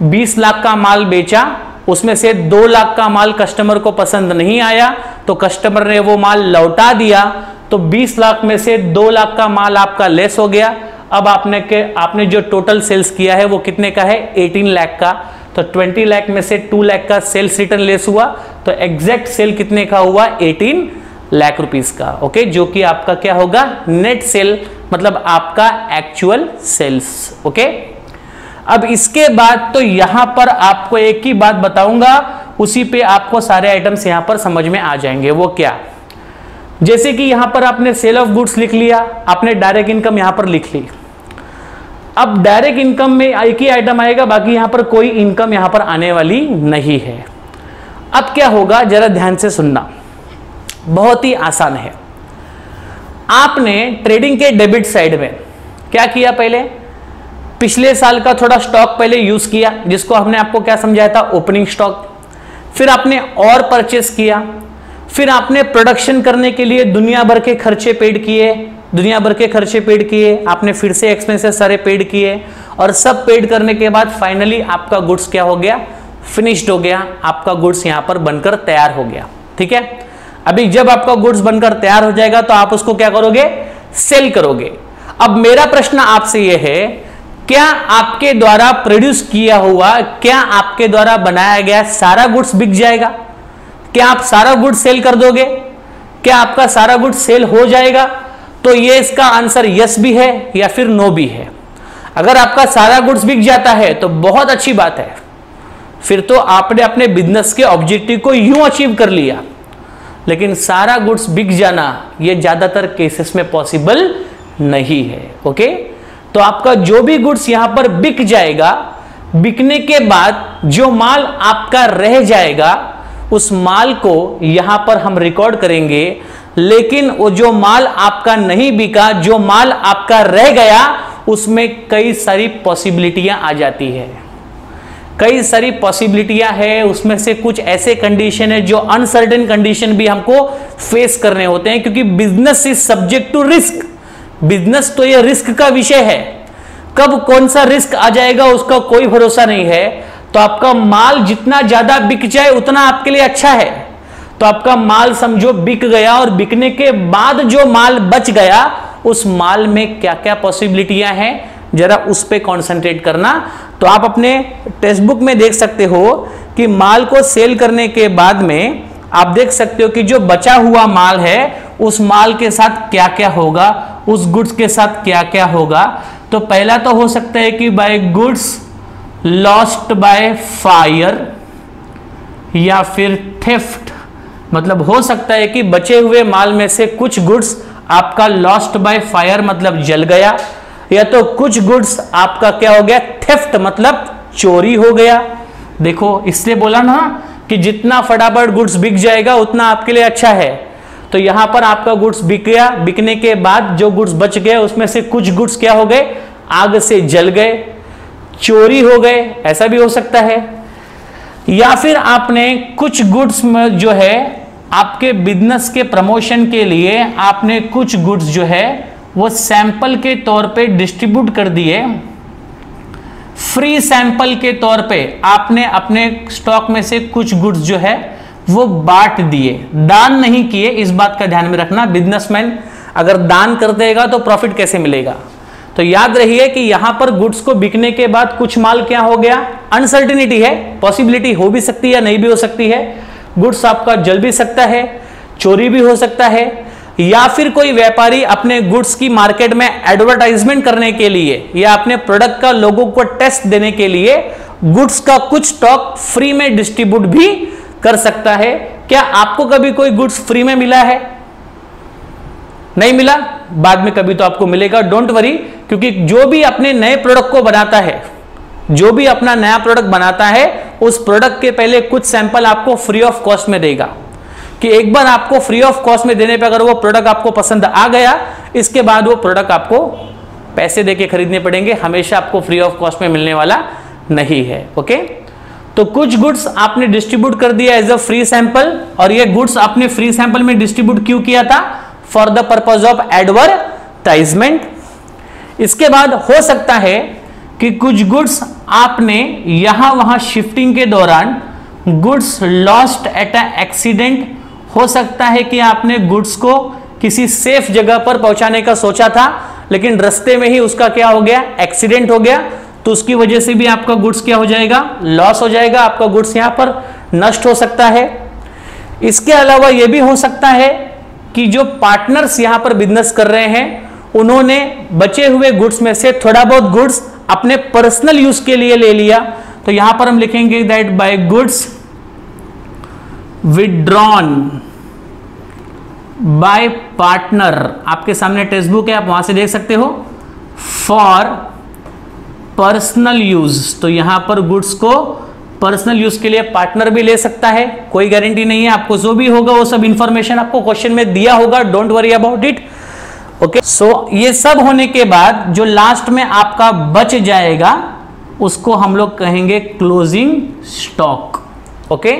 20 लाख का माल बेचा, उसमें से 2 लाख का माल कस्टमर को पसंद नहीं आया तो कस्टमर ने वो माल लौटा दिया, तो 20 लाख में से 2 लाख का माल आपका लेस हो गया। अब आपने जो टोटल सेल्स किया है वो कितने का है, 18 लाख का। तो 20 लाख में से 2 लाख का सेल्स रिटर्न लेस हुआ, तो एग्जैक्ट सेल कितने का हुआ, 18 लाख रुपीस का। ओके, जो कि आपका क्या होगा, नेट सेल, मतलब आपका एक्चुअल सेल्स। ओके, अब इसके बाद तो यहां पर आपको एक ही बात बताऊंगा, उसी पे आपको सारे आइटम्स यहां पर समझ में आ जाएंगे। वो क्या, जैसे कि यहां पर आपने सेल ऑफ गुड्स लिख लिया, आपने डायरेक्ट इनकम यहां पर लिख ली। अब डायरेक्ट इनकम में एक ही आइटम आएगा, बाकी यहां पर कोई इनकम यहां पर आने वाली नहीं है। अब क्या होगा, जरा ध्यान से सुनना, बहुत ही आसान है। आपने ट्रेडिंग के डेबिट साइड में क्या किया, पहले पिछले साल का थोड़ा स्टॉक पहले यूज किया, जिसको हमने आपको क्या समझाया था, ओपनिंग स्टॉक। फिर आपने और परचेस किया, फिर आपने प्रोडक्शन करने के लिए दुनिया भर के खर्चे पेड किए, दुनिया भर के खर्चे पेड किए, आपने फिर से एक्सपेंसेस सारे पेड किए, और सब पेड करने के बाद फाइनली आपका गुड्स क्या हो गया, फिनिश्ड हो गया, आपका गुड्स यहां पर बनकर तैयार हो गया। ठीक है, अभी जब आपका गुड्स बनकर तैयार हो जाएगा तो आप उसको क्या करोगे, सेल करोगे। अब मेरा प्रश्न आपसे यह है, क्या आपके द्वारा प्रोड्यूस किया हुआ, क्या आपके द्वारा बनाया गया सारा गुड्स बिक जाएगा? क्या आप सारा गुड्स सेल कर दोगे? क्या आपका सारा गुड्स सेल हो जाएगा? तो ये इसका आंसर यस भी है या फिर नो भी है। अगर आपका सारा गुड्स बिक जाता है तो बहुत अच्छी बात है, फिर तो आपने अपने बिजनेस के ऑब्जेक्टिव को यूं अचीव कर लिया। लेकिन सारा गुड्स बिक जाना ये ज्यादातर केसेस में पॉसिबल नहीं है। ओके, तो आपका जो भी गुड्स यहां पर बिक जाएगा, बिकने के बाद जो माल आपका रह जाएगा उस माल को यहां पर हम रिकॉर्ड करेंगे। लेकिन वो जो माल आपका नहीं बिका, जो माल आपका रह गया, उसमें कई सारी पॉसिबिलिटियां आ जाती है, कई सारी पॉसिबिलिटियां है। उसमें से कुछ ऐसे कंडीशन है जो अनसर्टेन कंडीशन भी हमको फेस करने होते हैं, क्योंकि business is subject to risk. Business तो ये रिस्क का विषय है, कब कौन सा रिस्क आ जाएगा उसका कोई भरोसा नहीं है। तो आपका माल जितना ज्यादा बिक जाए उतना आपके लिए अच्छा है। तो आपका माल समझो बिक गया, और बिकने के बाद जो माल बच गया उस माल में क्या क्या पॉसिबिलिटियां हैं, जरा उस पे कॉन्सेंट्रेट करना। तो आप अपने टेक्स्ट बुक में देख सकते हो कि माल को सेल करने के बाद में आप देख सकते हो कि जो बचा हुआ माल है उस माल के साथ क्या क्या होगा, उस गुड्स के साथ क्या क्या होगा। तो पहला तो हो सकता है कि by goods lost by fire या फिर थेफ्ट, मतलब हो सकता है कि बचे हुए माल में से कुछ गुड्स आपका लॉस्ट बाय फायर मतलब जल गया, या तो कुछ गुड्स आपका क्या हो गया, थेफ्ट मतलब चोरी हो गया। देखो इसलिए बोला ना कि जितना फटाफट गुड्स बिक जाएगा उतना आपके लिए अच्छा है। तो यहां पर आपका गुड्स बिक गया, बिकने के बाद जो गुड्स बच गए उसमें से कुछ गुड्स क्या हो गए, आग से जल गए, चोरी हो गए, ऐसा भी हो सकता है। या फिर आपने कुछ गुड्स में जो है आपके बिजनेस के प्रमोशन के लिए आपने कुछ गुड्स जो है वो सैंपल के तौर पे डिस्ट्रीब्यूट कर दिए, फ्री सैंपल के तौर पे आपने अपने स्टॉक में से कुछ गुड्स जो है वो बांट दिए, दान नहीं किए। इस बात का ध्यान में रखना, बिजनेसमैन अगर दान कर देगा तो प्रॉफिट कैसे मिलेगा। तो याद रहिए कि यहां पर गुड्स को बिकने के बाद कुछ माल क्या हो गया, अनसर्टिनिटी है, पॉसिबिलिटी हो भी सकती है या नहीं भी हो सकती है। गुड्स आपका जल भी सकता है, चोरी भी हो सकता है, या फिर कोई व्यापारी अपने गुड्स की मार्केट में एडवर्टाइजमेंट करने के लिए या अपने प्रोडक्ट का लोगों को टेस्ट देने के लिए गुड्स का कुछ स्टॉक फ्री में डिस्ट्रीब्यूट भी कर सकता है। क्या आपको कभी कोई गुड्स फ्री में मिला है? नहीं मिला, बाद में कभी तो आपको मिलेगा, डोंट वरी। क्योंकि जो भी अपने नए प्रोडक्ट को बनाता है, जो भी अपना नया प्रोडक्ट बनाता है, उस प्रोडक्ट के पहले कुछ सैंपल आपको फ्री ऑफ कॉस्ट में देगा, कि एक बार आपको फ्री ऑफ कॉस्ट में देने पे अगर वो प्रोडक्ट आपको पसंद आ गया, इसके बाद वो प्रोडक्ट आपको पैसे देके खरीदने पड़ेंगे, हमेशा आपको फ्री ऑफ कॉस्ट में मिलने वाला नहीं है। ओके, तो कुछ गुड्स आपने डिस्ट्रीब्यूट कर दिया एज अ फ्री सैंपल, और ये गुड्स आपने फ्री सैंपल में डिस्ट्रीब्यूट क्यों किया था? For the purpose of advertisement. इसके बाद हो सकता है कि कुछ गुड्स आपने यहां वहां शिफ्टिंग के दौरान goods lost at a accident, हो सकता है कि आपने गुड्स को किसी सेफ जगह पर पहुंचाने का सोचा था, लेकिन रास्ते में ही उसका क्या हो गया, एक्सीडेंट हो गया, तो उसकी वजह से भी आपका गुड्स क्या हो जाएगा, लॉस हो जाएगा, आपका गुड्स यहां पर नष्ट हो सकता है। इसके अलावा यह भी हो सकता है कि जो पार्टनर्स यहां पर बिजनेस कर रहे हैं उन्होंने बचे हुए गुड्स में से थोड़ा बहुत गुड्स अपने पर्सनल यूज के लिए ले लिया। तो यहां पर हम लिखेंगे that bye goods withdrawn bye partner, आपके सामने टेक्स्ट बुक है, आप वहां से देख सकते हो, फॉर पर्सनल यूज। तो यहां पर गुड्स को पर्सनल यूज के लिए पार्टनर भी ले सकता है, कोई गारंटी नहीं है, आपको जो भी होगा वो सब इंफॉर्मेशन आपको क्वेश्चन में दिया होगा, don't worry about it. Okay, so ये सब होने के बाद जो लास्ट में आपका बच जाएगा उसको हम लोग कहेंगे closing stock. Okay,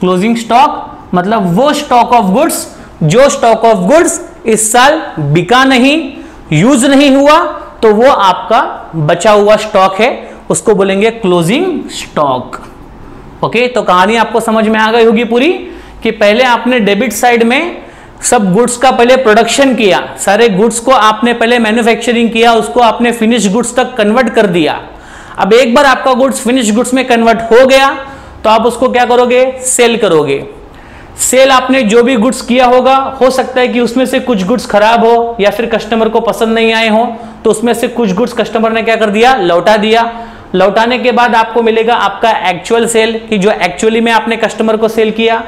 closing stock मतलब वो स्टॉक ऑफ गुड्स, जो स्टॉक ऑफ गुड्स इस साल बिका नहीं, यूज नहीं हुआ, तो वो आपका बचा हुआ स्टॉक है, उसको बोलेंगे क्लोजिंग स्टॉक। ओके, तो कहानी आपको समझ में आ गई होगी पूरी, कि पहले आपने डेबिट साइड में सब गुड्स का पहले प्रोडक्शन किया, सारे गुड्स को आपने पहले मैन्युफैक्चरिंग किया, उसको आपने फिनिश गुड्स तक कन्वर्ट कर दिया। अब एक बार आपका गुड्स फिनिश गुड्स में कन्वर्ट हो गया तो आप उसको क्या करोगे, सेल करोगे। सेल आपने जो भी गुड्स किया होगा, हो सकता है कि उसमें से कुछ गुड्स खराब हो या फिर कस्टमर को पसंद नहीं आए हो, तो उसमें से कुछ गुड्स कस्टमर ने क्या कर दिया, लौटा दिया। लौटाने के बाद आपको मिलेगा आपका एक्चुअल सेल, कि जो एक्चुअली में आपने कस्टमर को सेल किया।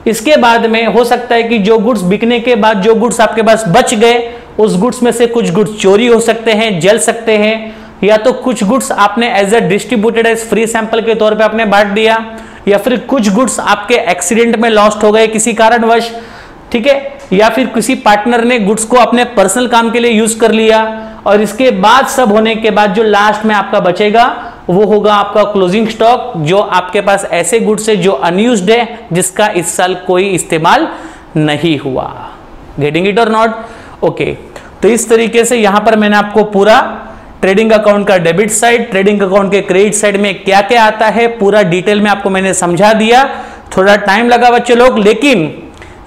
इसके बाद में हो सकता है कि जो गुड्स बिकने के बाद जो गुड्स आपके पास बच गए, उस गुड्स में से कुछ गुड्स चोरी हो सकते हैं, जल सकते हैं, या तो कुछ गुड्स आपने as a distributed as free sample के तौर पे आपने बांट दिया, या फिर कुछ गुड्स आपके एक्सीडेंट में लॉस्ट हो गए किसी कारणवश, ठीक है, या फिर किसी पार्टनर ने गुड्स को अपने पर्सनल काम के लिए यूज कर लिया। और इसके बाद सब होने के बाद जो लास्ट में आपका बचेगा वो होगा आपका क्लोजिंग स्टॉक, जो आपके पास ऐसे गुड्स है जो अनयूज्ड है, जिसका इस साल कोई इस्तेमाल नहीं हुआ। गेटिंग इट और नॉट? ओके, तो इस तरीके से यहां पर मैंने आपको पूरा ट्रेडिंग अकाउंट का डेबिट साइड, ट्रेडिंग अकाउंट के क्रेडिट साइड में क्या क्या आता है, पूरा डिटेल में आपको मैंने समझा दिया। थोड़ा टाइम लगा बच्चे लोग, लेकिन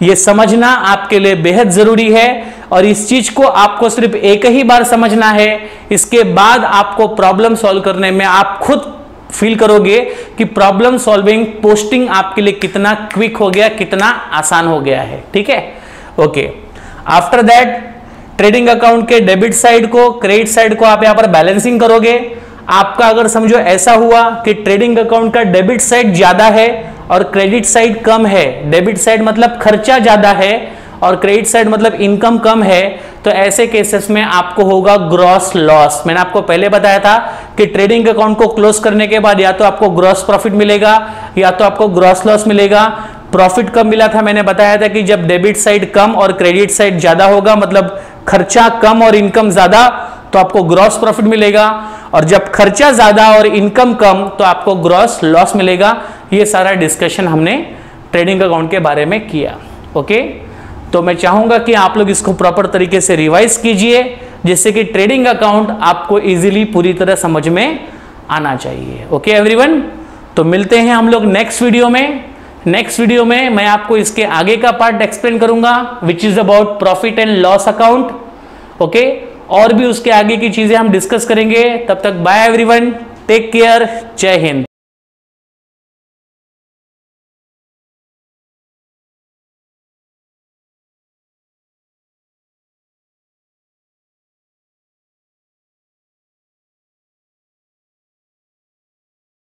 ये समझना आपके लिए बेहद जरूरी है। और इस चीज को आपको सिर्फ एक ही बार समझना है। इसके बाद आपको प्रॉब्लम सॉल्व करने में आप खुद फील करोगे कि प्रॉब्लम सॉल्विंग पोस्टिंग आपके लिए कितना क्विक हो गया, कितना आसान हो गया है। ठीक है, okay. After that trading account के डेबिट साइड को, क्रेडिट साइड को आप यहां पर बैलेंसिंग करोगे। आपका अगर समझो ऐसा हुआ कि ट्रेडिंग अकाउंट का डेबिट साइड ज्यादा है और क्रेडिट साइड कम है, डेबिट साइड मतलब खर्चा ज्यादा है और क्रेडिट साइड मतलब इनकम कम है, तो ऐसे केसेस में आपको होगा ग्रॉस लॉस। मैंने आपको पहले बताया था कि ट्रेडिंग अकाउंट को क्लोज करने के बाद या तो आपको ग्रॉस प्रॉफिट मिलेगा या तो आपको ग्रॉस लॉस मिलेगा। प्रॉफिट कब मिला था, मैंने बताया था कि जब डेबिट साइड कम और क्रेडिट साइड ज्यादा होगा, मतलब खर्चा कम और इनकम ज्यादा, तो आपको ग्रॉस प्रॉफिट मिलेगा, और जब खर्चा ज्यादा और इनकम कम तो आपको ग्रॉस लॉस मिलेगा। ये सारा डिस्कशन हमने ट्रेडिंग अकाउंट के बारे में किया। ओके, तो मैं चाहूंगा कि आप लोग इसको प्रॉपर तरीके से रिवाइज कीजिए, जिससे कि ट्रेडिंग अकाउंट आपको इजीली पूरी तरह समझ में आना चाहिए। ओके एवरीवन, तो मिलते हैं हम लोग नेक्स्ट वीडियो में। नेक्स्ट वीडियो में मैं आपको इसके आगे का पार्ट एक्सप्लेन करूंगा, which is about profit and loss account. Okay, और भी उसके आगे की चीजें हम डिस्कस करेंगे। तब तक बाय एवरीवन, टेक केयर, जय हिंद।